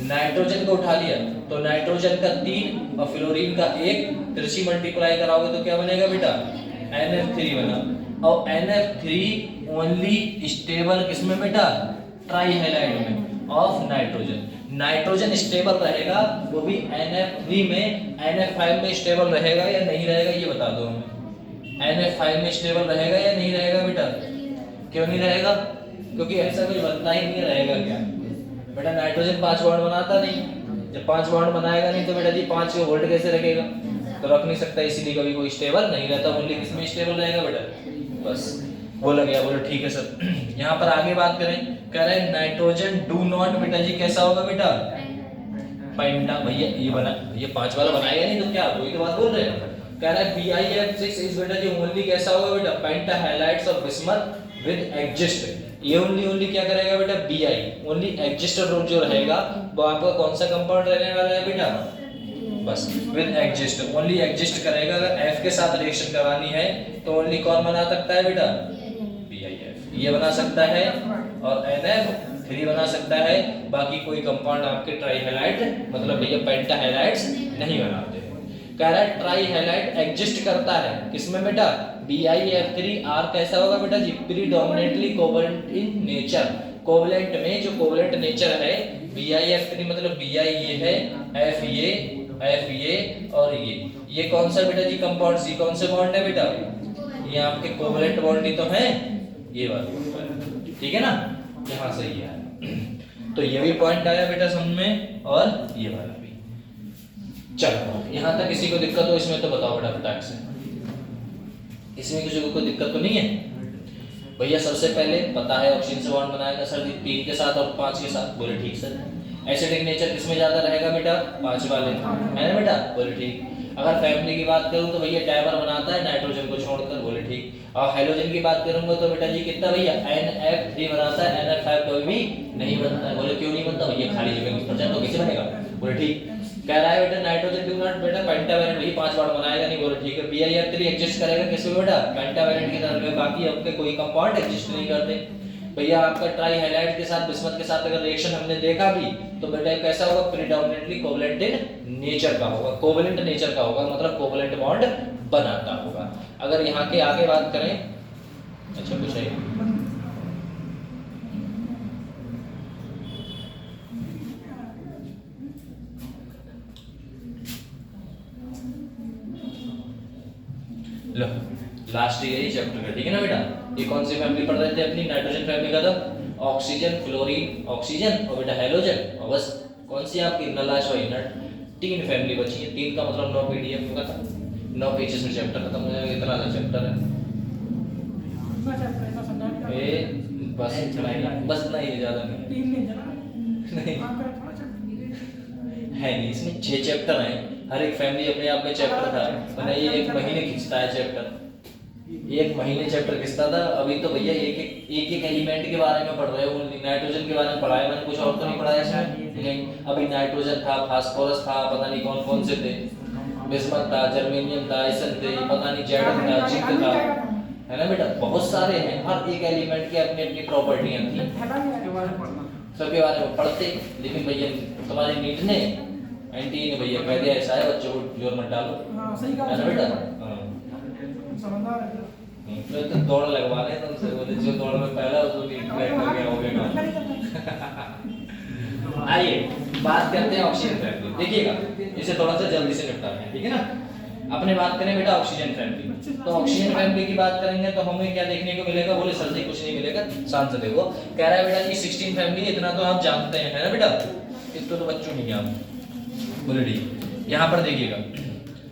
नाइट्रोजन को उठा लिया तो नाइट्रोजन का 3 और फ्लोरीन का 1 त्रिची मल्टीप्लाई कराओगे तो क्या बनेगा बेटा NF3 बना। और NF3 ओनली स्टेबल किसमें बेटा, ट्राई हैलाइड में ऑफ नाइट्रोजन, नाइट्रोजन स्टेबल रहेगा वो भी NF3 में, NF5 में स्टेबल रहेगा या नहीं रहेगा ये बता दो हमें, NF5 में स्टेबल रहेगा या नहीं रहेगा बेटा, क्यों नहीं रहेगा, क्योंकि ऐसा कोई बनता ही नहीं रहेगा क्या बेटा, नाइट्रोजन 5 बॉन्ड बनाता नहीं, जब 5 बॉन्ड बनाएगा नहीं तो बेटा जी 5 को होल्ड कैसे रखेगा, तो रख नहीं सकता, इसीलिए कभी कोई स्टेबल नहीं रहता, ओनली किसमें स्टेबल रहेगा बेटा, बस बोला गया। बोलो ठीक है सर। यहाँ पर आगे बात करें, कह रहे हैं नाइट्रोजन डू नॉट बेटा जी कैसा होगा बेटा, पेंटा, भैया ये बना, ये 5 वाला बनाएगा नहीं तो क्या, वही तो बात बोल रहे हैं। कह रहा है BiF6 इस बेटा जी ओनली कैसा होगा बेटा, penta halides of bismuth with exist, ये ओनली क्या करेगा बेटा Bi, ओनली एग्जिस्टर ग्रुप जो रहेगा वो आपका कौन सा कंपाउंड रहने वाला है बेटा, बस विद एग्जिस्ट, ओनली एग्जिस्ट करेगा। अगर F के साथ रिएक्शन करानी है तो ओनली कौन बना सकता है बेटा BiF, ये बना सकता है, और NF3 बना सकता है, बाकी कोई कंपाउंड आपके ट्राई हैलाइड मतलब भैया पेंटा हैलाइड्स नहीं बनाते। कह रहा है ट्राई हैलाइड एग्जिस्ट करता है किसमें बेटा, BiF3 R कैसा होगा बेटा जी, predominantly covalent in nature, covalent में जो कोवलेंट नेचर है BiF3 मतलब Bi ये है, F ये और ये कौन सा बेटा जी कंपाउंड, C कौन से बॉन्ड है बेटा, ये आपके कोवलेंट बॉन्ड ही तो है, ये वाला, ठीक है ना, यहाँ से ये आया। तो ये भी पॉइंट आया बेटा समझ में, और ये वाला भी। चलो यहाँ तक किसी को दिक्कत हो इसमें तो बताओ बेटा फटाक से, इसमें किसी को कोई दिक्कत तो नहीं है भैया। सबसे पहले पता है ऑक्सीजन से बॉन्ड बनाएगा सर 3 के साथ और 5 के साथ, बोले ठीक सर। एसिडिक नेचर किसमें ज्यादा रहेगा बेटा, बेटा 5 वाले, है ना बेटा, बोले ठीक। अगर फैमिली की बात करूं तो भैया डायमर बनाता है नाइट्रोजन को छोड़कर, बोले ठीक। और हेलोजन की बात करूंगा तो बेटा जी कितना भैया NF3 बनाता है, NF5 कभी भी नहीं बनता है, बोले क्यों नहीं बनता भैया, खाली जगह में प्रेजेंट तो कैसे बनेगा, बोले ठीक। कह रहा है बेटा नाइट्रोजन डू नॉट बेटा पेंटावैलेंट भैया 5 बार बनाएगा नहीं, बोले ठीक है। PIR3 एग्जिस्ट करेगा किसमें बेटा, पेंटावैलेंट की तरह में, बाकी आपके कोई कंपाउंड एग्जिस्ट नहीं करते भैया। आपका ट्राई हैलाइड के साथ बिस्मथ के साथ अगर रिएक्शन हमने देखा भी तो बेटा कैसा होगा, प्रीडोमिनेंटली कोवैलेंट इन नेचर का होगा, कोवैलेंट नेचर का होगा, मतलब कोवैलेंट बॉन्ड बनाता होगा। अगर यहाँ के आगे बात करें, अच्छा कुछ है लो, लास्ट यही चैप्टर का, ठीक है ना बेटा। ये कौन सी फैमिली पढ़ रहे थे अपनी, नाइट्रोजन फैमिली का, तो ऑक्सीजन, फ्लोरीन, ऑक्सीजन और बेटा हेलोजन, और बस कौन सी आपकी नलाश और इनर्ट, 3 फैमिली बची है। 3 का मतलब 9 पीडीएफ का था, 9 पेजेस में चैप्टर खत्म हो जाएगा, इतना सा चैप्टर है ए, बस इतना ही, बस इतना ही, ज्यादा नहीं है नहीं। इसमें 6 चैप्टर हैं, हर एक फैमिली अपने आप में चैप्टर था, मैंने ये 1 महीने खींचता है चैप्टर, 1 महीने चैप्टर खींचता था। अभी तो भैया एक एलिमेंट के बारे में पढ़ रहे हो, नाइट्रोजन के बारे में पढ़ाया मैंने, कुछ और तो नहीं पढ़ाया इसमें नहीं। अभी नाइट्रोजन था, फास्फोरस था, पता नहीं कौन कौन से थे, बिस्मथ था, जर्मेनियम था, आयरन थे, पता नहीं जेडन था, जिंक था, है ना बेटा, बहुत सारे हैं, हर एक एलिमेंट के अपनी अपनी प्रॉपर्टियां थी, सबके बारे में पढ़ते। लेकिन भैया तुम्हारी नीट ने एंटी ने भैया कह दिया ऐसा है, बच्चों को जोर मत डालो, है ना बेटा। तो दौड़ लगवा ले तुमसे, बोले जो दौड़ में पहला उसको नीट क्रैक कर गया हो गया। आइए बात करते हैं ऑक्सीजन फैमिली, देखिएगा इसे थोड़ा सा जल्दी से निपटाते हैं, ठीक है ना। अपने बात करें बेटा ऑक्सीजन फैमिली, तो ऑक्सीजन फैमिली की बात करेंगे तो हमें क्या देखने को मिलेगा, बोले सर जी कुछ नहीं मिलेगा, शांत से देखो। कह रहा है बेटा जी 16 फैमिली, इतना तो आप जानते हैं, है ना बेटा, इतना तो बच्चों नहीं ज्ञान, बोले ठीक। यहाँ पर देखिएगा,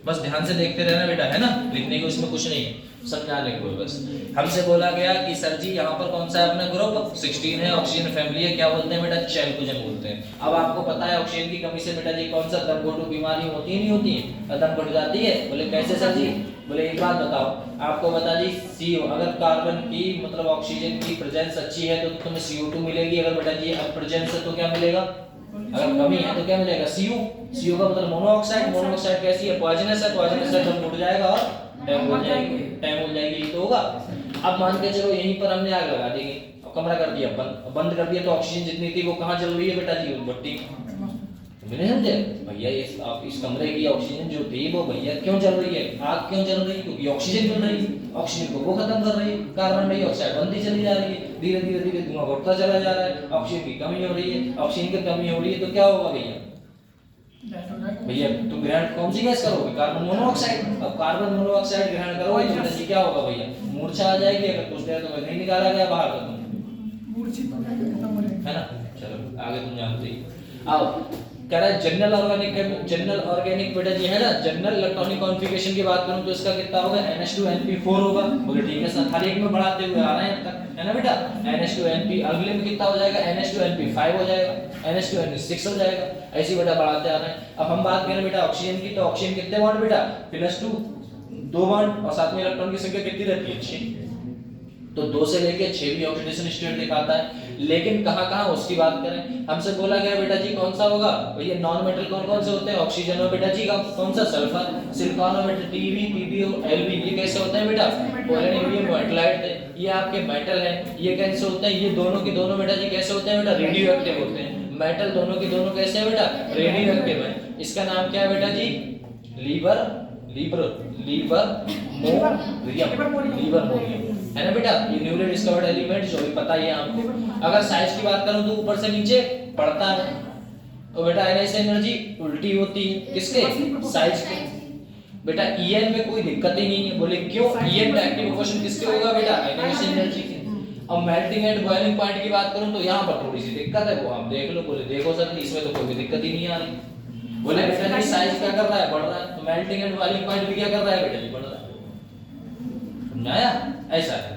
बस ध्यान से देखते रहना बेटा, है ना, लिखने को इसमें कुछ नहीं, समझाने को बस। हमसे बोला गया कि सर जी यहाँ पर कौन सा है अपना ग्रुप, 16 है, ऑक्सीजन फैमिली है, क्या बोलते हैं बेटा, चैल्कोजेन बोलते हैं। अब आपको पता है ऑक्सीजन की कमी से बेटा जी कौन सा दम घोटू बीमारी होती है, नहीं होती है, दम घुट जाती है, बोले कैसे सर जी, बोले एक बात बताओ, आपको बता जी CO, अगर कार्बन की मतलब ऑक्सीजन की प्रेजेंस अच्छी है तो तुम्हें CO2 मिलेगी, अगर बेटा जी अब प्रेजेंस है तो क्या मिलेगा, अगर कमी है तो क्या मिलेगा, CO का मतलब मोनोऑक्साइड, मोनोऑक्साइड कैसी है, पॉइजनस है, पॉइजनस है दम घुट जाएगा और टाइम हो जाएगी, टाइम हो जाएगी, ये तो होगा। अब मान के चलो यहीं पर हमने आग लगा दी, कमरा कर दिया बंद कर दिया, तो ऑक्सीजन जितनी थी वो कहाँ चल रही है बेटा जी, भट्टी, नहीं समझे भैया, इस कमरे की ऑक्सीजन जो थी वो भैया क्यों चल रही है, आग क्यों चल रही है, क्योंकि ऑक्सीजन मिल रही है, ऑक्सीजन को वो खत्म कर रही है, कार्बन डाइऑक्साइड बनती चली जा रही है, धीरे धीरे धीरे धुआं बढ़ता चला जा रहा है, ऑक्सीजन की कमी हो रही है, ऑक्सीजन की कमी हो रही है तो क्या होगा भैया तुम ग्रहण कौन सी गैस करोगे, कार्बन मोनोऑक्साइड। अब कार्बन मोनोऑक्साइड ग्रहण करोगे तो बेटा क्या होगा भैया, मूर्छा आ जाएगी, अगर कुछ देर तो नहीं निकाला गया बाहर तो तुम, है ना। चलो आगे तुम जानते ही। अब कह रहा है जनरल ऑर्गेनिक बेटा जी, है ना, जनरल इलेक्ट्रॉनिक कॉन्फ़िगरेशन की बात करूं तो इसका कितना होगा, NH2NP4 होगा, बोले ठीक है सर, हर एक में बढ़ाते हुए आ रहे हैं अब तक, है ना बेटा। NH2NP अगले में कितना हो जाएगा, NH2NP5 हो जाएगा, NH2NP6 हो जाएगा, ऐसे बेटा बढ़ाते आ रहे हैं। अब हम बात करें बेटा ऑक्सीजन की, तो ऑक्सीजन कितने बॉन्ड बेटा, +2 2 बॉन्ड, और साथ में इलेक्ट्रॉन की संख्या कितनी रहती है, 6, तो 2 से लेके 6 भी ऑक्सीडेशन स्टेट दिखाता है। लेकिन कहां-कहां उसकी बात करें, हमसे बोला गया बेटा जी कौन सा होगा, भैया नॉन मेटल कौन-कौन से होते हैं, ऑक्सीजन और बेटा जी कौन सा, सल्फर, सिलिकॉन और बेटा Tb, Pb और Lb, ये कैसे होते हैं बेटा, पोलैरियम मेटलाइट, ये आपके मेटल हैं, ये कैसे होते हैं, ये दोनों के दोनों बेटा जी कैसे होते हैं बेटा, रेडियो एक्टिव होते हैं, मेटल दोनों के दोनों कैसे हैं बेटा, रेडियो एक्टिव है। इसका नाम क्या है बेटा जी, लीबरमोरियम, है ना बेटा, ये न्यूली डिस्कवर्ड एलिमेंट जो भी पता ही है आपको। अगर साइज की बात करूं तो ऊपर से नीचे बढ़ता है, तो बेटा आयनाइजेशन एनर्जी उल्टी होती है, किसके, साइज के। बेटा En में कोई दिक्कत ही नहीं है, बोले क्यों, En का एक्टिव इक्वेशन किसके होगा बेटा, आयनाइजेशन एनर्जी के। अब मेल्टिंग एंड बॉइलिंग पॉइंट की बात करूं तो यहाँ पर थोड़ी सी दिक्कत है, वो आप देख लो, बोले देखो सर इसमें तो कोई भी दिक्कत ही नहीं आ रही, बोले बेटा जी साइज क्या कर रहा है, बढ़ रहा है, तो मेल्टिंग एंड बॉइलिंग पॉइंट भी क्या कर रहा है बेटा जी, बढ़ रहा है, समझाया, ऐसा है।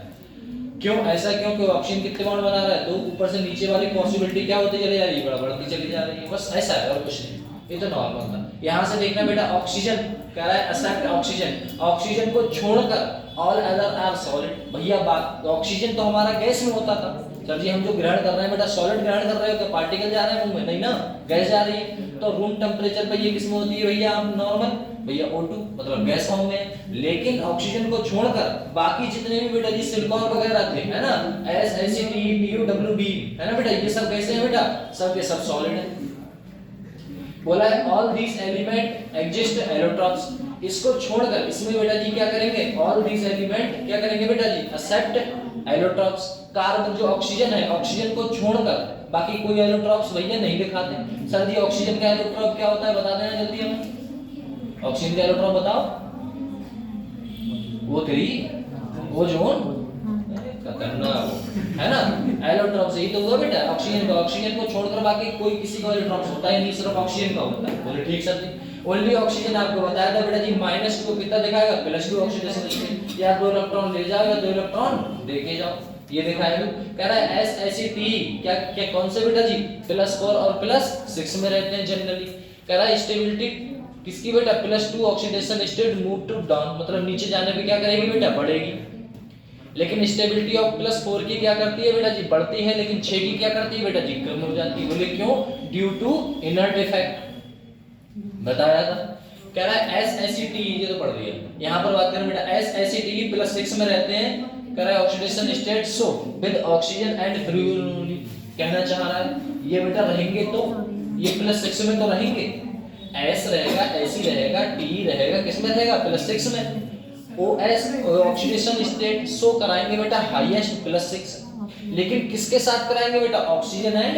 क्यों ऐसा, क्योंकि ऑक्सीजन कितने बॉन्ड बना रहा है, तो ऊपर से नीचे वाली पॉसिबिलिटी क्या होती चली जा रही है, बढ़ती चली जा रही है, बस ऐसा है और कुछ नहीं। ये तो नॉर्मल था। यहाँ से देखना बेटा ऑक्सीजन कह रहा है एक्सेप्ट ऑक्सीजन, ऑक्सीजन को छोड़कर ऑल अदर आर सॉलिड। भैया बात ऑक्सीजन तो हमारा गैस में होता था। सर जी हम जो ग्रहण कर रहे हैं बेटा सॉलिड ग्रहण कर रहे हो तो पार्टिकल जा रहे हैं मुंह में, नहीं ना, गैस जा रही है। तो रूम टेम्परेचर पे ये किस में होती है भैया, आप नॉर्मल भैया O2 मतलब गैस फॉर्म में। लेकिन ऑक्सीजन को छोड़कर बाकी जितने भी बेटा जी सिलिकॉन वगैरह थे है ना, S Ac T U W B है ना बेटा, ये सब कैसे हैं बेटा, सब के सब सॉलिड है। बोला है all these element exist allotropes, इसको छोड़कर इसमें बेटा जी क्या करेंगे, ऑल दीस एलिमेंट क्या करेंगे बेटा जी, एक्सेप्ट एलोट्रॉप्स। कार्बन जो ऑक्सीजन है, ऑक्सीजन को छोड़कर बाकी कोई एलोट्रॉप्स भैया नहीं दिखाते। सर जी ऑक्सीजन का एलोट्रॉप क्या होता है बता देना जल्दी हमें, ऑक्सीजन का एलोट्रॉप बताओ। O3 ओजोन करना है ना, एलोट्रॉप से ही तो हुआ बेटा ऑक्सीजन का, ऑक्सीजन को छोड़कर बाकी कोई किसी का एलोट्रॉप होता है नहीं, सिर्फ ऑक्सीजन का होता है। बोले ठीक सर जी। ओनली ऑक्सीजन आपको बताया था बेटा जी -2 कितना दिखाएगा, +2 ऑक्सीडेशन स्टेट, या 2 इलेक्ट्रॉन ले जाओ या 2 इलेक्ट्रॉन देके जाओ, ये दिखाएगा। कह रहा है S Ac T क्या क्या कौन से बेटा जी, +4 और +6 में रहते हैं जनरली। कह रहा है स्टेबिलिटी किसकी बेटा, +2 oxidation state move to down, मतलब नीचे जाने पे क्या करेगी बेटा, बढ़ेगी। लेकिन स्टेबिलिटी ऑफ +4 की क्या करती है बेटा जी, बढ़ती है, लेकिन 6 की क्या करती है बेटा जी, कम हो जाती है। बोले क्यों, ड्यू टू इनर्ट इफेक्ट बताया था। कह रहा है S Ac T ये तो पढ़ दिया, यहाँ पर बात करें बेटा S Ac T +6 में रहते हैं। कह रहा है oxidation state so with oxygen and fluorine, कहना चाह रहा है ये बेटा रहेंगे तो ये +6 में तो रहेंगे, S रहेगा, Ac रहेगा, T रहेगा, किस में रहेगा, +6 में। OS ऑक्सीडेशन स्टेट शो कराएंगे बेटा हाईएस्ट +6, लेकिन किसके साथ कराएंगे बेटा, ऑक्सीजन एंड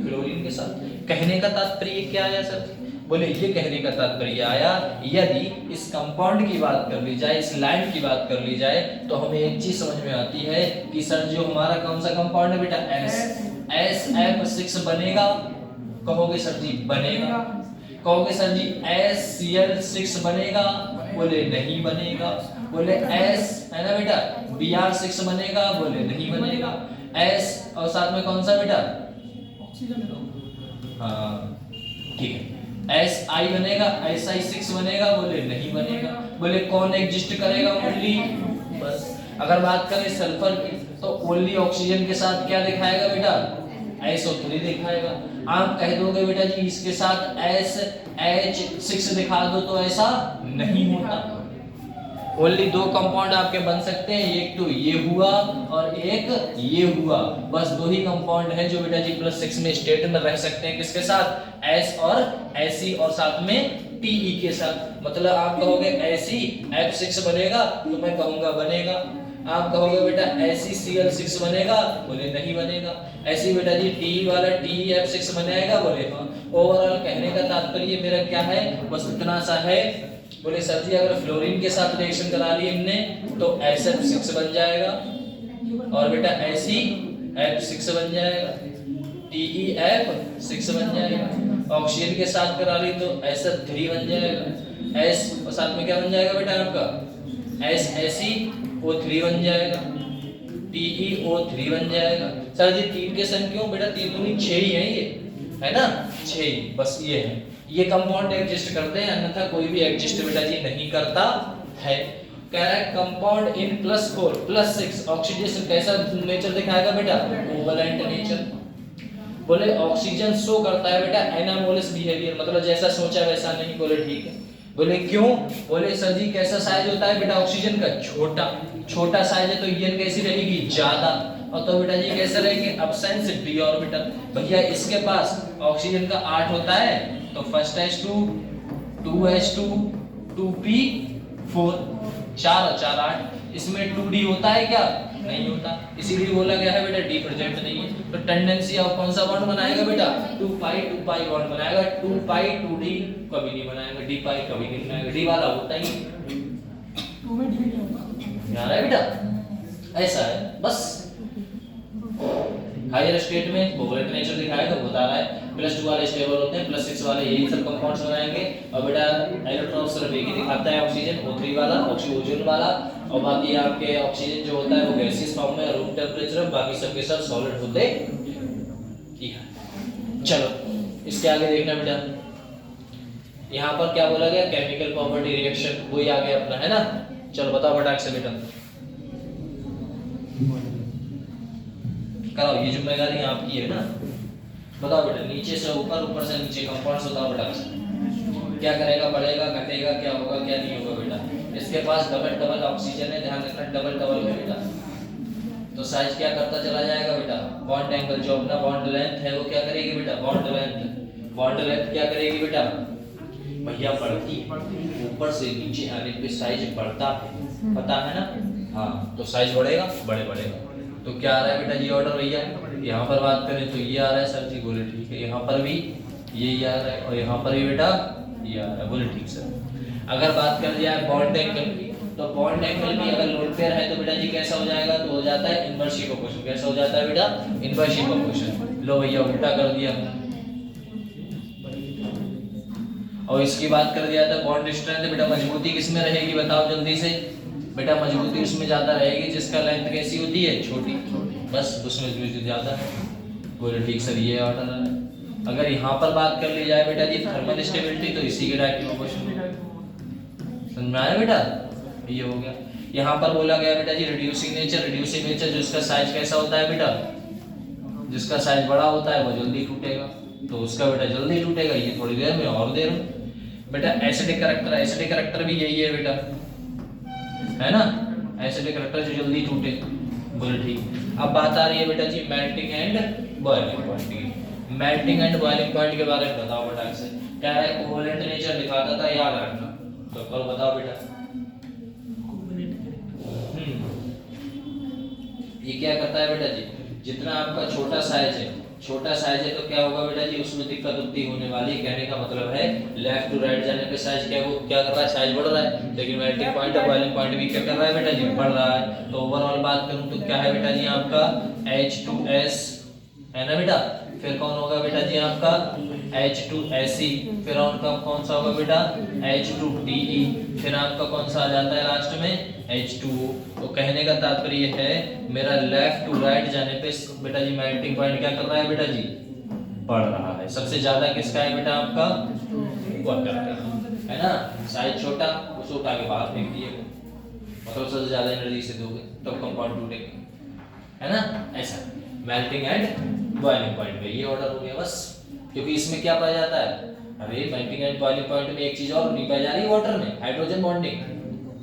क्लोरीन के साथ। कहने का तात्पर्य क्या आया सर, बोले ये कहने का तात्पर्य आया यदि इस कंपाउंड की बात कर ली जाए, इस लाइन की बात कर ली जाए, तो हमें एक चीज समझ में आती है कि सर जो हमारा कौन सा कंपाउंड है बेटा, SF6 बनेगा, कहोगे सर जी बनेगा, कहोगे सर जी SCl6 बनेगा, बोले नहीं बनेगा, बोले S है ना बेटा Br6 बनेगा, बोले नहीं बनेगा, S और साथ में कौन सा बेटा, हाँ ठीक है, Si बनेगा, Si6 बनेगा, बोले नहीं बनेगा, बोले कौन एग्जिस्ट करेगा, ओनली, बस। अगर बात करें सल्फर की तो ओनली ऑक्सीजन के साथ क्या दिखाएगा बेटा, SO3 दिखाएगा। आप कह दोगे बेटा जी इसके साथ SH6 दिखा दो तो ऐसा नहीं होता, ओनली 2 कंपाउंड आपके बन सकते हैं, एक तो ये हुआ और एक ये हुआ, बस 2 ही कंपाउंड हैं जो बेटा जी +6 में स्टेट में रह सकते हैं, किसके साथ, S और Ac और साथ में Te के साथ। मतलब आप कहोगे AcF6 बनेगा तो मैं कहूंगा बनेगा, आप कहोगे बेटा AcCl6 बनेगा, बोले नहीं बनेगा, ऐसी बेटा जी Te वाला TeF6 बनेगा, बोले हाँ। ओवरऑल कहने का तात्पर्य मेरा क्या है, बस इतना सा है। बोले सर जी अगर फ्लोरीन के साथ रिएक्शन करा ली हमने तो SF6 बन जाएगा, और बेटा AcF6 बन जाएगा, TeF6 बन जाएगा, ऑक्सीजन के साथ करा ली तो SF3 बन जाएगा, S और साथ में क्या बन जाएगा बेटा आपका, SaCO3 बन जाएगा, TeO3 बन जाएगा। सर जी 3 के सन क्यों बेटा, 3 दूनी 6 ही है, ये है ना 6 ही, बस ये है, ये कंपाउंड एग्जिस्ट करते हैं, अन्यथा कोई भी एग्जिस्ट बेटा जी नहीं करता है। कह रहा है कंपाउंड इन +4 +6 ऑक्सीडेशन कैसा नेचर दिखाएगा बेटा, कोवैलेंट नेचर। बोले ऑक्सीजन शो करता है बेटा एनामोलस बिहेवियर, मतलब जैसा सोचा वैसा नहीं, बोले ठीक है। बोले क्यों, बोले सर जी कैसा साइज होता है बेटा ऑक्सीजन का, छोटा साइज है तो ईएन कैसी रहेगी, ज्यादा, और तो बेटा जी कैसे रहेंगे, एब्सेंस d ऑर्बिटल। भैया इसके पास ऑक्सीजन का 8 होता है तो फर्स्ट H2 2H2 2P4 4 और 4 8, इसमें 2D होता है क्या, नहीं होता, इसीलिए बोला गया है बेटा D प्रेजेंट नहीं है। तो टेंडेंसी ऑफ कौन सा बॉन्ड बनाएगा बेटा, 2 pi बॉन्ड बनाएगा, 2 pi 2D कभी नहीं बनाएगा, D pi कभी नहीं बनाएगा, D वाला होता ही यार है बेटा, ऐसा है बस। हायर स्टेट में कोवैलेंट नेचर दिखाएगा, बता रहा है +2 वाले स्टेबल होते हैं, +6 वाले यही सब कंपाउंड्स बनाएंगे, और बेटा एलोट्रॉप सिर्फ एक ही दिखाता है ऑक्सीजन, O3 वाला, ओजोन वाला, और बाकी आपके ऑक्सीजन जो होता है वो गैसियस फॉर्म में रूम टेम्परेचर, बाकी सब के सब सॉलिड होते हैं। चलो इसके आगे देखना बेटा, यहाँ पर क्या बोला गया, केमिकल प्रॉपर्टी रिएक्शन, वही आ गया अपना, है ना। चलो बताओ फटाक से बेटा, कराओ, ये जिम्मेदारी आपकी है ना। बताओ बेटा, नीचे से ऊपर, ऊपर से नीचे, कंपाउंड्स बताओ फटाक से। क्या करेगा, बढ़ेगा, घटेगा, क्या होगा, क्या नहीं होगा बेटा। इसके पास डबल डबल ऑक्सीजन है, ध्यान रखना, डबल डबल है बेटा। तो साइज क्या करता चला जाएगा बेटा, बॉन्ड एंगल, जो अपना बॉन्ड लेंथ है वो क्या करेगी बेटा, बॉन्ड लेंथ, बॉन्ड लेंथ क्या करेगी बेटा भैया, बढ़ती है। ऊपर से नीचे आने पे साइज बढ़ता है, पता है ना। हाँ, तो साइज बढ़ेगा, बढ़ेगा। तो क्या आ रहा है बेटा जी ऑर्डर भैया, यहाँ पर बात करें तो ये आ रहा है सर जी, बोले ठीक है। यहाँ पर भी यही आ रहा है, और यहाँ पर भी बेटा ये आ रहा है, बोले ठीक सर। अगर बात कर जाए बॉन्ड एंगल की, तो बॉन्ड एंगल भी अगर लोन पेयर है तो बेटा जी कैसा हो जाएगा, तो हो जाता है इनवर्सली प्रोपोर्शनल। कैसा हो जाता है बेटा, इनवर्सली प्रोपोर्शनल। लो भैया उल्टा कर दिया। और इसकी बात कर दिया था बॉन्ड स्ट्रेंथ, बेटा मजबूती किसमें रहेगी बताओ जल्दी से बेटा, मजबूती उसमें ज्यादा रहेगी जिसका लेंथ कैसी होती है, छोटी, बस उसमें मजबूती ज्यादा है। बोले ठीक सर, ये ऑर्डर है। अगर यहाँ पर बात कर ली जाए बेटा जी थर्मल स्टेबिलिटी, तो इसी के डायरेक्ट प्रोपोर्शनल, समझ में आया बेटा, ये हो गया। यहाँ पर बोला गया बेटा जी रिड्यूसिंग नेचर, रिड्यूसिंग नेचर जिसका साइज कैसा होता है बेटा, जिसका साइज बड़ा होता है वो जल्दी टूटेगा, तो उसका बेटा जल्दी टूटेगा, ये थोड़ी देर में और देर में। बेटा एसिडिक कैरेक्टर, एसिडिक कैरेक्टर भी यही है बेटा, है ना, एसिडिक कैरेक्टर जो जल्दी टूटे, बोले ठीक। अब बात आ रही है बेटा जी मेल्टिंग एंड बॉइलिंग पॉइंट की। मेल्टिंग एंड बॉइलिंग पॉइंट के बारे में बताओ बेटा से, क्या है, कोवलेंट नेचर दिखाता था, याद रखना। तो कल बताओ बेटा, ये क्या करता है बेटा जी, जितना आपका छोटा साइज है, छोटा साइज है तो क्या होगा बेटा जी, उसमें दिक्कत उत्ती होने वाली। कहने का मतलब है लेफ्ट टू राइट जाने पे साइज क्या वो क्या कर रहा है, साइज बढ़ रहा है, लेकिन मेल्टिंग पॉइंट और बॉइलिंग पॉइंट भी क्या कर रहा है बेटा जी, बढ़ रहा है। तो ओवरऑल बात करूं तो क्या है बेटा जी आपका H2S, है ना बेटा। फिर कौन होगा बेटा जी आपका H2Se, फिर आपका कौन सा होगा बेटा H2Te, फिर आपका कौन सा आ जाता है लास्ट में H2O। तो कहने का तात्पर्य है मेरा लेफ्ट टू राइट जाने पे बेटा जी मेल्टिंग पॉइंट क्या कर रहा है बेटा जी, बढ़ रहा है। सबसे ज्यादा किसका है बेटा आपका वाटर का, है ना। साइज छोटा, उसको उठा के बाहर फेंक दिए, मतलब सबसे ज्यादा एनर्जी से दोगे तो कंपाउंड टूटेगा, है ना। ऐसा मेल्टिंग एंड बॉइलिंग पॉइंट में ये ऑर्डर हो गया बस। क्योंकि इसमें क्या पाया जाता है, अरे मेल्टिंग एंड बॉइलिंग पॉइंट में एक चीज और नहीं पाई जा रही वाटर में, हाइड्रोजन बॉन्डिंग।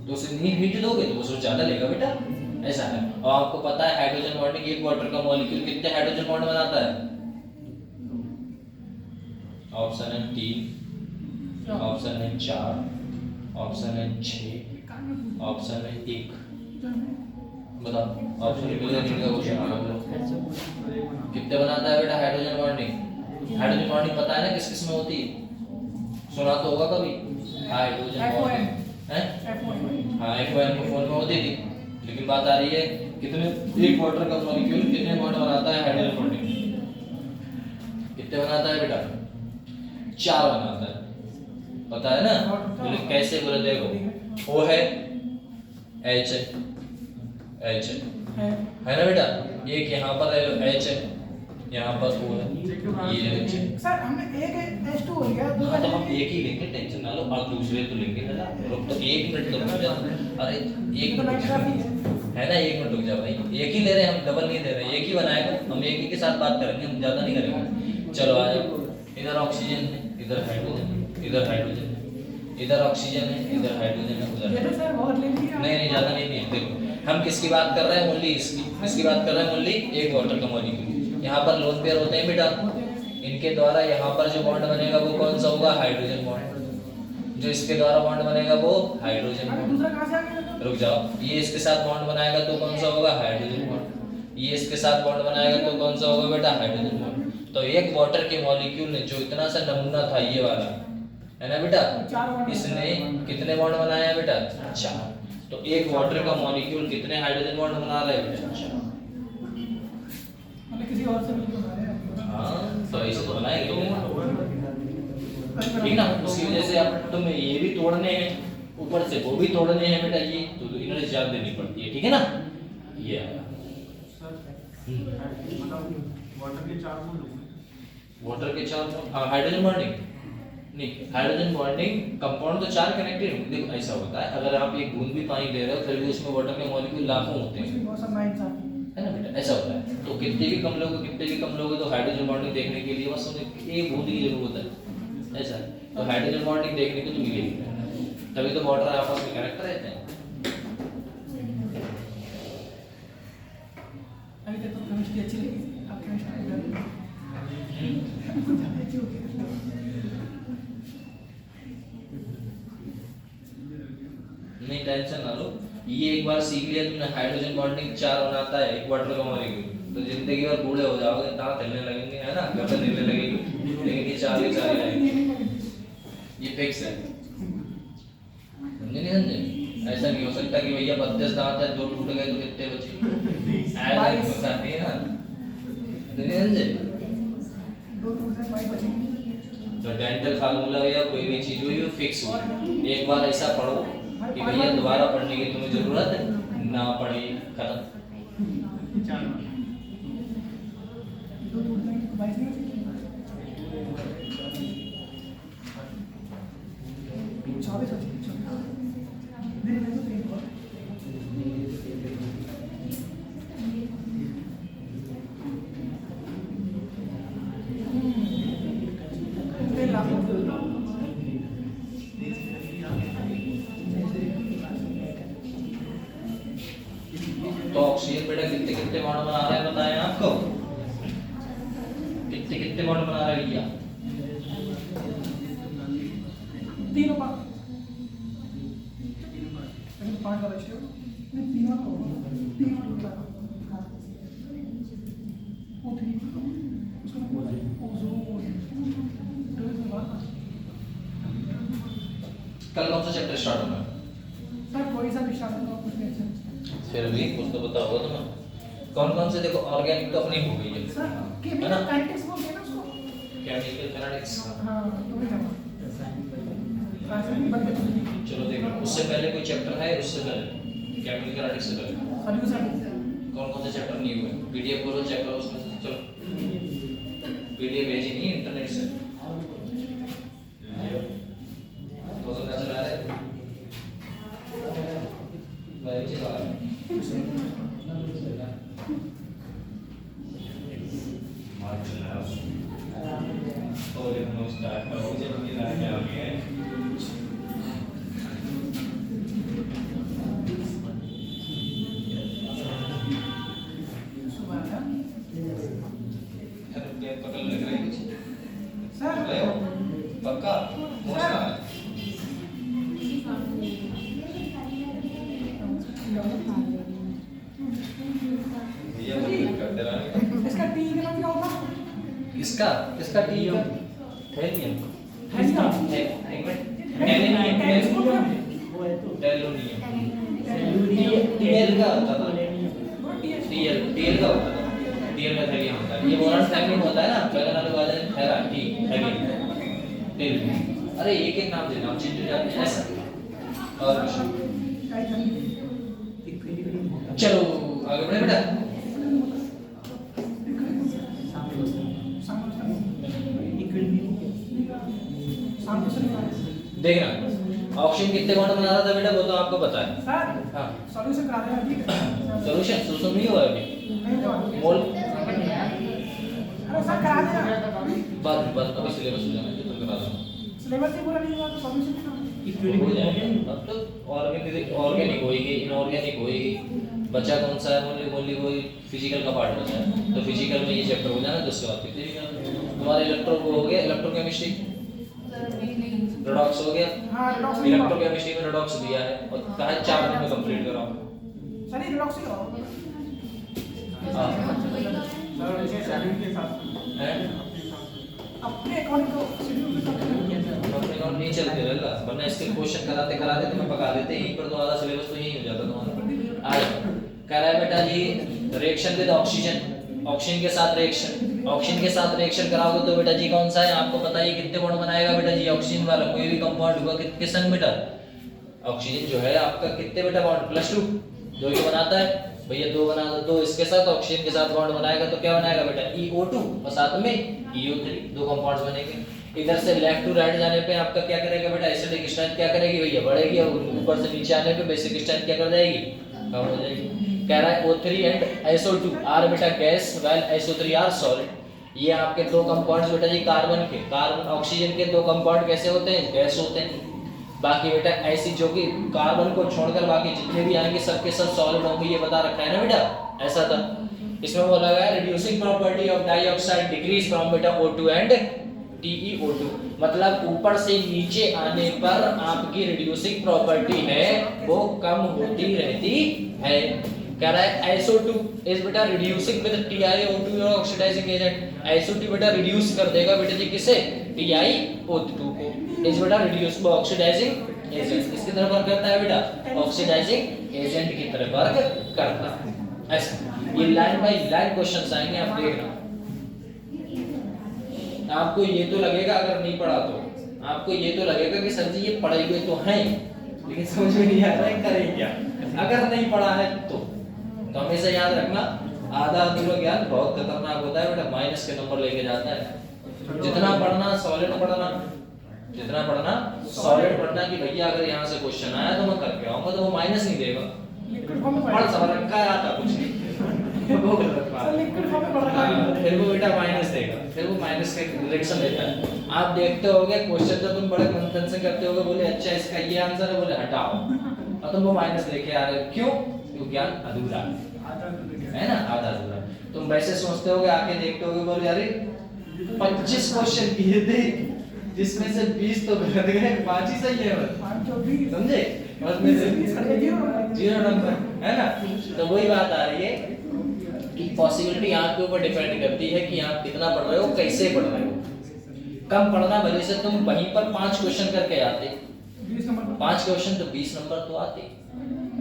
तो उसे नहीं हीट दोगे तो वो ज्यादा लेगा बेटा, ऐसा है। और आपको पता है हाइड्रोजन बॉन्डिंग, एक वाटर का मॉलिक्यूल कितने हाइड्रोजन बॉन्ड बनाता है, ऑप्शन है 3, ऑप्शन है 4, ऑप्शन है 6, ऑप्शन है 1। बताओ ऑप्शन मिलेगा कितने क्वेश्चन कितने बनाता है बेटा हाइड्रोजन बॉन्डिंग। हाइड्रोजन बॉन्डिंग पता है ना किस किस में होती है, सुना तो होगा कभी, हाइड्रोजन बॉन्डिंग है, हाँ F1 को फॉर्म में होती थी। लेकिन बात आ रही है कितने, एक वाटर का मॉलिक्यूल कितने बॉन्ड बनाता है हाइड्रोजन बॉन्डिंग, कितने बनाता है बेटा, 4 बनाता है, पता है ना। बोले कैसे, बोले देखो O है, H है ना बेटा, एक यहाँ पर H है, यहाँ पर O है, ये H है। सर हमने एक H2 हो गया, हाँ तो हम एक ही लेंगे, टेंशन ना लो, आप दूसरे तो लेंगे ना। रुक तो 1 मिनट तो रुक जा, अरे 1 मिनट रुक जा, है ना, 1 मिनट रुक जा भाई, एक ही ले रहे हैं हम, डबल नहीं दे रहे, एक ही बनाएगा, हम एक ही के साथ बात करेंगे, हम ज्यादा नहीं करेंगे। चलो आ जाओ, इधर ऑक्सीजन है, इधर हाइड्रोजन, इधर हाइड्रोजन, इधर ऑक्सीजन है, इधर हाइड्रोजन है, उधर ये तो सर बहुत लेंथी है। नहीं ज्यादा नहीं है। देखो हम किसकी बात कर रहे हैं, ओनली इसकी बात कर रहे हैं, ओनली एक वाटर का मॉलिक्यूल। यहाँ पर लोन पेयर होते हैं बेटा, इनके द्वारा यहाँ पर जो बॉन्ड बनेगा वो कौन सा होगा, हाइड्रोजन बॉन्ड। जो इसके द्वारा बॉन्ड बनेगा वो हाइड्रोजन बॉन्ड। दूसरा कहाँ से आ गया, रुक जाओ, ये इसके साथ बॉन्ड बनाएगा तो कौन सा होगा, हाइड्रोजन बॉन्ड। ये इसके साथ बॉन्ड बनाएगा तो कौन सा होगा बेटा, हाइड्रोजन बॉन्ड। तो एक वाटर के मॉलिक्यूल ने जो इतना सा नमूना था ये वाला, है ना बेटा, इसने कितने बॉन्ड बनाया है बेटा, 4। तो एक वाटर का मॉलिक्यूल कितने हाइड्रोजन बॉन्ड बना रहा है बेटा, 4। मतलब किसी और से मिलकर बना रहे हैं। हाँ तो ऐसे तो बनाएंगे ठीक ना। उसकी वजह से अब तुम्हें ये भी तोड़ने हैं, ऊपर से वो भी तोड़ने हैं बेटा, ये तो एनर्जी ज्यादा देनी पड़ती है, ठीक है ना। ये वाटर के 4 मोल, वाटर के 4, हाँ हाइड्रोजन बॉन्डिंग नहीं, हाइड्रोजन बॉन्डिंग कंपाउंड तो 4 कनेक्टेड होंगे। देखो ऐसा होता है, अगर आप एक बूंद भी पानी ले रहे हो फिर भी उसमें वाटर के मॉलिक्यूल लाखों होते हैं, उसमें बहुत सारे लाइन्स आती हैं। है ना बेटा, ऐसा होता है। तो कितने भी कम लोगे तो हाइड्रोजन बॉन्डिंग देखने के लिए बस उन्हें एक बूंद की जरूरत है, ऐसा है। तो हाइड्रोजन बॉन्डिंग देखने को तो मिलेगी, तभी तो वाटर आपस में कनेक्ट रहते हैं। अभी तक तो केमिस्ट्री अच्छी लगी, अब केमिस्ट्री अच्छी होती है। नहीं टेंशन ना लो, ये एक बार सीख लिया तुमने हाइड्रोजन बॉन्डिंग 4 बनाता है एक वाटर का मॉलिक्यूल, तो जिंदगी भर बूढ़े हो जाओगे, दांत हिलने लगेंगे, है ना, गर्दन हिलने लगेगी, लेकिन ये 4 ही रहेंगे, ये फिक्स है। समझे नहीं समझे? ऐसा नहीं हो सकता कि भैया 32 दांत है, 2 टूट गए तो कितने बचे, ऐसा नहीं हो सकती है ना, नहीं समझे? 2 टूट से 5 बचेंगे। तो डेंटल फार्मूला या कोई भी चीज हुई वो फिक्स हो, एक बार ऐसा पढ़ो कि भैया दोबारा पढ़ने की तुम्हें जरूरत है ना पढ़े, खत्म। 2 टूट जाएंगे तो 22 नहीं बचेंगे। 24 बचेंगे, 24। नहीं नहीं तो 3 और। फिर लाखों तो ऑक्सीजन बेटा कितने कितने बॉन्ड बना रहा है बताएं आपको, कितने कितने बॉन्ड बना रहा है भैया? 3 होगा। अभी तो 5 का बचे हो। नहीं 3 वाला होगा। 3 टूट रहा है। वो 3 उसका ओजोन तो इसमें बात कल कौन सा चैप्टर स्टार्ट होगा? सर कोई सा भी स्टार्ट होगा कुछ नहीं अच्छा। फिर भी कुछ तो पता होगा तुम्हें, कौन कौन से? देखो ऑर्गेनिक तो अपनी हो गई है, सर है केमिकल ना? काइनेटिक्स बोलते हैं ना उसको। Chemical kinetics. हाँ तो वही था। रासायनिक बंद चलो देखो, उससे पहले कोई चैप्टर है, उससे पहले केमिकल कैनेटिक्स से पहले सॉल्यूशन। कौन कौन से चैप्टर नहीं हुए? पीडीएफ खोलो, चेक करो उसमें से। चलो पीडीएफ भेजी नहीं इंटरनेट से, तो क्या चला रहे भाई जी बाहर मार चला और हम स्टार्ट करो जब ये लाके आ गए पकड़ लग रही है सर ले आओ पक्का मोस्टा ये करते रहने इसका टी का नाम क्या होगा? इसका इसका टी थैलियम थैलियम। एक मिनट टेलोनियम टीएल का होता था टीएल का होता था टीएल का थैलियम होता है ये बोरान थैलियम होता है ना पहले वाले वाले थैरा टी थैलियम टीएल अरे एक एक नाम से नाम चेंज हो जाते हैं ऐसा और कुछ चलो आगे बढ़े बेटा देखना ऑक्सीजन कितने बॉन्ड बना रहा था बेटा वो तो आपको पता है सर हाँ सॉल्यूशन करा देना ठीक है सॉल्यूशन सोल्यूशन नहीं हुआ अभी नहीं जमा मोल अरे सर करा देना बस अभी सिलेबस हो जाना है तो करा दूंगा सिलेबस ही पूरा नहीं हुआ तो सॉल्यूशन नहीं हो जाएगा अब तो ऑर्गेनिक होएगी इनऑर्गेनिक होएगी बचा कौन सा है ओनली वही फिजिकल का पार्ट बचा है तो फिजिकल में ये चैप्टर हो जाना तो उसके बाद फिर तुम्हारे इलेक्ट्रो हो गया इलेक्ट्रोकेमिस्ट्री रेडॉक्स हो गया हां रिडॉक्स नहीं हुआ इलेक्ट्रोकेमिस्ट्री में रेडॉक्स दिया है और कहा 4 दिन में कंप्लीट कराओ सर ये रिडॉक्स ही कराओ हां सर इसे शेड्यूल के साथ है अपने अकॉर्डिंग तो शेड्यूल के साथ अपने अकाउंट नहीं चलते रहला वरना इसके क्वेश्चन कराते कराते तुम्हें पका देते यहीं पर तो आधा सिलेबस तो यही हो जाता तुम्हारा आज कह रहा है बेटा जी रिएक्शन विद ऑक्सीजन ऑक्सीजन के साथ रिएक्शन कराओगे तो बेटा जी कौन सा है आपको बताइए कितने बॉन्ड बनाएगा बेटा जी ऑक्सीजन वाला कोई भी कंपाउंड होगा किस संग बेटा ऑक्सीजन जो है आपका कितने बेटा बॉन्ड +2 2 ही बनाता है भैया 2 बना दो इसके साथ ऑक्सीजन के साथ बॉन्ड बनाएगा तो क्या बनाएगा बेटा EO2 और साथ में EO3 दो कंपाउंड्स बनेंगे इधर से लेफ्ट टू राइट जाने पे आपका क्या करेगा बेटा, एसिडिक स्ट्रेंथ क्या करेगी भैया, बढ़ेगी, और ऊपर से नीचे आने पे बेसिक स्ट्रेंथ क्या कर जाएगी, कम हो जाएगी। कह रहा है O3 एंड SO2 आर बेटा gas while SO3 are solid. ये आपके दो कंपाउंड्स बेटा जी कार्बन के, कार्बन ऑक्सीजन के दो कंपाउंड कैसे होते हैं, गैस होते हैं। बाकी बेटा ऐसी जो कि कार्बन को छोड़कर बाकी जितने भी आएंगे सबके सब सॉलिड होंगे, ये बता रखा है ना बेटा, ऐसा था। इसमें बोला गया reducing property of dioxide decrease from बेटा O2 एंड TeO2, मतलब ऊपर से नीचे आने पर आपकी रिड्यूसिंग प्रॉपर्टी है वो कम होती रहती है। कह रहा है SO2 इज बेटा reducing with TiO2 oxidising agent. SO2 बेटा रिड्यूस कर देगा बेटा जी किसे, TiO2 को, इज बेटा रिड्यूस ऑक्सीडाइजिंग एजेंट, किसकी तरफ वर्क करता है बेटा, ऑक्सीडाइजिंग एजेंट की तरफ वर्क करता है। ऐसा ये लाइन बाय लाइन क्वेश्चंस आएंगे, आप देखना। आपको ये तो लगेगा अगर नहीं पढ़ा तो आपको ये तो लगेगा कि सर जी ये पढ़े हुए तो हैं लेकिन समझ में नहीं आ रहा है करें क्या, अगर नहीं पढ़ा है तो हमेशा याद रखना आधा अधूरा ज्ञान बहुत खतरनाक होता है बेटा, माइनस के नंबर लेके जाता है। जितना पढ़ना सॉलिड पढ़ना, जितना पढ़ना सॉलिड पढ़ना कि भैया अगर यहाँ से क्वेश्चन आया तो मैं करके आऊंगा तो वो माइनस नहीं देगा, पढ़ सब रखा है आता कुछ नहीं वो गलत बात है। फिर वो बेटा माइनस देगा, फिर वो माइनस का डायरेक्शन देता है। आप देखते होगे क्वेश्चन जब तुम बड़े मंथन से करते होगे, बोले अच्छा इसका ये आंसर है, बोले हटाओ, और तुम वो माइनस लेके आ रहे हो, क्यों, क्योंकि ज्ञान अधूरा है ना, आधा अधूरा। तुम वैसे सोचते होगे आके देखते होगे, बोले अरे 25 क्वेश्चन किए थे जिसमें से 20 तो गलत गए, 5 ही सही है, समझे, और में से 0 नंबर है ना। तो वही बात आ रही है कि पॉसिबिलिटी आपके ऊपर डिपेंड करती है कि आप कितना पढ़ रहे हो, कैसे पढ़ रहे हो। कम पढ़ना भले से तुम वहीं पर 5 क्वेश्चन करके आते, 5 क्वेश्चन तो 20 नंबर तो आते,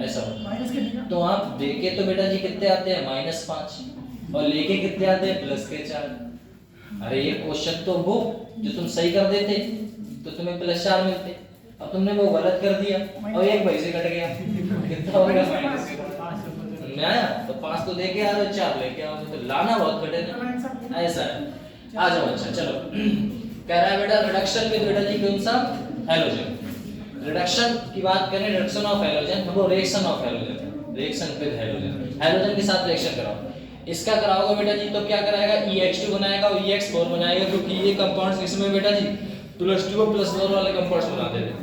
ऐसा होता। तो आप देके तो बेटा जी कितने आते हैं, -5, और लेके कितने आते हैं, +4। अरे ये क्वेश्चन तो वो जो तुम सही कर देते तो तुम्हें +4 मिलते, अब तुमने वो गलत कर दिया और एक वही से कट गया, कितना हो गया, -। आया तो 5 तो देके आ रहे हो, 4 लेके आओ, तो लाना बहुत कठिन है, ऐसा है। आ जाओ, अच्छा चलो। कह रहा है बेटा रिडक्शन विद बेटा जी कौन सा, हैलोजन। रिडक्शन की बात करें, रिडक्शन ऑफ हैलोजन, वो reaction of halogen, reaction with halogen, halogen के साथ रिएक्शन कराओ। इसका कराओगे बेटा जी तो क्या कराएगा, EX2 बनाएगा और EX4 बनाएगा, क्योंकि ये कंपाउंड्स इसमें बेटा जी +2 और +4 वाले कंपाउंड्स बनाते थे।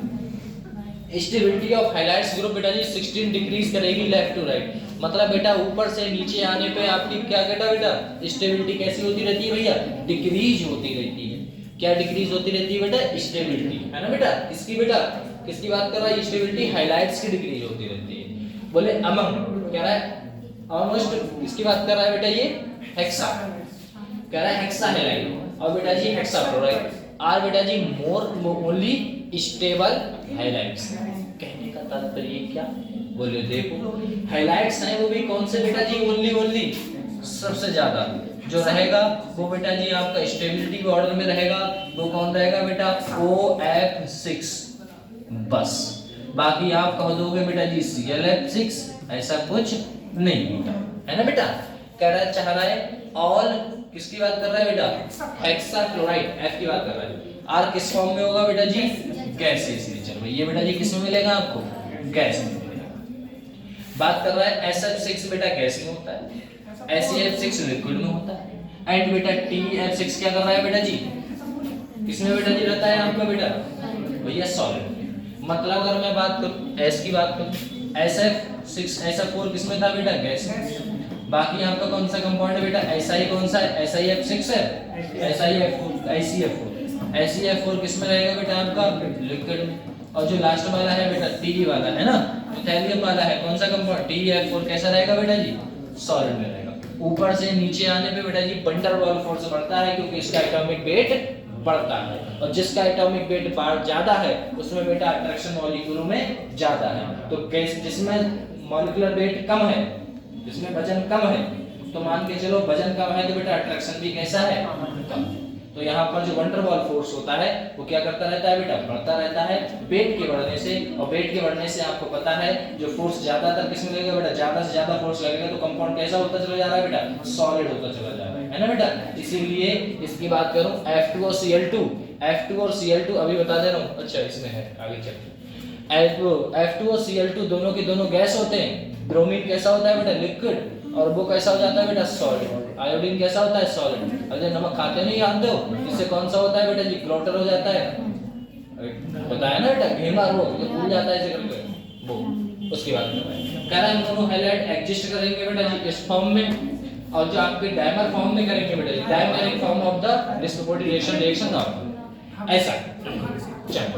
स्टेबिलिटी ऑफ हाइलाइट्स ग्रुप बेटा जी 16 डिक्रीज करेगी लेफ्ट टू राइट, मतलब बेटा ऊपर से नीचे आने पे आपकी क्या कहता बेटा, स्टेबिलिटी कैसी होती रहती है भैया, डिक्रीज होती रहती है। क्या डिक्रीज होती रहती है बेटा, स्टेबिलिटी, है ना बेटा। किसकी बेटा, किसकी बात कर रहा है, स्टेबिलिटी हाइलाइट्स की डिक्रीज होती रहती है। बोले अमंग, कह रहा है ऑलमोस्ट, किसकी बात कर रहा है बेटा, ये हेक्सा, कह रहा है हेक्सा हैलाइड, और बेटा जी हेक्साफ्लोराइड आर बेटा जी मोर ओनली स्टेबल हाइलाइट्स। कहने का तात्पर्य क्या, बोले देखो हाइलाइट्स हैं वो भी कौन से बेटा जी, ओनली सबसे ज्यादा जो रहेगा वो बेटा जी आपका स्टेबिलिटी के ऑर्डर में रहेगा, वो कौन रहेगा बेटा, OF6 बस। बाकी आप कह दोगे बेटा जी ClF6, ऐसा कुछ नहीं होता है ना बेटा। कह रहा है, चाह रहा है ऑल, किसकी बात कर रहा है बेटा, हेक्साक्लोराइड, F की बात कर रहा है। R किस फॉर्म में होगा बेटा जी, गैसियस नेचर में, ये बेटा जी किस में मिलेगा आपको, गैस में मिलेगा। बात कर रहा है SF6 बेटा गैस में होता है, SeF6 लिक्विड में होता है, एंड बेटा TeF6 क्या कर रहा है बेटा जी, किसमें बेटा जी रहता है आपका बेटा, भैया सॉलिड। मतलब अगर मैं बात करूं S की बात करूं, SF6 SF4 किसमें था बेटा, गैस में। बाकी आपका कौन सा कंपाउंड है बेटा, SI कौन सा है, SiF6 है, SiF4 किसमें रहेगा बेटा आपका, लिक्विड में। और जो लास्ट वाला है बेटा Te वाला है ना, मिथाइलियम वाला है, कौन सा कंपाउंड, TeF4 कैसा रहेगा बेटा जी, सॉलिड में रहेगा। ऊपर से नीचे आने पे बेटा जी वंडर वॉल फोर्स बढ़ता है, क्योंकि इसका एटॉमिक वेट बढ़ता है, और जिसका एटॉमिक वेट ज्यादा है उसमें बेटा अट्रैक्शन मॉलिक्यूलों में ज्यादा है। तो जिसमें मॉलिक्यूलर वेट कम है, जिसमें वजन कम है, तो मान के चलो वजन कम है तो बेटा अट्रैक्शन भी कैसा है, कम। तो यहाँ पर जो वंडर वॉल फोर्स होता है वो क्या करता रहता है बेटा, बढ़ता रहता है वेट के बढ़ने से। और वेट के बढ़ने से आपको पता है जो फोर्स ज्यादातर किसमें लगेगा बेटा, ज्यादा से ज्यादा फोर्स लगेगा तो कंपाउंड कैसा होता चला जा रहा है बेटा, सॉलिड होता चला जा रहा है ना बेटा। इसीलिए इसकी बात करूं F2 और Cl2, F2 और Cl2 अभी बता दे रहा हूँ, अच्छा इसमें है आगे चलते F2 और Cl2 दोनों के दोनों गैस होते हैं। ब्रोमीन कैसा होता है बेटा, लिक्विड, और वो कैसा हो जाता है बेटा, सॉलिड। आयोडीन कैसा होता है, सॉलिड। अगर नमक खाते नहीं जानते हो, इससे कौन सा होता है बेटा जी, क्लोटर हो जाता है। बताया ना बेटा, घेमा रोग जो फूल जाता है ऐसे करके, वो उसकी बात कर रहा है। कह रहा है मोनो हैलाइड एग्जिस्ट करेंगे बेटा जी इस फॉर्म में, और जो आपके डायमर फॉर्म में करेंगे बेटा जी, dimeric form of the disproportionation reaction of ऐसा। चलो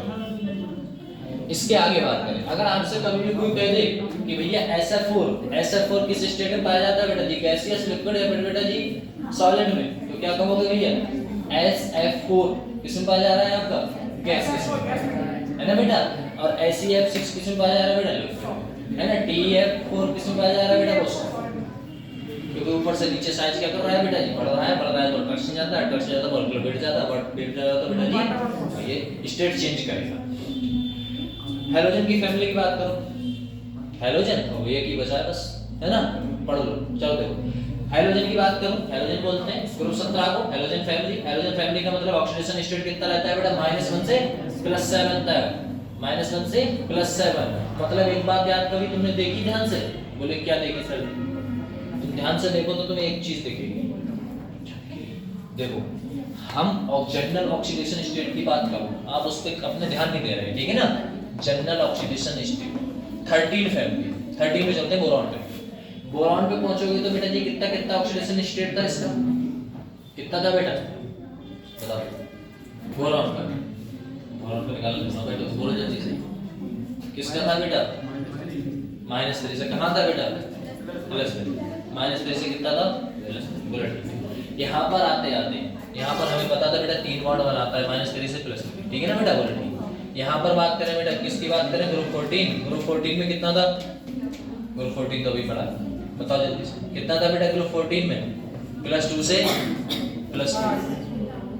इसके आगे बात करें। अगर आपसे कभी भी कोई कह दे कि भैया SF4 किस स्टेट में पाया जाता है बेटा जी, गैसियस, लिक्विड या बेटा जी सॉलिड में, तो क्या कहोगे भैया, SF4 किस में पाया जा रहा है आपका, गैसियस में, है ना बेटा। और ACF6 किस में पाया जा रहा है बेटा, लिक्विड, है ना। TF4 किस में पाया जा रहा है बेटा, वो क्योंकि ऊपर से नीचे साइज क्या कर रहा है बेटा जी, बढ़ रहा है तो ट्रक्शन जाता है, ट्रक्शन जाता है मॉलिक्यूल बैठ जाता है, बैठ जाता है तो बेटा जी ये स्टेट चेंज करेगा। हेलोजन की फैमिली की बात करो, हेलोजन तो ये की बचा है बस, है ना, पढ़ लो। चलो देखो हेलोजन की बात करो, हेलोजन बोलते हैं ग्रुप 17 को हेलोजन फैमिली। हेलोजन फैमिली का मतलब ऑक्सीडेशन स्टेट कितना रहता है बेटा, -1 से +7 तक, -1 से +7। मतलब एक बात याद कभी तुमने देखी ध्यान से, बोले क्या देखी सर, तुम ध्यान से देखो तो तुम्हें एक चीज दिखेगी। देखो हम जनरल ऑक्सीडेशन स्टेट की बात करो, आप उस पर अपने ध्यान नहीं दे रहे, ठीक है ना। जनरल ऑक्सीडेशन स्टेट 13 फैमिली, 13 पे चलते हैं बोरॉन पे। बोरॉन पे पहुंचोगे तो बेटा जी कितना कितना ऑक्सीडेशन स्टेट था इसका, कितना था बेटा बताओ। बोरॉन का निकाल लो बेटा, तो बोलो जल्दी से, किसका था बेटा, -3 से। कहां था बेटा, +3, -3 से कितना था, +3। यहाँ पर आते आते यहाँ पर हमें पता था बेटा 3 बॉन्ड बनाता है -3 से +3, ठीक है ना बेटा, बोलो। यहाँ पर बात करें बेटा किसकी बात करें, ग्रुप 14 में कितना था, ग्रुप 14 तो अभी पढ़ा, बताओ जल्दी से कितना था बेटा ग्रुप 14 में, +2 से +4,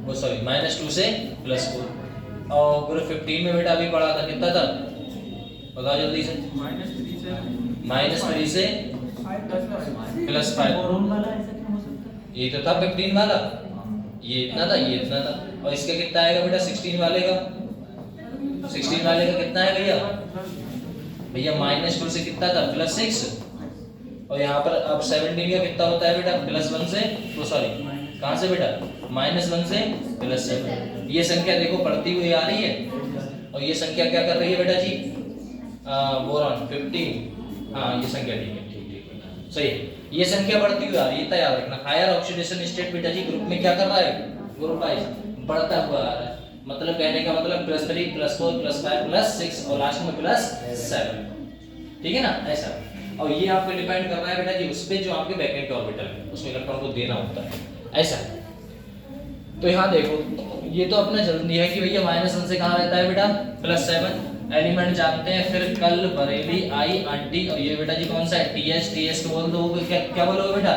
वो सॉरी -2 से +4। और ग्रुप 15 में बेटा अभी पढ़ा था कितना था, बताओ जल्दी से, -3 से +5। ये तो था 15 वाला, ये इतना था, ये इतना था। और इसका कितना आएगा बेटा 16 वाले का, 16 वाले का कितना है भैया, -2 से कितना था, +6। और यहाँ पर अब 17 का कितना होता है बेटा, +1 से, वो सॉरी कहाँ से बेटा, -1 से +7। ये संख्या देखो बढ़ती हुई आ रही है, और ये संख्या क्या कर रही है बेटा जी, बोरॉन 15, हाँ ये संख्या ठीक है, ठीक सही है, ये संख्या बढ़ती हुई आ रही है, तैयार रखना। हायर ऑक्सीडेशन स्टेट बेटा जी ग्रुप में क्या कर रहा है, ग्रुप वाइज बढ़ता हुआ आ रहा है। मतलब कहने का मतलब +3 +4 +5 +6 और लास्ट में +7, ठीक है ना, ऐसा। और ये आप पे डिपेंड कर रहा है बेटा जी उस पे जो आपके वैकेंट ऑर्बिटल है, उसमें इलेक्ट्रॉन को देना होता है, ऐसा। तो यहाँ देखो ये तो अपना जल्दी है कि भैया -1 से कहाँ रहता है बेटा, +7। एलिमेंट जानते हैं, फिर कल, बरेली, आई, आंटी, और ये बेटा जी कौन सा है, TS को बोल दो, क्या बोलोगे बेटा,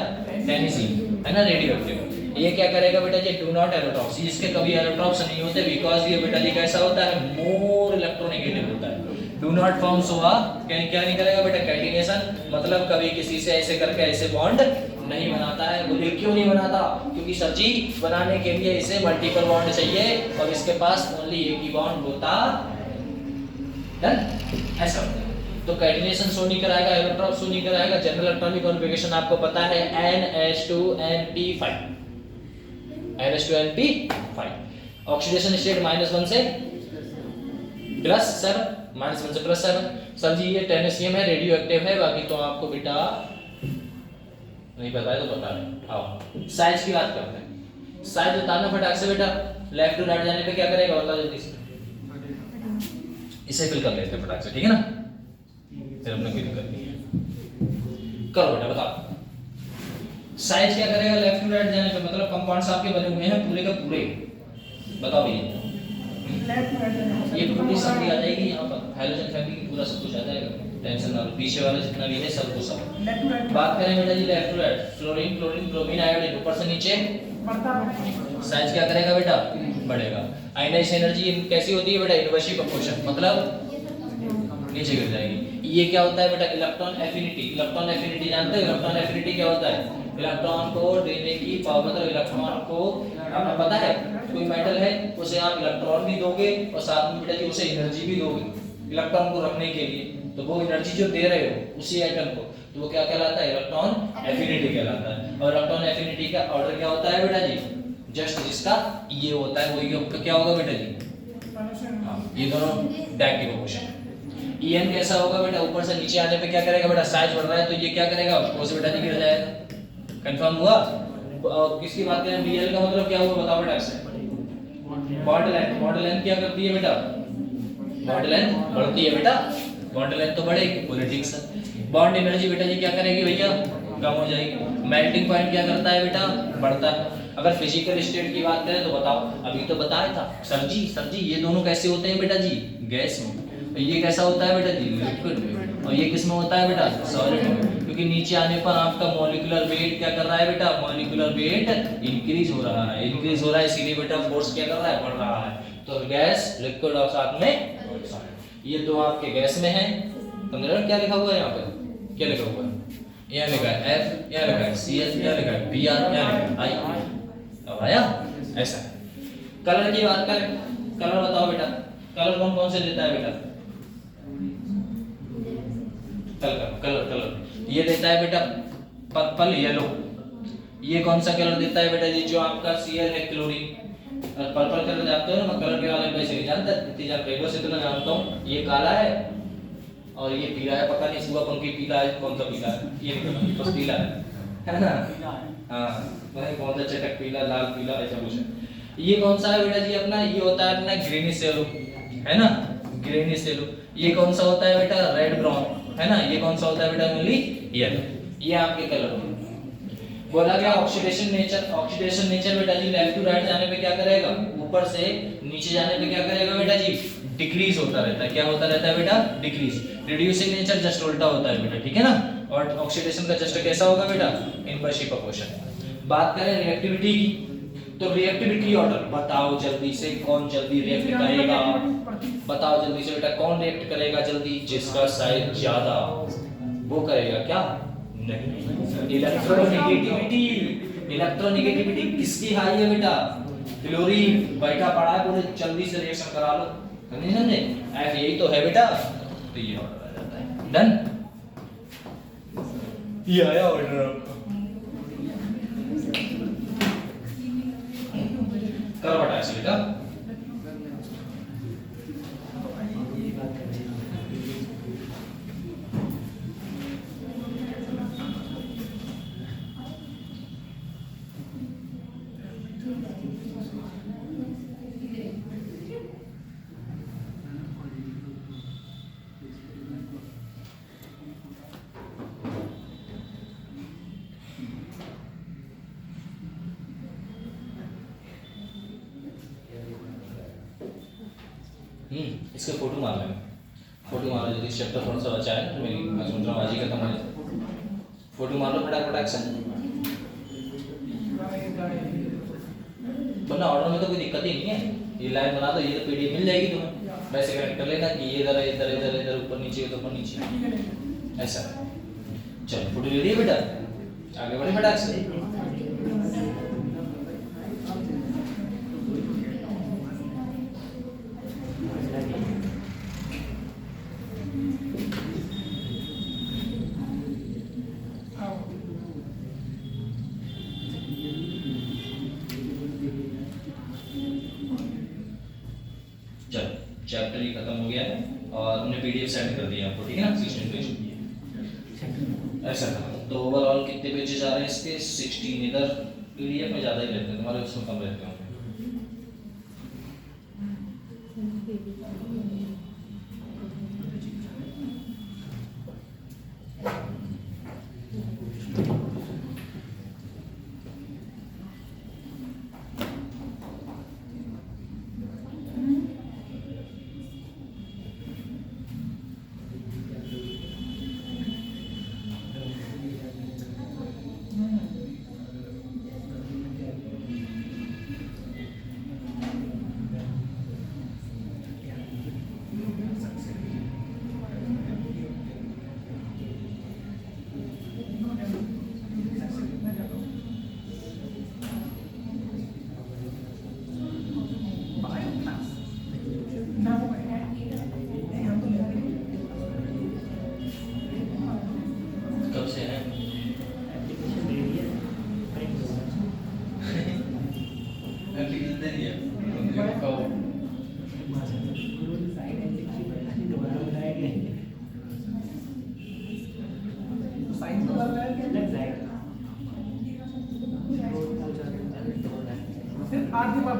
टेनिसीन, है ना, रेडियोएक्टिव। ये क्या करेगा बेटा जी, डू नॉट एलोट्रॉप्स, इसके कभी एलोट्रॉप्स नहीं होते, बिकॉज ये बेटा जी कैसा होता है, मोर इलेक्ट्रोनेगेटिव होता है। डू नॉट फॉर्म्स हुआ क्या नहीं करेगा बेटा, कैटिनेशन, मतलब कभी किसी से ऐसे करके ऐसे बॉन्ड नहीं बनाता है। बोले क्यों नहीं बनाता, क्योंकि सर जी बनाने के लिए इसे मल्टीपल बॉन्ड चाहिए, और इसके पास ओनली एक ही बॉन्ड होता, डन, ऐसा होता है। तो कैटिनेशन शो नहीं कराएगा, एलोट्रॉप शो नहीं कराएगा। जनरल इलेक्ट्रॉनिक कॉन्फ़िगरेशन आपको पता है, NH2NP5, NH2NP5। ऑक्सीडेशन स्टेट -1 से +7, -1 से +7। सर जी ये टेनेसियम है, रेडियो एक्टिव है, बाकी तो आपको बेटा नहीं पता है तो बता रहे। आओ साइज की बात करते हैं, साइज बताना फटाक से बेटा, लेफ्ट टू राइट जाने पे क्या करेगा बताओ जल्दी से, इसे फिल कर लेते हैं फटाक से, ठीक है ना, फिर अपने कोई दिक्कत नहीं है, करो बेटा बताओ। साइज क्या करेगा लेफ्ट टू राइट जाने पे, मतलब कंपाउंड्स आपके बने हुए हैं पूरे का पूरे, बताओ भैया, ये पूरी संख्या आ जाएगी यहाँ पर, हाइड्रोजन फैमिली की पूरा सब कुछ आ जाएगा, टेंशन ना लो, पीछे वाला जितना भी है सब कुछ सब। बात करें बेटा जी left to right, fluorine, chlorine, bromine, iodine, ऊपर से नीचे साइज क्या करेगा बेटा, बढ़ेगा। आयनाइजेशन एनर्जी कैसी होती है बेटा, इनवर्सली प्रोपोर्शन, मतलब नीचे गिर जाएगी। ये क्या होता है बेटा, इलेक्ट्रॉन एफिनिटी। इलेक्ट्रॉन एफिनिटी जानते हो, इलेक्ट्रॉन एफिनिटी क्या होता है, इलेक्ट्रॉन को देने की पावर, मतलब इलेक्ट्रॉन को पता है कोई मेटल है उसे आप इलेक्ट्रॉन भी दोगे और साथ में बेटा जी उसे एनर्जी भी दोगे इलेक्ट्रॉन को रखने के लिए, तो वो एनर्जी जो दे रहे हो उसी एटम को, तो वो क्या कहलाता है? इलेक्ट्रॉन एफिनिटी कहलाता है। और इलेक्ट्रॉन एफिनिटी का ऑर्डर क्या होता है बेटा जी? जस्ट जिसका ये होता है वही आपका क्या होगा बेटा जी? हाँ, ये दोनों बैक की क्वेश्चन। En कैसा होगा बेटा? ऊपर से नीचे आने पे क्या करेगा बेटा? साइज बढ़ रहा है तो ये क्या करेगा? उससे बेटा जी गिर जाएगा। कंफर्म हुआ? किसकी बात करें? Bl का मतलब क्या हुआ बताओ बेटा? ऐसे बॉन्ड लेंथ क्या करती है बेटा? बॉन्ड लेंथ बढ़ती है बेटा, बॉन्ड लेंथ तो बढ़ेगी, पॉलिटिक्स है। बॉन्ड एनर्जी बेटा जी क्या करेगी भैया? कम हो जाएगी। मेल्टिंग पॉइंट क्या करता है बेटा? बढ़ता है। अगर फिजिकल स्टेट की बात करें तो बताओ, अभी तो बताया था सर जी ये दोनों कैसे होते हैं बेटा जी? गैस में। ये कैसा होता है बेटा जी? लिक्विड में। और ये किस में होता है बेटा? सॉलिड में। क्योंकि नीचे आने पर आपका मॉलिक्यूलर वेट क्या कर रहा है बेटा? मॉलिक्यूलर वेट इंक्रीज हो रहा है, इंक्रीज हो रहा है, इसीलिए बेटा फोर्स क्या कर रहा है? बढ़ रहा है। तो गैस, लिक्विड और साथ में ये दो आपके गैस में है। समझ रहे हो क्या लिखा हुआ है यहाँ पे? क्या लिखा हुआ है? यहाँ लिखा है F, यहाँ लिखा है Cl, यहाँ लिखा है Br, यहाँ लिखा है I। अब आया? ऐसा। कलर की बात करें, कलर बताओ बेटा, कलर कौन कौन से देता है बेटा? कलर ये देता है बेटा पर्पल येलो। ये कौन सा कलर देता है बेटा जी? जो आपका Cl है क्लोरीन। पर्पल कलर जानते हो ना? मैं कलर के बारे में वैसे नहीं जानता, इतनी जान रेगुलर से तो मैं जानता हूँ। ये काला है और ये पीला है, पता नहीं सुबह पंखी पीला है, कौन सा पीला है ये नहीं पता, बस पीला है ना? हाँ वही कौन सा चटक पीला, लाल पीला, ऐसा कुछ है। ये कौन सा है बेटा जी अपना? ये होता है अपना ग्रीनिश येलो, है ना? Greenish yellow. ये कौन सा होता है बेटा? रेड ब्राउन, है ना? ये कौन सा होता है बेटा? Only yellow. ये आपके कलर हैं। बोला गया ऑक्सीडेशन नेचर। ऑक्सीडेशन नेचर बेटा जी लेफ्ट टू राइट जाने पे क्या करेगा? ऊपर से नीचे जाने पे क्या करेगा बेटा जी? डिक्रीज होता रहता है। क्या होता रहता है बेटा? डिक्रीज। रिड्यूसिंग नेचर जस्ट उल्टा होता है बेटा, ठीक है ना? और ऑक्सीडेशन का जस्ट कैसा होगा बेटा? Inversely proportional. बात करें रिएक्टिविटी की, तो रिएक्टिविटी ऑर्डर बताओ जल्दी से, कौन जल्दी रिएक्ट करेगा? बताओ जल्दी से बेटा, कौन रिएक्ट करेगा जल्दी? जिसका साइज ज्यादा वो करेगा क्या? नहीं। इलेक्ट्रोनेगेटिविटी। इलेक्ट्रोनेगेटिविटी किसकी हाई है बेटा? क्लोरीन बैठा पड़ा है, पूरे जल्दी से रिएक्शन करा लो। समझे? F यही तो है बेटा, तो ये ऑर्डर आ जाता है। डन? ये आया ऑर्डर आपका। करवट ऐसे बेटा। इसके फोटो मार लेना, फोटो मारो जल्दी, चैप्टर थोड़ा सा बचा है ना मेरी, मैं सोच रहा हूँ आज ही खत्म हो जाए। फोटो मार लो फटाफट एक्शन। वरना ऑर्डर में तो कोई दिक्कत ही नहीं है, ये लाइन बना दो, ये तो पीडीएफ मिल जाएगी तुम्हें, वैसे कनेक्ट कर लेना कि ये इधर इधर इधर इधर ऊपर नीचे तो ऊपर नीचे ऐसा। चलो फोटो रेडी है बेटा, आगे बढ़े बेटा एक्शन। चैप्टर ही खत्म हो गया है और हमने पीडीएफ सेंड कर दिया आपको, ठीक है ना? 16 पेज ऐसा था। तो ओवरऑल कितने पेजेस आ रहे हैं इसके? 16। इधर पीडीएफ में ज़्यादा ही रहते हैं, तुम्हारे उसमें कम रहते होंगे।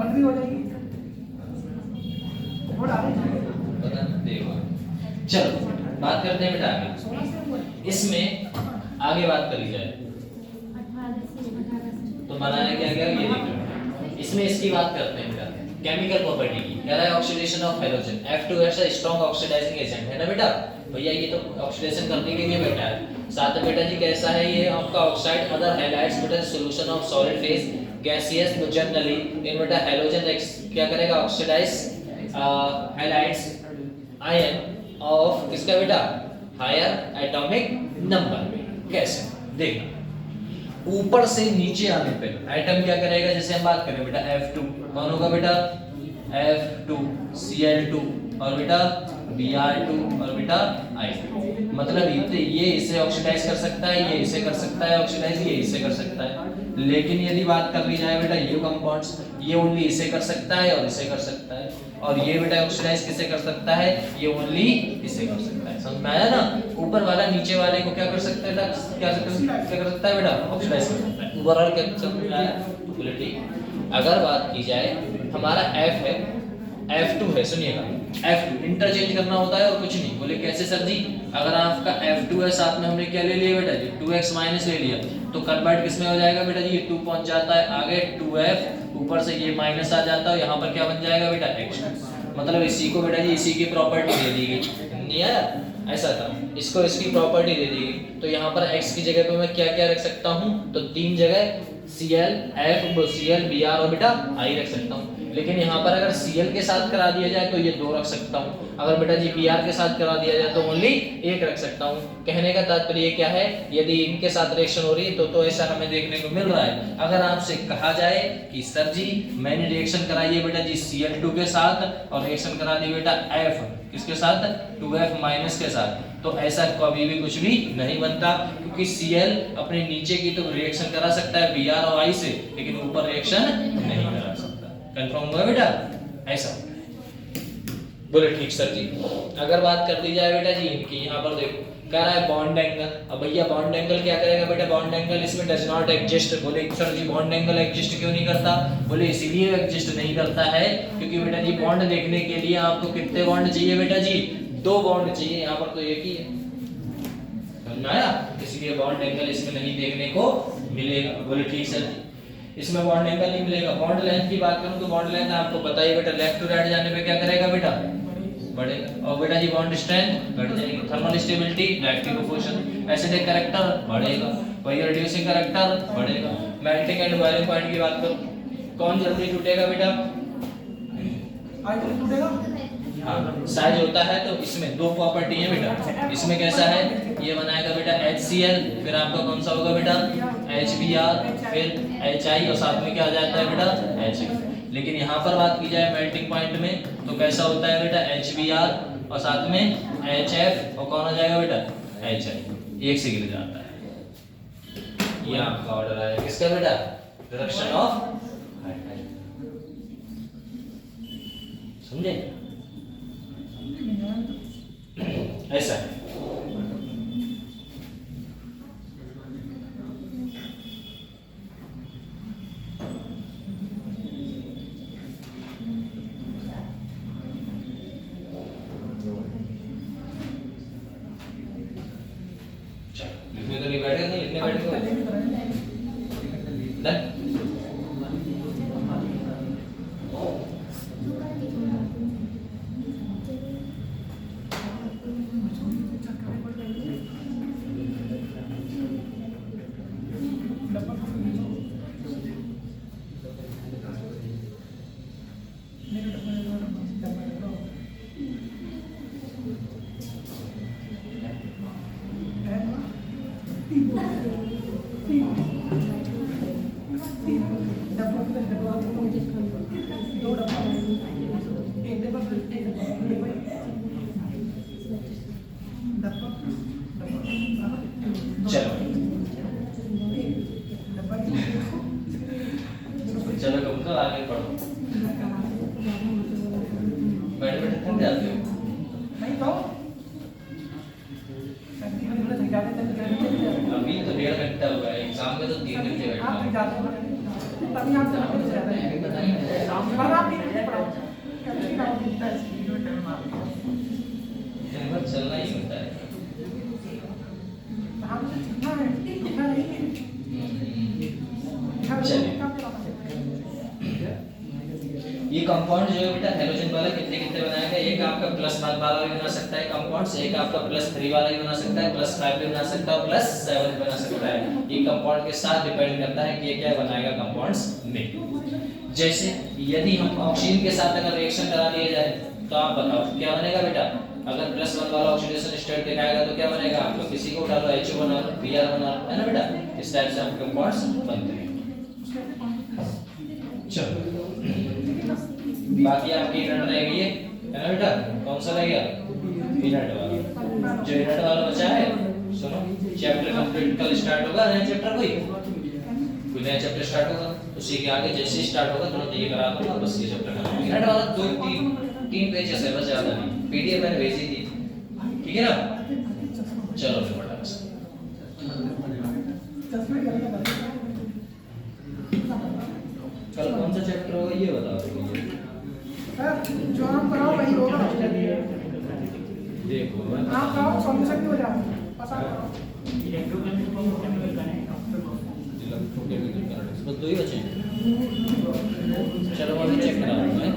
बंद भी हो जाएगी थोड़ा आगे जाएंगे। पता नहीं, देखो चलो बात करते हैं बेटा आगे। इसमें आगे बात करी जाए तो बनाया क्या गया ये देखो। इसमें इसकी बात करते हैं बेटा केमिकल प्रॉपर्टी की। कह रहा है ऑक्सीडेशन ऑफ हैलोजन F2 ऐसा स्ट्रांग ऑक्सीडाइजिंग एजेंट है ना बेटा भैया, ये तो ऑक्सीडेशन करने के लिए बेटा है। साथ में बेटा जी कैसा है ये आपका ऑक्साइड अदर हैलाइड्स बेटा solution of solid phase gaseous तो जनरली इन बेटा हैलोजन क्या करेगा ऑक्सीडाइज हैलाइड्स आयन ऑफ किसका बेटा हायर एटॉमिक नंबर। कैसे देखना ऊपर से नीचे आने पे एटम क्या करेगा, जैसे हम बात करें बेटा F2 कौन होगा बेटा F2 Cl2 और बेटा Br2 और बेटा I2। मतलब ये इसे ऑक्सीडाइज कर सकता है, ये इसे कर सकता है ऑक्सीडाइज, ये इसे कर सकता है। लेकिन यदि बात कर ली जाए बेटा ये कंपाउंड्स ये ओनली इसे कर सकता है और इसे कर सकता है, और ये बेटा ऑक्सीडाइज किसे कर सकता है, ये ओनली इसे कर सकता है। समझ में आया ना? ऊपर वाला नीचे वाले को क्या कर सकता है बेटा, क्या कर सकता है बेटा ऑक्सीडाइज कर सकता है। ओवरऑल क्या समझ में आया? बोले ठीक। अगर बात की जाए हमारा F है F2 है, सुनिएगा F2 इंटरचेंज करना होता है और कुछ नहीं। बोले कैसे सर जी, अगर आपका F2 है साथ में हमने क्या ले लिया बेटा जी 2x माइनस ले लिया तो कन्वर्ट किस में हो जाएगा बेटा जी, ये 2 पहुंच जाता है आगे 2f, ऊपर से ये माइनस आ जाता है, यहाँ पर क्या बन जाएगा बेटा x। मतलब इसी को बेटा जी इसी की प्रॉपर्टी दे दी गई, नहीं आया? ऐसा था, इसको इसकी प्रॉपर्टी दे दी गई तो यहाँ पर x की जगह पे मैं क्या क्या रख सकता हूँ, तो 3 जगह Cl F Cl Br और बेटा I रख सकता हूँ। लेकिन यहाँ पर अगर Cl के साथ करा दिया जाए तो ये 2 रख सकता हूँ, अगर बेटा जी Br के साथ करा दिया जाए तो ओनली 1 रख सकता हूँ। कहने का तात्पर्य क्या है, यदि इनके साथ रिएक्शन हो रही है तो ऐसा हमें देखने को मिल रहा है। अगर आपसे कहा जाए कि सर जी मैंने रिएक्शन कराई है बेटा जी Cl2 के साथ और रिएक्शन करा दी बेटा F किसके साथ 2f माइनस के साथ, तो ऐसा कभी भी कुछ भी नहीं बनता, क्योंकि Cl अपने नीचे की तो रिएक्शन करा सकता है Br और I से, लेकिन ऊपर रिएक्शन नहीं करा सकता। कंफर्म हुआ बेटा? ऐसा बोले ठीक सर जी। अगर बात कर दी जाए बेटा जी इनकी, यहाँ पर देखो कह रहा है बॉन्ड एंगल। अब भैया बॉन्ड एंगल क्या करेगा बेटा, बॉन्ड एंगल इसमें डज नॉट एग्जिस्ट। बोले sir ji bond angle exist क्यों नहीं करता, बोले इसीलिए एग्जिस्ट नहीं करता है क्योंकि बेटा जी बॉन्ड देखने के लिए आपको कितने बॉन्ड चाहिए बेटा जी, 2 बॉन्ड चाहिए, यहाँ पर तो एक ही है। समझ में आया? इसलिए बॉन्ड एंगल इसमें नहीं देखने को मिलेगा। बोले ठीक सर जी, इसमें बॉन्ड एंगल नहीं मिलेगा। बॉन्ड लेंथ की बात करूं तो बॉन्ड लेंथ आपको पता ही बेटा लेफ्ट टू राइट जाने पे क्या करेगा बेटा, बढ़ेगा। और बेटा जी बॉन्ड स्ट्रेंथ घट जाएगी, thermal stability reactive proportion, acidic character बढ़ेगा, वही रिड्यूसिंग कैरेक्टर बढ़ेगा। मेल्टिंग एंड बॉइलिंग पॉइंट की बात करो कौन जल्दी टूटेगा बेटा, आई टूटेगा। हाँ साइज होता है तो इसमें 2 प्रॉपर्टी है बेटा, इसमें कैसा है ये बनाएगा बेटा HCl, फिर आपका कौन सा होगा बेटा HBr, फिर HI और साथ में क्या आ जाता है बेटा HF। लेकिन यहाँ पर बात की जाए मेल्टिंग पॉइंट में तो कैसा होता है बेटा HBr और साथ में HF और कौन आ जाएगा बेटा HI, एक से गिर जाता है। ये आपका ऑर्डर आया किसका बेटा, रिडक्शन ऑफ हाइड्रोजन। समझे? ऐसा है। लिखने तो नहीं बैठेगा, नहीं लिखने बैठेगा डन। कंपाउंड जो है बेटा हैलोजन वाला कितने कितने बनाएगा, एक आपका +1 वाला भी बना सकता है कंपाउंड्स, एक आपका +3 वाला भी बना सकता है, +5 भी बना सकता है, +7 भी बना सकता है। ये कंपाउंड के साथ डिपेंड करता है कि ये क्या बनाएगा कंपाउंड्स में। जैसे यदि हम ऑक्सीजन के साथ अगर रिएक्शन करा दिया जाए तो आप बताओ क्या बनेगा बेटा, अगर +1 वाला ऑक्सीडेशन स्टेट दिखाएगा तो क्या बनेगा, आप लोग किसी को उठा लो, HO बना लो, Br बना लो, है ना बेटा, इस टाइप से हम कंपाउंड्स बनते हैं। चलो बाकी आपकी यूनिट रह गई है ना बेटा, कौन सा रह गया, यूनिट वाला। जो यूनिट वाला बचा है सुनो, चैप्टर कंप्लीट कल स्टार्ट होगा, नया चैप्टर कोई नया चैप्टर स्टार्ट होगा, उसी के आगे जैसे ही स्टार्ट होगा तुरंत ये करा दूंगा, बस ये चैप्टर खत्म। यूनिट वाला 2-3 पेजेस है बस, ज्यादा नहीं, पीडीएफ मैंने भेजी थी, ठीक है ना। चलो फिर बड़ा कल कौन सा चैप्टर होगा ये बताओ सर जो हम कराओ वही होगा, देखो आप कराओ सॉल्यूशन भी हो जाएगा पता करो। बस 2 ही बचे हैं। चलो अभी चेक करा दूंगा।